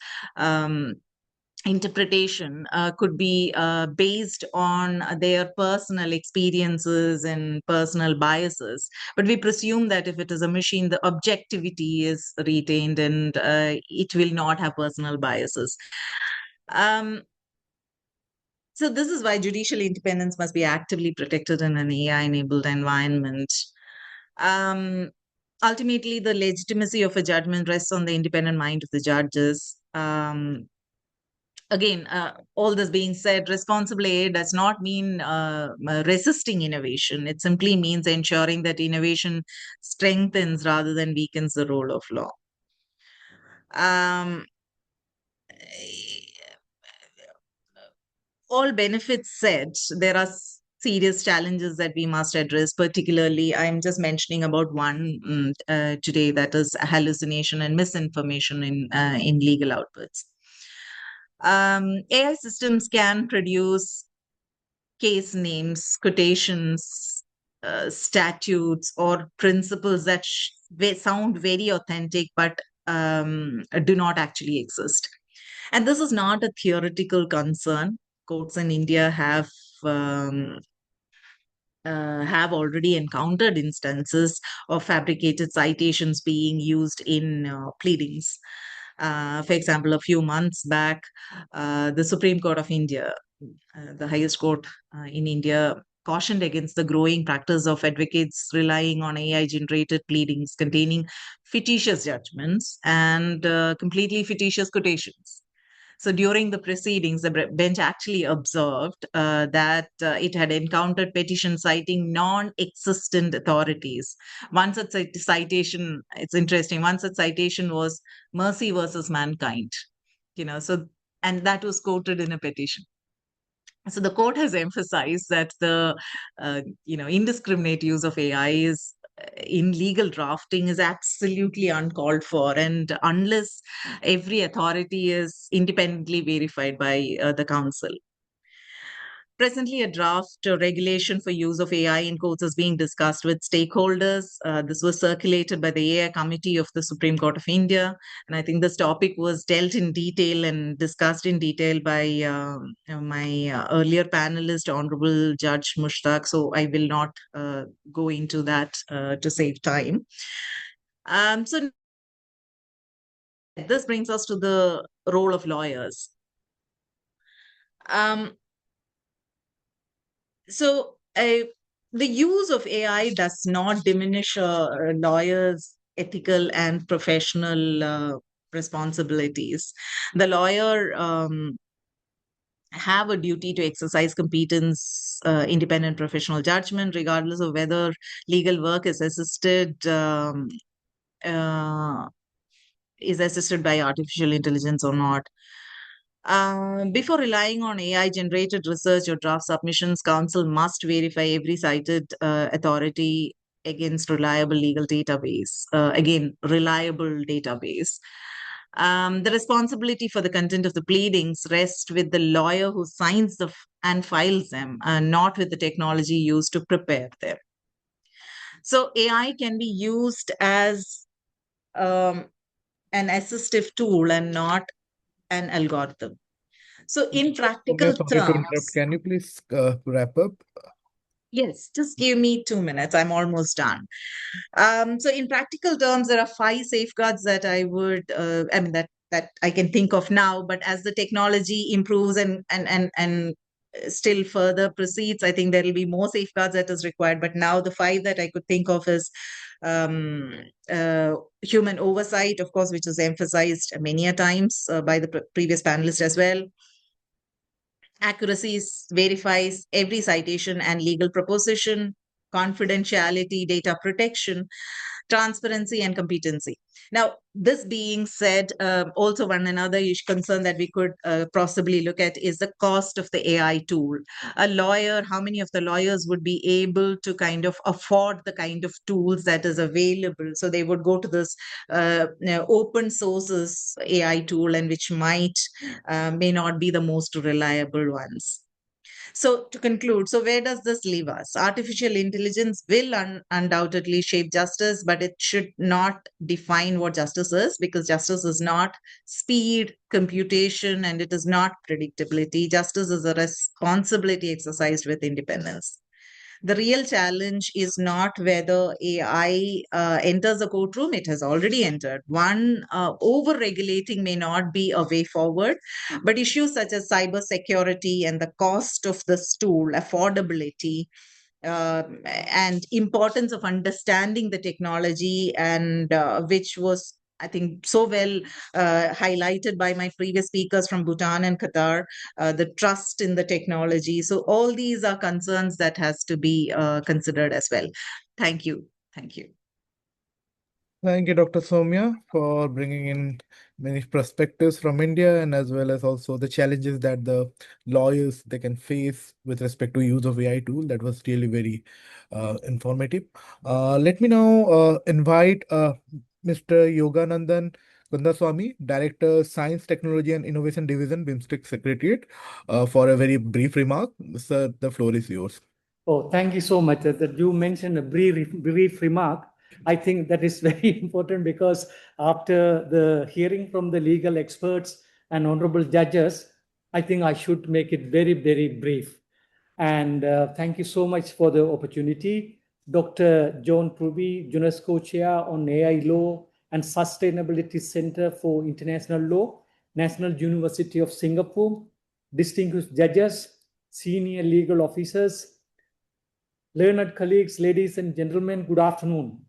interpretation could be based on their personal experiences and personal biases. But we presume that if it is a machine, the objectivity is retained and it will not have personal biases. So this is why judicial independence must be actively protected in an AI-enabled environment. Ultimately, the legitimacy of a judgment rests on the independent mind of the judges. Again, all this being said, responsible AI does not mean resisting innovation. It simply means ensuring that innovation strengthens rather than weakens the role of law. All benefits said, there are serious challenges that we must address. Particularly, I'm just mentioning about one today, that is hallucination and misinformation in legal outputs. AI systems can produce case names, quotations, statutes, or principles that sound very authentic but do not actually exist. And this is not a theoretical concern. Courts in India have already encountered instances of fabricated citations being used in pleadings. For example, a few months back, the Supreme Court of India, the highest court in India, cautioned against the growing practice of advocates relying on AI-generated pleadings containing fictitious judgments and completely fictitious quotations. So during the proceedings, the bench actually observed that it had encountered petitions citing non-existent authorities. One such citation, it's interesting, one such citation was Mercy versus Mankind, and that was quoted in a petition. So the court has emphasized that the indiscriminate use of AI is in legal drafting is absolutely uncalled for, and unless every authority is independently verified by the council. Presently, a draft regulation for use of AI in courts is being discussed with stakeholders. This was circulated by the AI Committee of the Supreme Court of India. And I think this topic was dealt in detail and discussed in detail by my earlier panelist, Honorable Judge Mushtaq. So I will not go into that to save time. So this brings us to the role of lawyers. So the use of AI does not diminish a lawyer's ethical and professional responsibilities. The lawyer have a duty to exercise competence, independent professional judgment, regardless of whether legal work is assisted by artificial intelligence or not. Before relying on AI-generated research or draft submissions, counsel must verify every cited authority against reliable legal database. Again, reliable database. The responsibility for the content of the pleadings rests with the lawyer who signs and files them, not with the technology used to prepare them. So AI can be used as an assistive tool and not an algorithm. So in practical Sorry to interrupt. terms, Can you please wrap up? yes, just give me 2 minutes. I'm almost done. So in practical terms, there are 5 safeguards that I would, that I can think of now. But as the technology improves and still further proceeds, I think there will be more safeguards that is required. But now the 5 that I could think of is human oversight, of course, which is emphasized many a times by the previous panelist as well. Accuracy verifies every citation and legal proposition, confidentiality, data protection, transparency, and competency. Now, this being said, also one another concern that we could possibly look at is the cost of the AI tool. A lawyer, how many of the lawyers would be able to kind of afford the kind of tools that is available? So they would go to this open sources AI tool, and which may not be the most reliable ones. So to conclude, so where does this leave us? Artificial intelligence will undoubtedly shape justice, but it should not define what justice is, because justice is not speed, computation, and it is not predictability. Justice is a responsibility exercised with independence. The real challenge is not whether AI enters the courtroom. It has already entered. Over-regulating may not be a way forward, but issues such as cybersecurity and the cost of this tool, affordability, and importance of understanding the technology, and which was, I think, so well highlighted by my previous speakers from Bhutan and Qatar, the trust in the technology. So all these are concerns that has to be considered as well. Thank you. Thank you. Thank you, Dr. Soumya, for bringing in many perspectives from India, and as well as also the challenges that the lawyers they can face with respect to use of AI tool. That was really very informative. Let me now invite Mr. Yoganandan Kundaswamy, Director, Science, Technology and Innovation Division, BIMSTEC Secretariat, for a very brief remark. Sir, the floor is yours. Oh, thank you so much. That you mentioned a brief remark. I think that is very important, because after the hearing from the legal experts and honorable judges, I think I should make it very, very brief. And thank you so much for the opportunity. Dr. John Pruby, UNESCO Chair on AI Law and Sustainability Center for International Law, National University of Singapore, distinguished judges, senior legal officers, learned colleagues, ladies and gentlemen, good afternoon.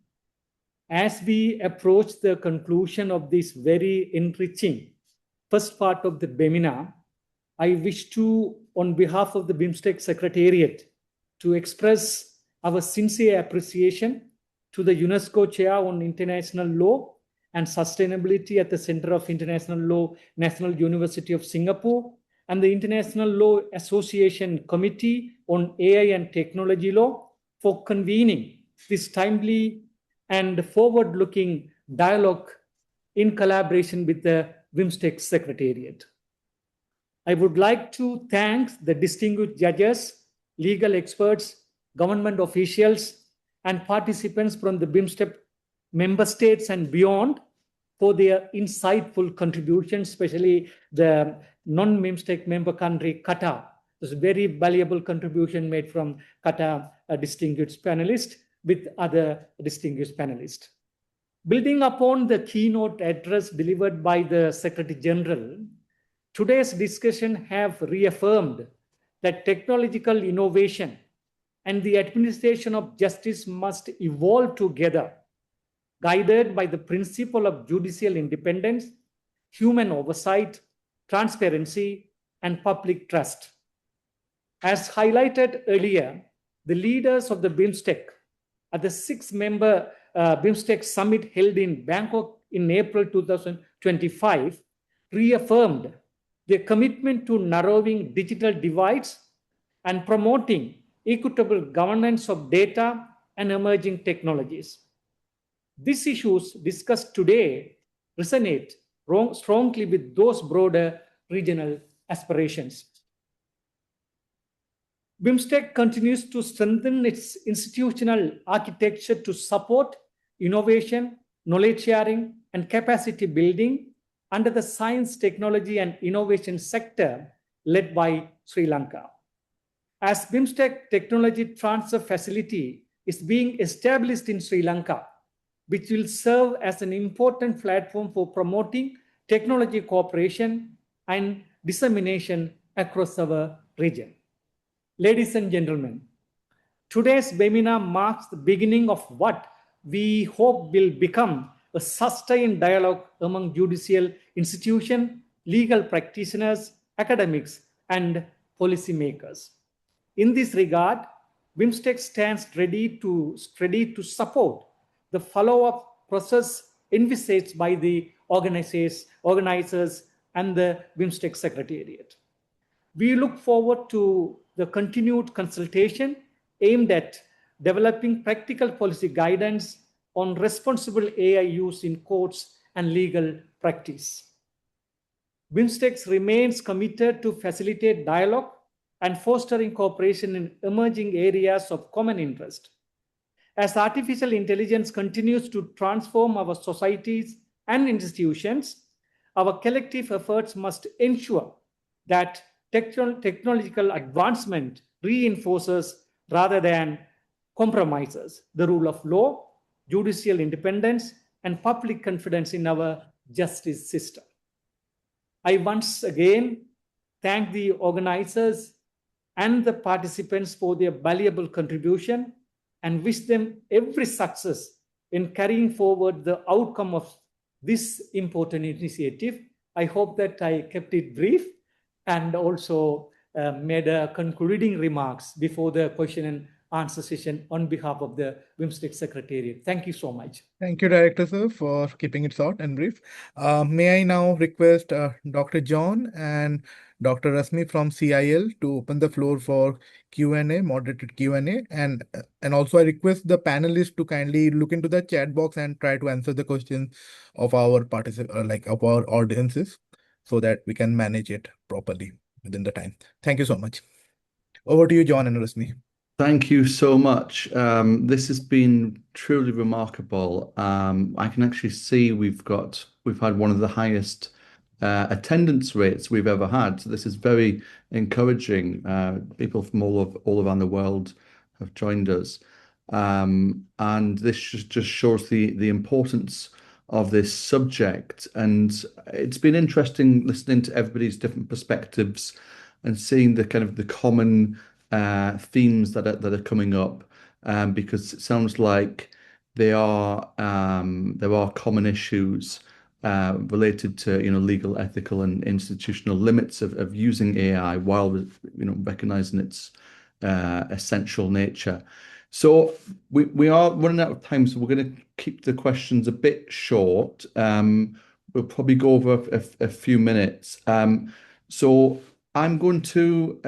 As we approach the conclusion of this very enriching first part of the webinar, I wish to, on behalf of the BIMSTEC Secretariat, to express our sincere appreciation to the UNESCO Chair on International Law and Sustainability at the Center of International Law, National University of Singapore, and the International Law Association Committee on AI and Technology Law for convening this timely and forward-looking dialogue in collaboration with the BIMSTEC Secretariat. I would like to thank the distinguished judges, legal experts, government officials, and participants from the BIMSTEC member states and beyond for their insightful contributions, especially the non-BIMSTEC member country, Qatar. There's a very valuable contribution made from Qatar, a distinguished panelist, with other distinguished panelists. Building upon the keynote address delivered by the Secretary General, today's discussion have reaffirmed that technological innovation and the administration of justice must evolve together, guided by the principle of judicial independence, human oversight, transparency, and public trust. As highlighted earlier, the leaders of the BIMSTEC at the six-member BIMSTEC summit held in Bangkok in April 2025 reaffirmed their commitment to narrowing digital divides and promoting equitable governance of data and emerging technologies. These issues discussed today resonate strongly with those broader regional aspirations. BIMSTEC continues to strengthen its institutional architecture to support innovation, knowledge sharing, and capacity building under the science, technology, and innovation sector led by Sri Lanka. As BIMSTEC Technology Transfer Facility is being established in Sri Lanka, which will serve as an important platform for promoting technology cooperation and dissemination across our region. Ladies and gentlemen, today's webinar marks the beginning of what we hope will become a sustained dialogue among judicial institutions, legal practitioners, academics, and policymakers. In this regard, BIMSTEC stands ready to support the follow-up process envisaged by the organizers and the BIMSTEC Secretariat. We look forward to the continued consultation aimed at developing practical policy guidance on responsible AI use in courts and legal practice. BIMSTEC remains committed to facilitate dialogue and fostering cooperation in emerging areas of common interest. As artificial intelligence continues to transform our societies and institutions, our collective efforts must ensure that technological advancement reinforces rather than compromises the rule of law, judicial independence, and public confidence in our justice system. I once again thank the organizers and the participants for their valuable contribution and wish them every success in carrying forward the outcome of this important initiative. I hope that I kept it brief and also made concluding remarks before the question and answer session on behalf of the BIMSTEC Secretariat. Thank you so much. Thank you, Director Sir, for keeping it short and brief. May I now request Dr. John and Dr. Rasmi from CIL to open the floor for Q&A, moderated Q&A, and also I request the panelists to kindly look into the chat box and try to answer the questions of our of our audiences, so that we can manage it properly within the time. Thank you so much. Over to you, John and Rasmi. Thank you so much. This has been truly remarkable. I can actually see we've had one of the highest attendance rates we've ever had. So this is very encouraging. People from all around the world have joined us, and this just shows the importance of this subject. And it's been interesting listening to everybody's different perspectives and seeing the kind of the common themes that are coming up, because it sounds like there are common issues related to legal, ethical, and institutional limits of using AI while recognizing its essential nature. So we are running out of time, so we're going to keep the questions a bit short. We'll probably go over a few minutes. So I'm going to,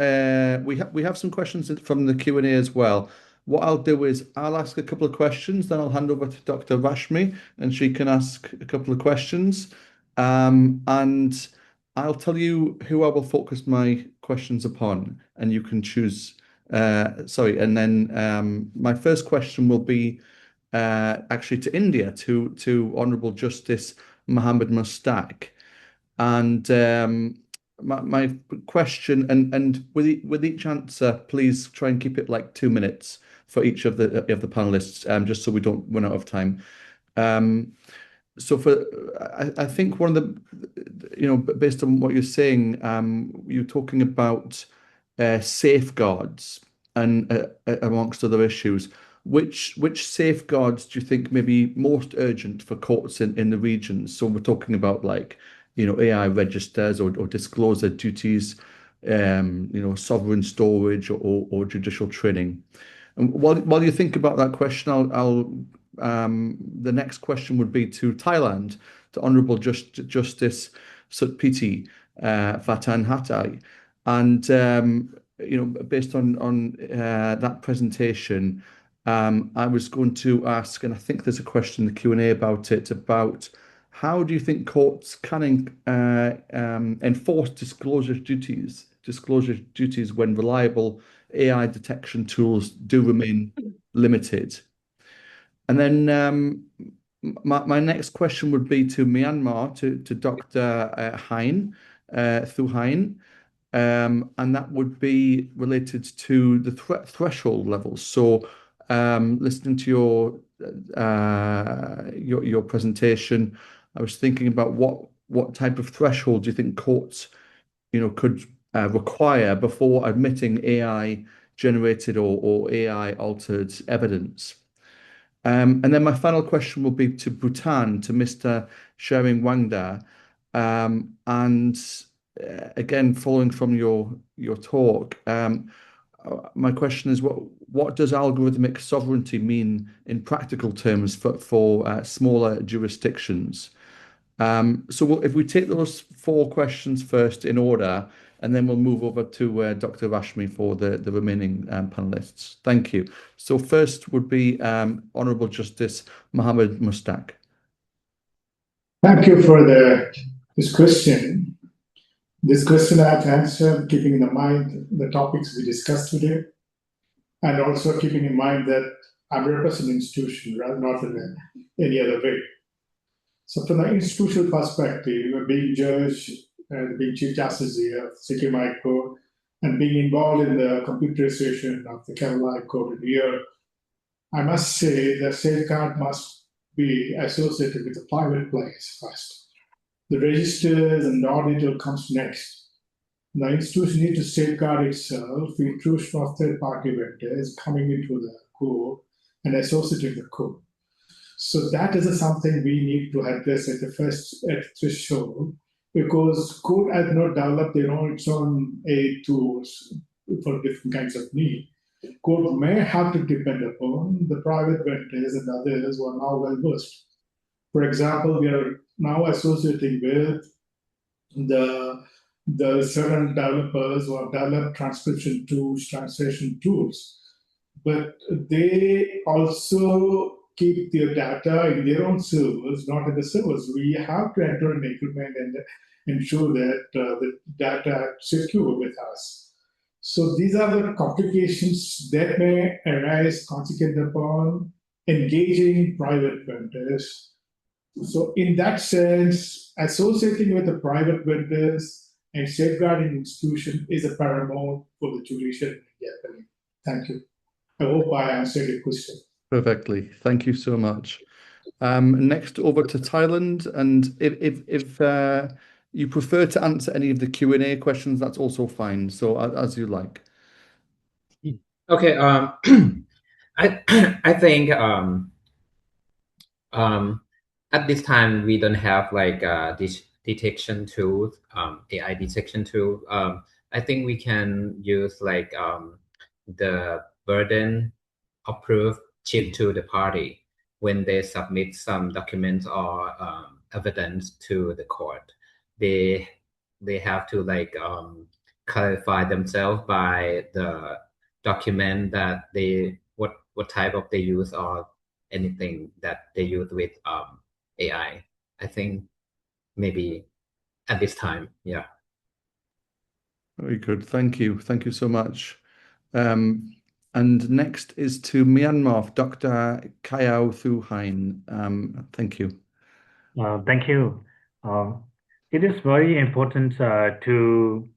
we have some questions from the Q&A as well. What I'll do is I'll ask a couple of questions, then I'll hand over to Dr. Rashmi and she can ask a couple of questions. And I'll tell you who I will focus my questions upon, and you can choose. And then my first question will be actually to India, to Honourable Justice Mohammed Mustaq. And my question, and with each answer, please try and keep it like 2 minutes for each of the panelists, just so we don't run out of time. So I think one of the, based on what you're saying, you're talking about safeguards and amongst other issues. Which safeguards do you think may be most urgent for courts in the regions? So we're talking about AI registers or disclosure duties, sovereign storage or judicial training. And while you think about that question, the next question would be to Thailand, to Honourable Justice Sutpiti Vatan Hattai. And based on that presentation, I was going to ask, and I think there's a question in the Q&A about it, about how do you think courts can enforce disclosure duties when reliable AI detection tools do remain limited? And then my next question would be to Myanmar, to Dr. Hein, Thu Hein, and that would be related to the threshold levels. So listening to your presentation, I was thinking about what type of threshold do you think courts could require before admitting AI generated or AI altered evidence. And then my final question will be to Bhutan, to Mr. Shering Wangda. And again, following from your talk, my question is, what does algorithmic sovereignty mean in practical terms for smaller jurisdictions? So if we take those 4 questions first in order, and then we'll move over to Dr. Rashmi for the remaining panelists. Thank you. So first would be Honourable Justice Mohammed Mustaq. Thank you for this question. This question I have to answer keeping in mind the topics we discussed today, and also keeping in mind that I'm representing an institution, rather not in any other way. So from the institutional perspective, being judge and being Chief Justice here, Sikkim High Court, and being involved in the computerization of the Kerala High Court here, I must say the safeguard must be associated with the private place first. The registers and audit comes next. The institution needs to safeguard itself, intrusion of third-party vendors coming into the code and associating the code. So that is something we need to address at the first threshold, because code has not developed its own AI tools for different kinds of need. Code may have to depend upon the private vendors and others who are now well versed. For example, we are now associating with the certain developers who have developed transcription tools, translation tools, but they also keep their data in their own servers, not in the servers. We have to enter an agreement and ensure that the data are secure with us. So these are the complications that may arise consequent upon engaging private vendors. So in that sense, associating with the private vendors and safeguarding institution is a paramount for the judicial in India. Thank you. I hope I answered your question. Perfectly. Thank you so much. Next over to Thailand, and if you prefer to answer any of the Q&A questions, that's also fine. So as you like. Okay. I think at this time we don't have like this detection tool, AI detection tool. I think we can use like the burden of proof shift to the party when they submit some documents or evidence to the court. They have to like clarify themselves by the document that they what type of they use or anything that they use with AI. I think maybe at this time, yeah. Very good. Thank you. Thank you so much. And next is to Myanmar, Dr. Kayao Thuhain. Thank you. Thank you. It is very important to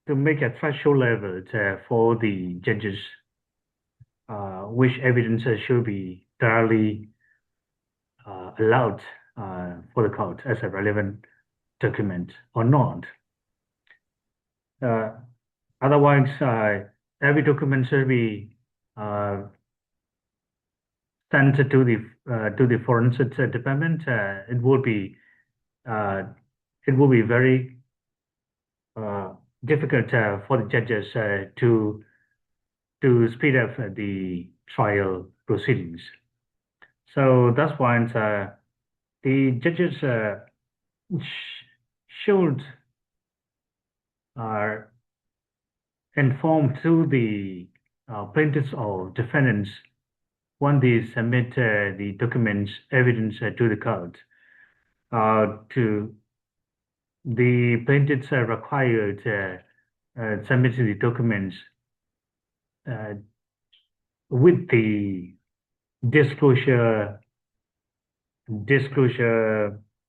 make a threshold level for the judges, which evidence should be thoroughly allowed for the court as a relevant document or not. Otherwise, every document should be sent to the forensic department. It will be very difficult for the judges to speed up the trial proceedings. So that's why the judges should inform to the plaintiffs or defendants when they submit the documents, evidence to the court. To the plaintiffs are required submit the documents with the disclosure,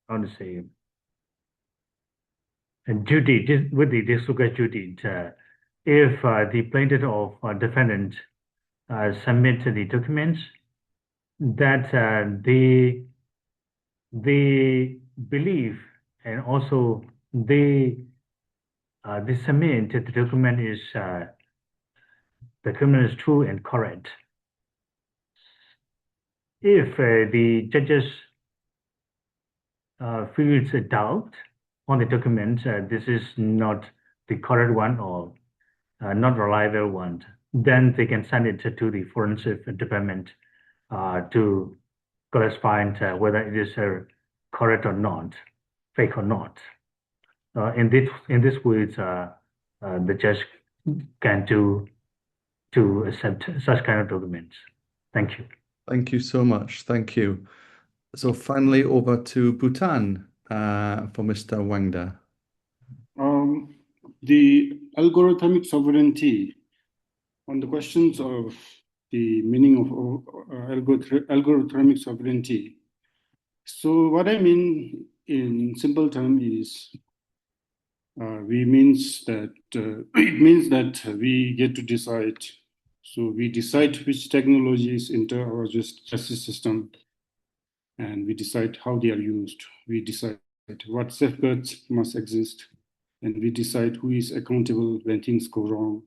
how to say, duty, with the disclosure duty. If the plaintiff or defendant submit the documents that they believe, and also they submit the document is true and correct. If the judges feels a doubt on the document, this is not the correct one or not reliable one, then they can send it to the forensic department to clarify whether it is correct or not, fake or not. In this way, the judge can to accept such kind of documents. Thank you. Thank you so much. Thank you. So finally, over to Bhutan for Mr. Wangda. The algorithmic sovereignty, on the questions of the meaning of algorithmic sovereignty. So what I mean in simple terms is it means that we get to decide. So we decide which technologies enter our justice system. and we decide how they are used. We decide what safeguards must exist, and we decide who is accountable when things go wrong.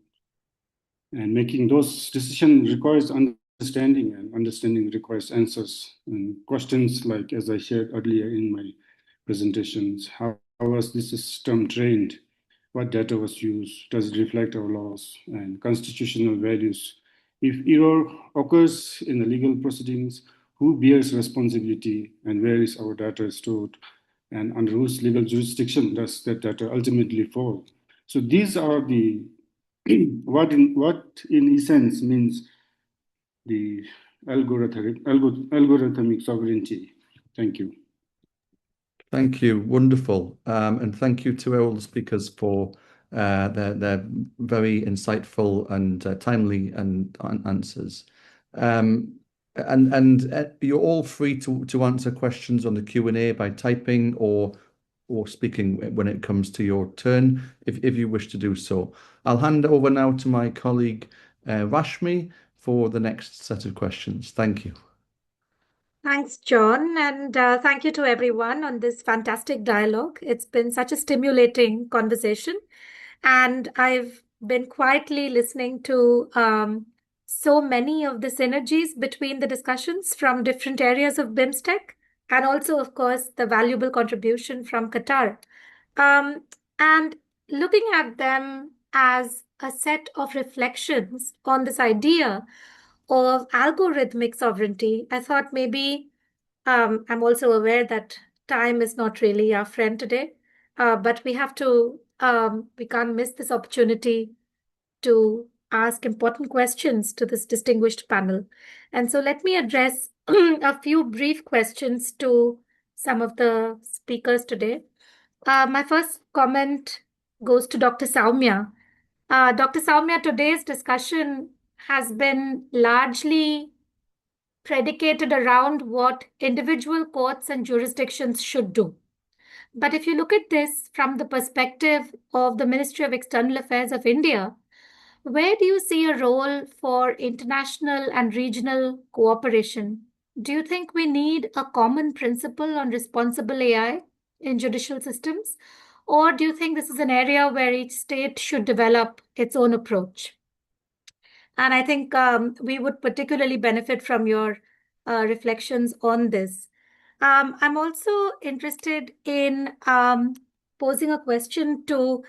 And making those decisions requires understanding, and understanding requires answers. And questions like, as I shared earlier in my presentations, how was this system trained? What data was used? Does it reflect our laws and constitutional values? If error occurs in the legal proceedings, who bears responsibility and where is our data stored? And under whose legal jurisdiction does that data ultimately fall? So these are the what in essence means the algorithmic sovereignty. Thank you. Thank you. Wonderful. And thank you to all the speakers for their very insightful and timely answers. And you're all free to answer questions on the Q&A by typing or speaking when it comes to your turn, if you wish to do so. I'll hand over now to my colleague Rashmi for the next set of questions. Thank you. Thanks, John, and thank you to everyone on this fantastic dialogue. It's been such a stimulating conversation, and I've been quietly listening to so many of the synergies between the discussions from different areas of BIMSTEC, and also, of course, the valuable contribution from Qatar. And looking at them as a set of reflections on this idea of algorithmic sovereignty, I thought maybe I'm also aware that time is not really our friend today, but we can't miss this opportunity to ask important questions to this distinguished panel. And so let me address a few brief questions to some of the speakers today. My first comment goes to Dr. Soumya. Dr. Soumya, today's discussion has been largely predicated around what individual courts and jurisdictions should do. But if you look at this from the perspective of the Ministry of External Affairs of India, where do you see a role for international and regional cooperation? Do you think we need a common principle on responsible AI in judicial systems? Or do you think this is an area where each state should develop its own approach? And I think we would particularly benefit from your reflections on this. I'm also interested in posing a question to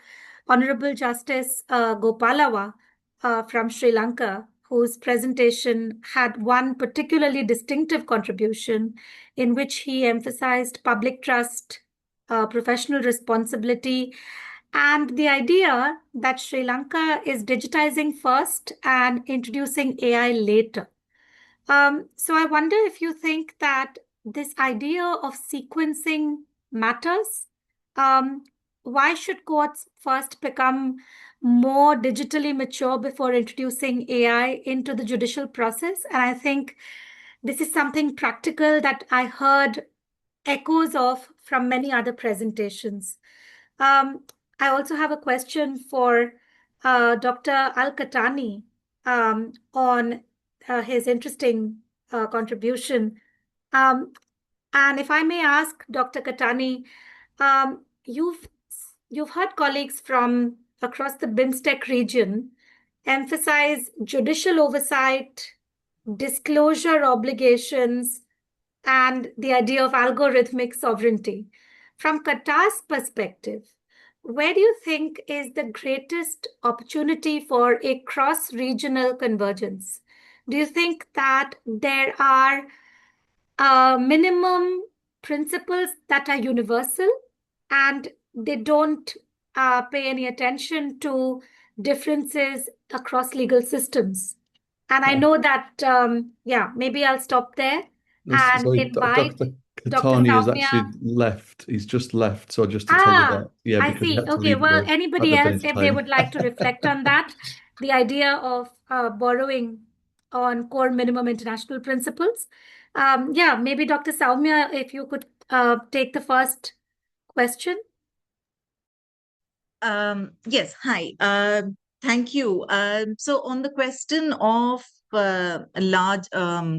Honorable Justice Gopalawa from Sri Lanka, whose presentation had one particularly distinctive contribution in which he emphasized public trust, professional responsibility, and the idea that Sri Lanka is digitizing first and introducing AI later. So I wonder if you think that this idea of sequencing matters. Why should courts first become more digitally mature before introducing AI into the judicial process? And I think this is something practical that I heard echoes of from many other presentations. I also have a question for Dr. Al-Qahtani on his interesting contribution. And if I may ask, Dr. Qahtani, you've heard colleagues from across the BIMSTEC region emphasize judicial oversight, disclosure obligations, and the idea of algorithmic sovereignty. From Qatar's perspective, where do you think is the greatest opportunity for a cross-regional convergence? Do you think that there are minimum principles that are universal and they don't pay any attention to differences across legal systems? And I know that, maybe I'll stop there and invite Dr. Dr. Qahtani has Soumya. actually left. He's just left. So just to tell you that. Yeah, I because he see. had to Okay, leave well, at anybody the else, finish if they time. would like to reflect on that, the idea of borrowing on core minimum international principles. Maybe Dr. Soumya, if you could take the first question. Yes, hi. Thank you. So on the question of large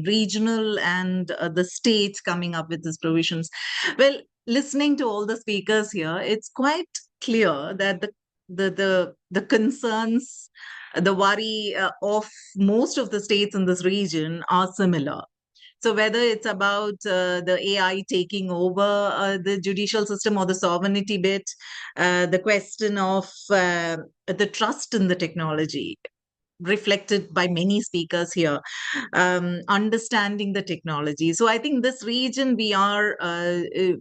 regional and the states coming up with these provisions, well, listening to all the speakers here, it's quite clear that the concerns, the worry of most of the states in this region are similar. So whether it's about the AI taking over the judicial system or the sovereignty bit, the question of the trust in the technology reflected by many speakers here, understanding the technology. So I think this region, we are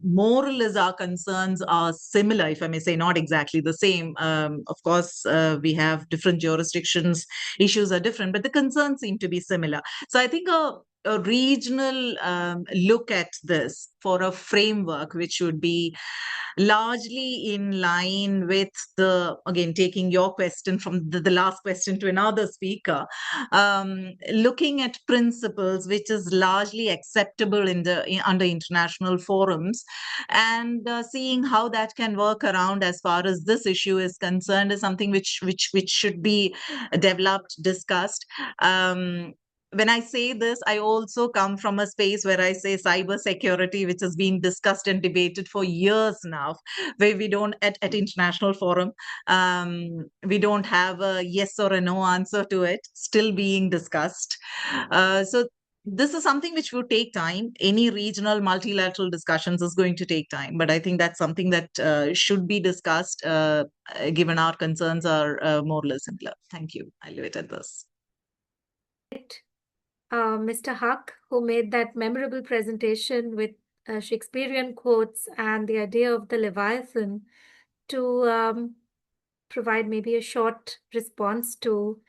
more or less our concerns are similar, if I may say, not exactly the same. Of course, we have different jurisdictions, issues are different, but the concerns seem to be similar. So I think a regional look at this for a framework which would be largely in line with again, taking your question from the last question to another speaker, looking at principles which is largely acceptable under international forums, and seeing how that can work around as far as this issue is concerned is something which should be developed, discussed. When I say this, I also come from a space where I say cyber security, which has been discussed and debated for years now, where we don't, at international forum, we don't have a yes or a no answer to it, still being discussed. So this is something which will take time. Any regional multilateral discussions is going to take time, but I think that's something that should be discussed, given our concerns are more or less similar. Thank you. I'll leave it at this. Mr. Huck, who made that memorable presentation with Shakespearean quotes and the idea of the Leviathan, to provide maybe a short response to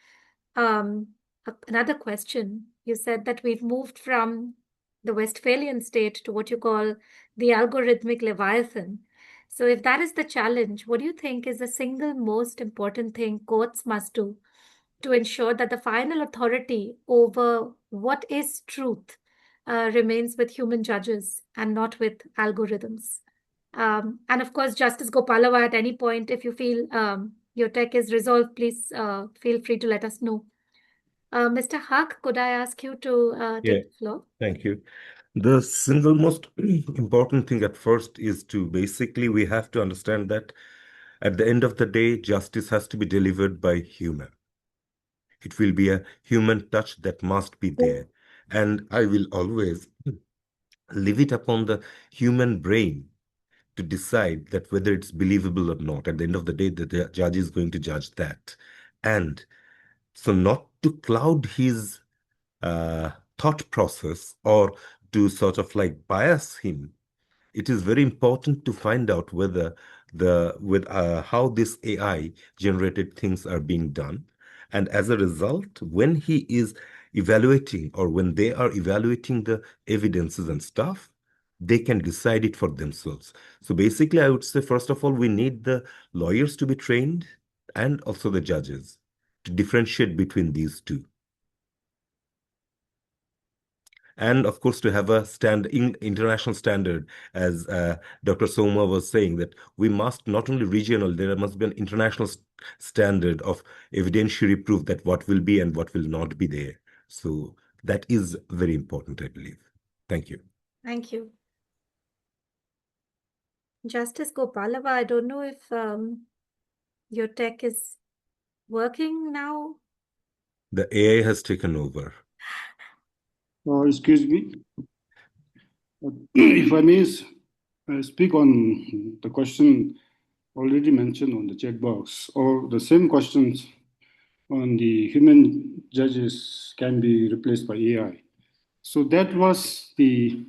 another question. You said that we've moved from the Westphalian state to what you call the algorithmic Leviathan. So if that is the challenge, what do you think is the single most important thing courts must do to ensure that the final authority over what is truth remains with human judges and not with algorithms? And of course, Justice Gopalava, at any point, if you feel your tech is resolved, please feel free to let us know. Mr. Huck, could I ask you to take the floor? Thank you. The single most important thing at first is to basically, we have to understand that at the end of the day, justice has to be delivered by human. It will be a human touch that must be there. And I will always leave it upon the human brain to decide that whether it's believable or not. At the end of the day, the judge is going to judge that. And so not to cloud his thought process or to sort of like bias him, it is very important to find out whether how this AI generated things are being done. And as a result, when he is evaluating or when they are evaluating the evidences and stuff, they can decide it for themselves. So basically, I would say, first of all, we need the lawyers to be trained and also the judges to differentiate between these two. And of course, to have a international standard, as Dr. Soma was saying, that we must not only regional, there must be an international standard of evidentiary proof that what will be and what will not be there. So that is very important, I believe. Thank you. Thank you. Justice Gopalava, I don't know if your tech is working now. The AI has taken over. Excuse me. If I may speak on the question already mentioned on the chat box, or the same questions on the human judges can be replaced by AI. So that was the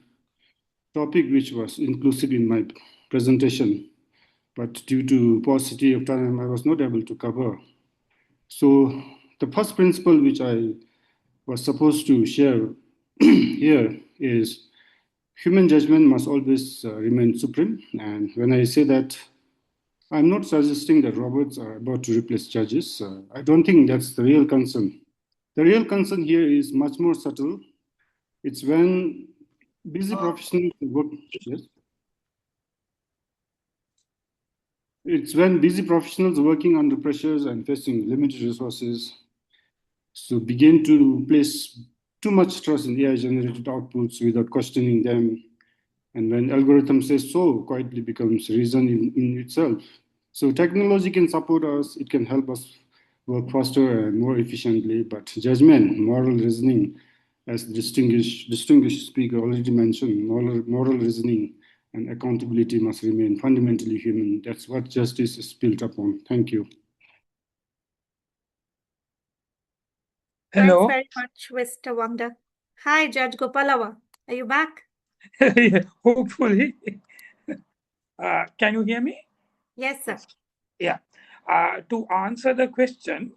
topic which was inclusive in my presentation, but due to paucity of time, I was not able to cover. So the first principle which I was supposed to share here is human judgment must always remain supreme. And when I say that, I'm not suggesting that robots are about to replace judges. I don't think that's the real concern. The real concern here is much more subtle. It's when busy professionals work. Yes? It's when busy professionals working under pressures and facing limited resources so begin to place too much trust in AI-generated outputs without questioning them. And when algorithm says so, quietly becomes reason in itself. So technology can support us, it can help us work faster and more efficiently, but judgment, moral reasoning, as distinguished speaker already mentioned, moral reasoning and accountability must remain fundamentally human. That's what justice is built upon. Thank you. Hello. Thanks very much, Mr. Wangda. Hi, Judge Gopalawa. Are you back? Hopefully. Can you hear me? Yes, sir. Yeah. To answer the question,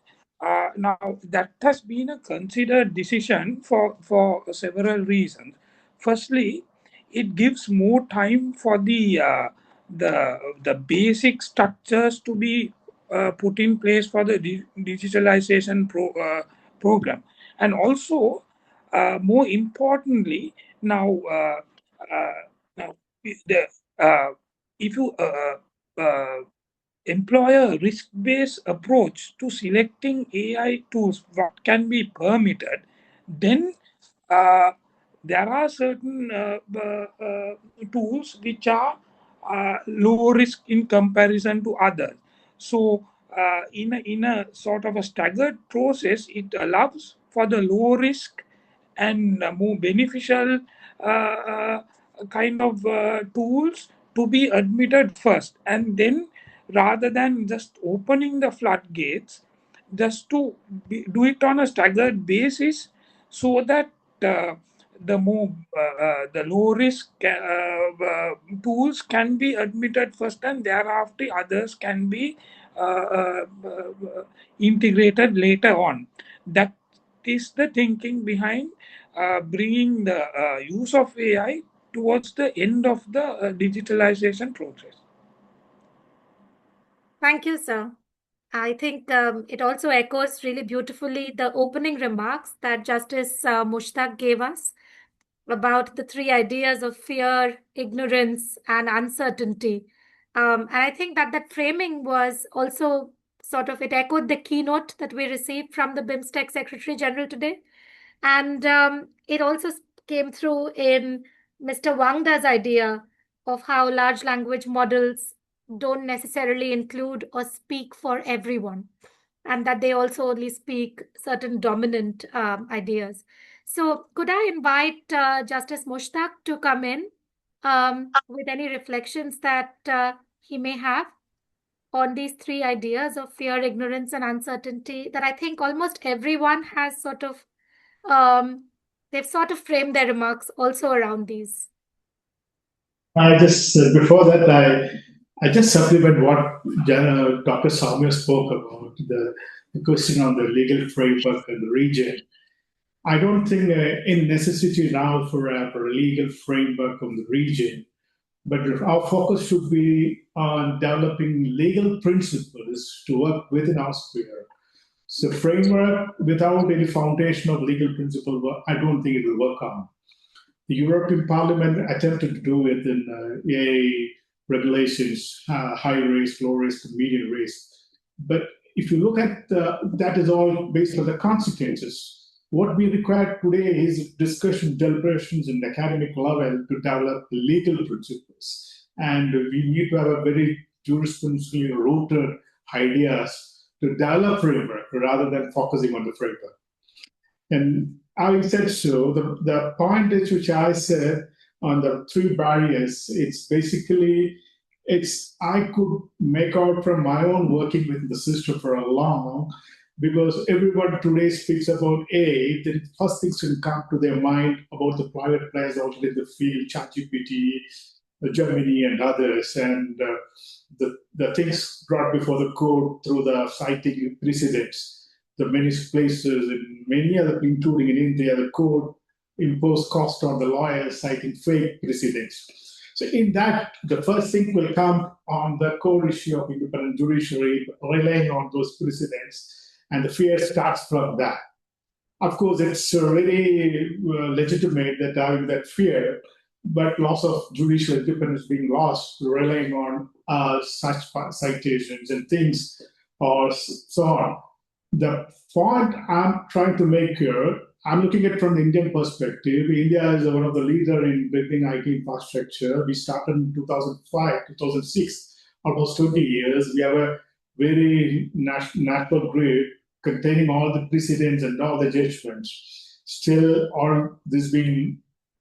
now that has been a considered decision for several reasons. Firstly, it gives more time for the basic structures to be put in place for the digitalization program, and also more importantly, now the if you employ a risk-based approach to selecting AI tools, what can be permitted, then there are certain tools which are low risk in comparison to others. So in a sort of a staggered process, it allows for the low risk and more beneficial kind of tools to be admitted first, and then rather than just opening the floodgates, just to do it on a staggered basis, so that the low risk tools can be admitted first, and thereafter others can be integrated later on. That is the thinking behind bringing the use of AI towards the end of the digitalization process. Thank you, sir. I think it also echoes really beautifully the opening remarks that Justice Mushtaq gave us about the three ideas of fear, ignorance, and uncertainty. And I think that framing was also sort of, it echoed the keynote that we received from the BIMSTEC Secretary General today. And it also came through in Mr. Wangda's idea of how large language models don't necessarily include or speak for everyone, and that they also only speak certain dominant ideas. So could I invite Justice Mushtaq to come in with any reflections that he may have on these three ideas of fear, ignorance, and uncertainty that I think almost everyone has sort of, they've sort of framed their remarks also around these. Before that, I just supplement what Dr. Soumya spoke about, the question on the legal framework in the region. I don't think any necessity now for a legal framework of the region, but our focus should be on developing legal principles to work within our sphere. So framework without any foundation of legal principle, I don't think it will work on. The European Parliament attempted to do it in AI regulations, high risk, low risk, medium risk. But if you look at that is all based on the consequences. What we require today is discussion, deliberations in the academic level to develop legal principles. And we need to have a very jurisprudentially rooted ideas to develop framework rather than focusing on the framework. And I said so. The point is which I said on the three barriers, it's basically, I could make out from my own working with the system for a long, because everyone today speaks about AI, the first things will come to their mind about the private players out in the field, ChatGPT, Gemini and others, and the things brought before the court through the citing precedents. The many places, in many other, including in India, the court imposed cost on the lawyers citing fake precedents. So in that, the first thing will come on the core issue of independent judiciary, relying on those precedents, and the fear starts from that. Of course, it's really legitimate that having that fear, but lots of judicial independence being lost, relying on such citations and things, or so on. The point I'm trying to make here, I'm looking at it from the Indian perspective. India is one of the leaders in building IT infrastructure. We started in 2005, 2006, almost 20 years. We have a very national grid containing all the precedents and all the judgments. Still, all this being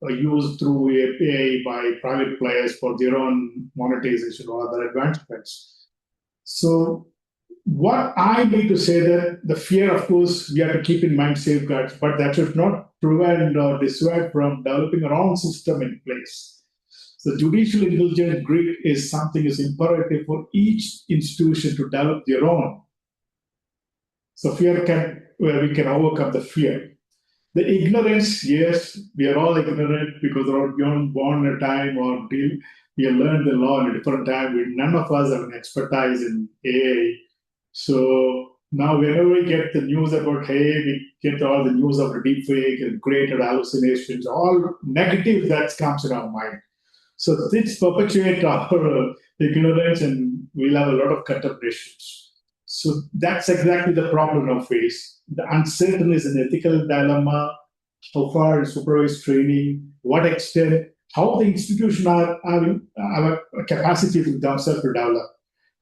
used through API by private players for their own monetization or other advancements. So what I need to say that the fear, of course, we have to keep in mind safeguards, but that should not prevent or dissuade from developing our own system in place. The judicial intelligence grid is something is imperative for each institution to develop their own. So where we can overcome the fear. The ignorance, yes, we are all ignorant because we are born at a time or we have learned the law at a different time. None of us have an expertise in AI. So now whenever we get the news about, hey, we get all the news of deepfake and created hallucinations, all negative that comes in our mind. So this perpetuates our ignorance and we'll have a lot of contaminations. So that's exactly the problem of face. The uncertainty is an ethical dilemma. How far is supervised training? What extent? How the institution have a capacity to themselves to develop.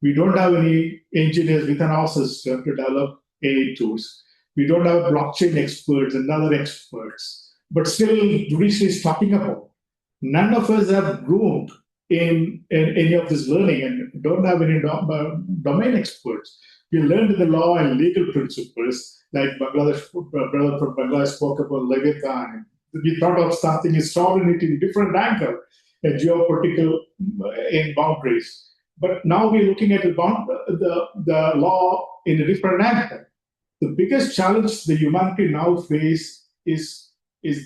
We don't have any engineers within our system to develop AI tools. We don't have blockchain experts and other experts. But still, judiciary is talking about. None of us have groomed in any of this learning and don't have any domain experts. We learned the law and legal principles, like brother from Bangladesh spoke about Leviathan. We thought of something as sovereignty in different angle, a geopolitical in boundaries. But now we're looking at the law in a different angle. The biggest challenge the humanity now face is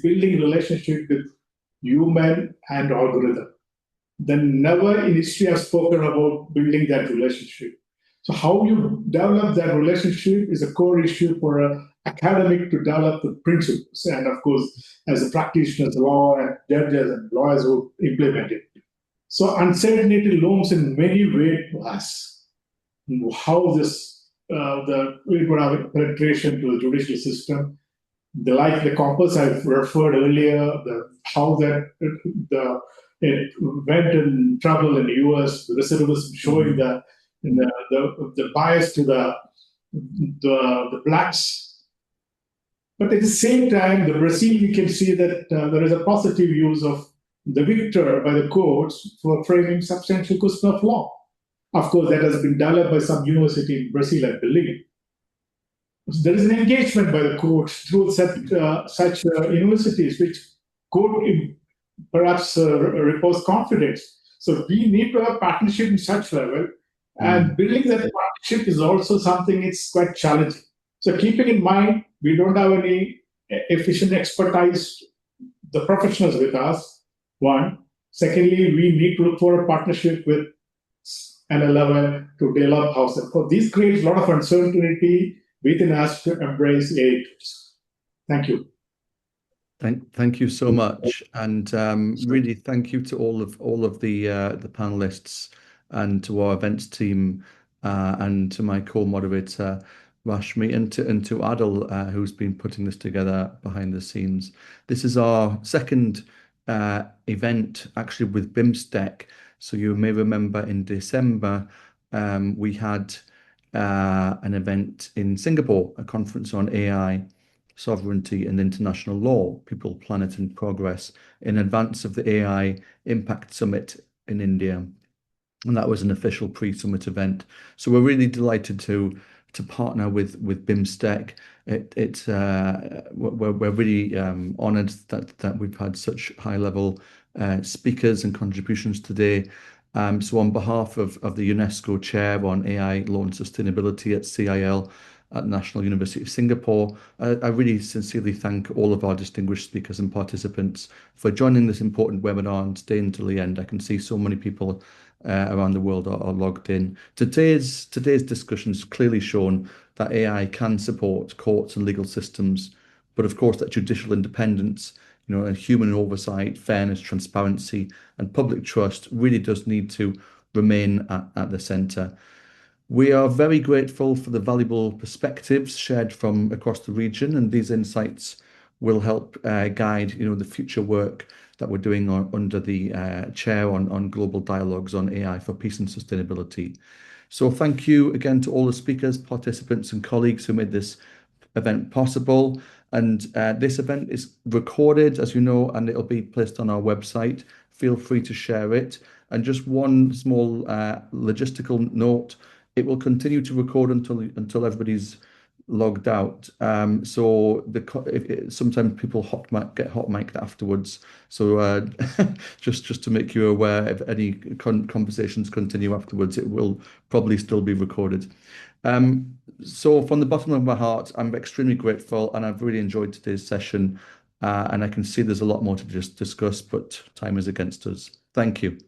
building relationship with human and algorithm. Then never in history have spoken about building that relationship. So how you develop that relationship is a core issue for an academic to develop the principles. And of course, as a practitioners, law and judges and lawyers who implement it. So uncertainty looms in many ways to us. How this, we would have penetration to the judicial system. Like the compass I've referred earlier, how that it went in trouble in the US, the recidivism showing the bias to the blacks. But at the same time, the Brazil, we can see that there is a positive use of the victor by the courts for framing substantial question of law. Of course, that has been developed by some university in Brazil, I believe. There is an engagement by the courts through such universities, which could perhaps repose confidence. So we need to have partnership in such level, and building that partnership is also something it's quite challenging. So keeping in mind, we don't have any efficient expertise, the professionals with us, one. Secondly, we need to look for a partnership with NLM to develop houses. So this creates a lot of uncertainty within us to embrace AI tools. Thank you. Thank you so much, and really thank you to all of the panelists and to our events team and to my co-moderator Rashmi and to Adil who's been putting this together behind the scenes. This is our second event actually with BIMSTEC. So you may remember in December we had an event in Singapore, a conference on AI, sovereignty and international law, people, planet and progress, in advance of the AI Impact Summit in India. And that was an official pre-summit event. So we're really delighted to partner with BIMSTEC. We're really honoured that we've had such high-level speakers and contributions today. So on behalf of the UNESCO Chair on AI, Law and Sustainability at CIL at National University of Singapore, I really sincerely thank all of our distinguished speakers and participants for joining this important webinar and staying till the end. I can see so many people around the world are logged in. Today's discussion's clearly shown that AI can support courts and legal systems, but of course that judicial independence and human oversight, fairness, transparency, and public trust really does need to remain at the centre. We are very grateful for the valuable perspectives shared from across the region, and these insights will help guide, the future work that we're doing under the chair on global dialogues on AI for peace and sustainability. So thank you again to all the speakers, participants, and colleagues who made this event possible. And this event is recorded, as you know, and it'll be placed on our website. Feel free to share it. And just one small logistical note: it will continue to record until everybody's logged out. So sometimes people get hot mic'd afterwards. So just to make you aware, if any conversations continue afterwards, it will probably still be recorded. So from the bottom of my heart, I'm extremely grateful, and I've really enjoyed today's session. And I can see there's a lot more to just discuss, but time is against us. Thank you.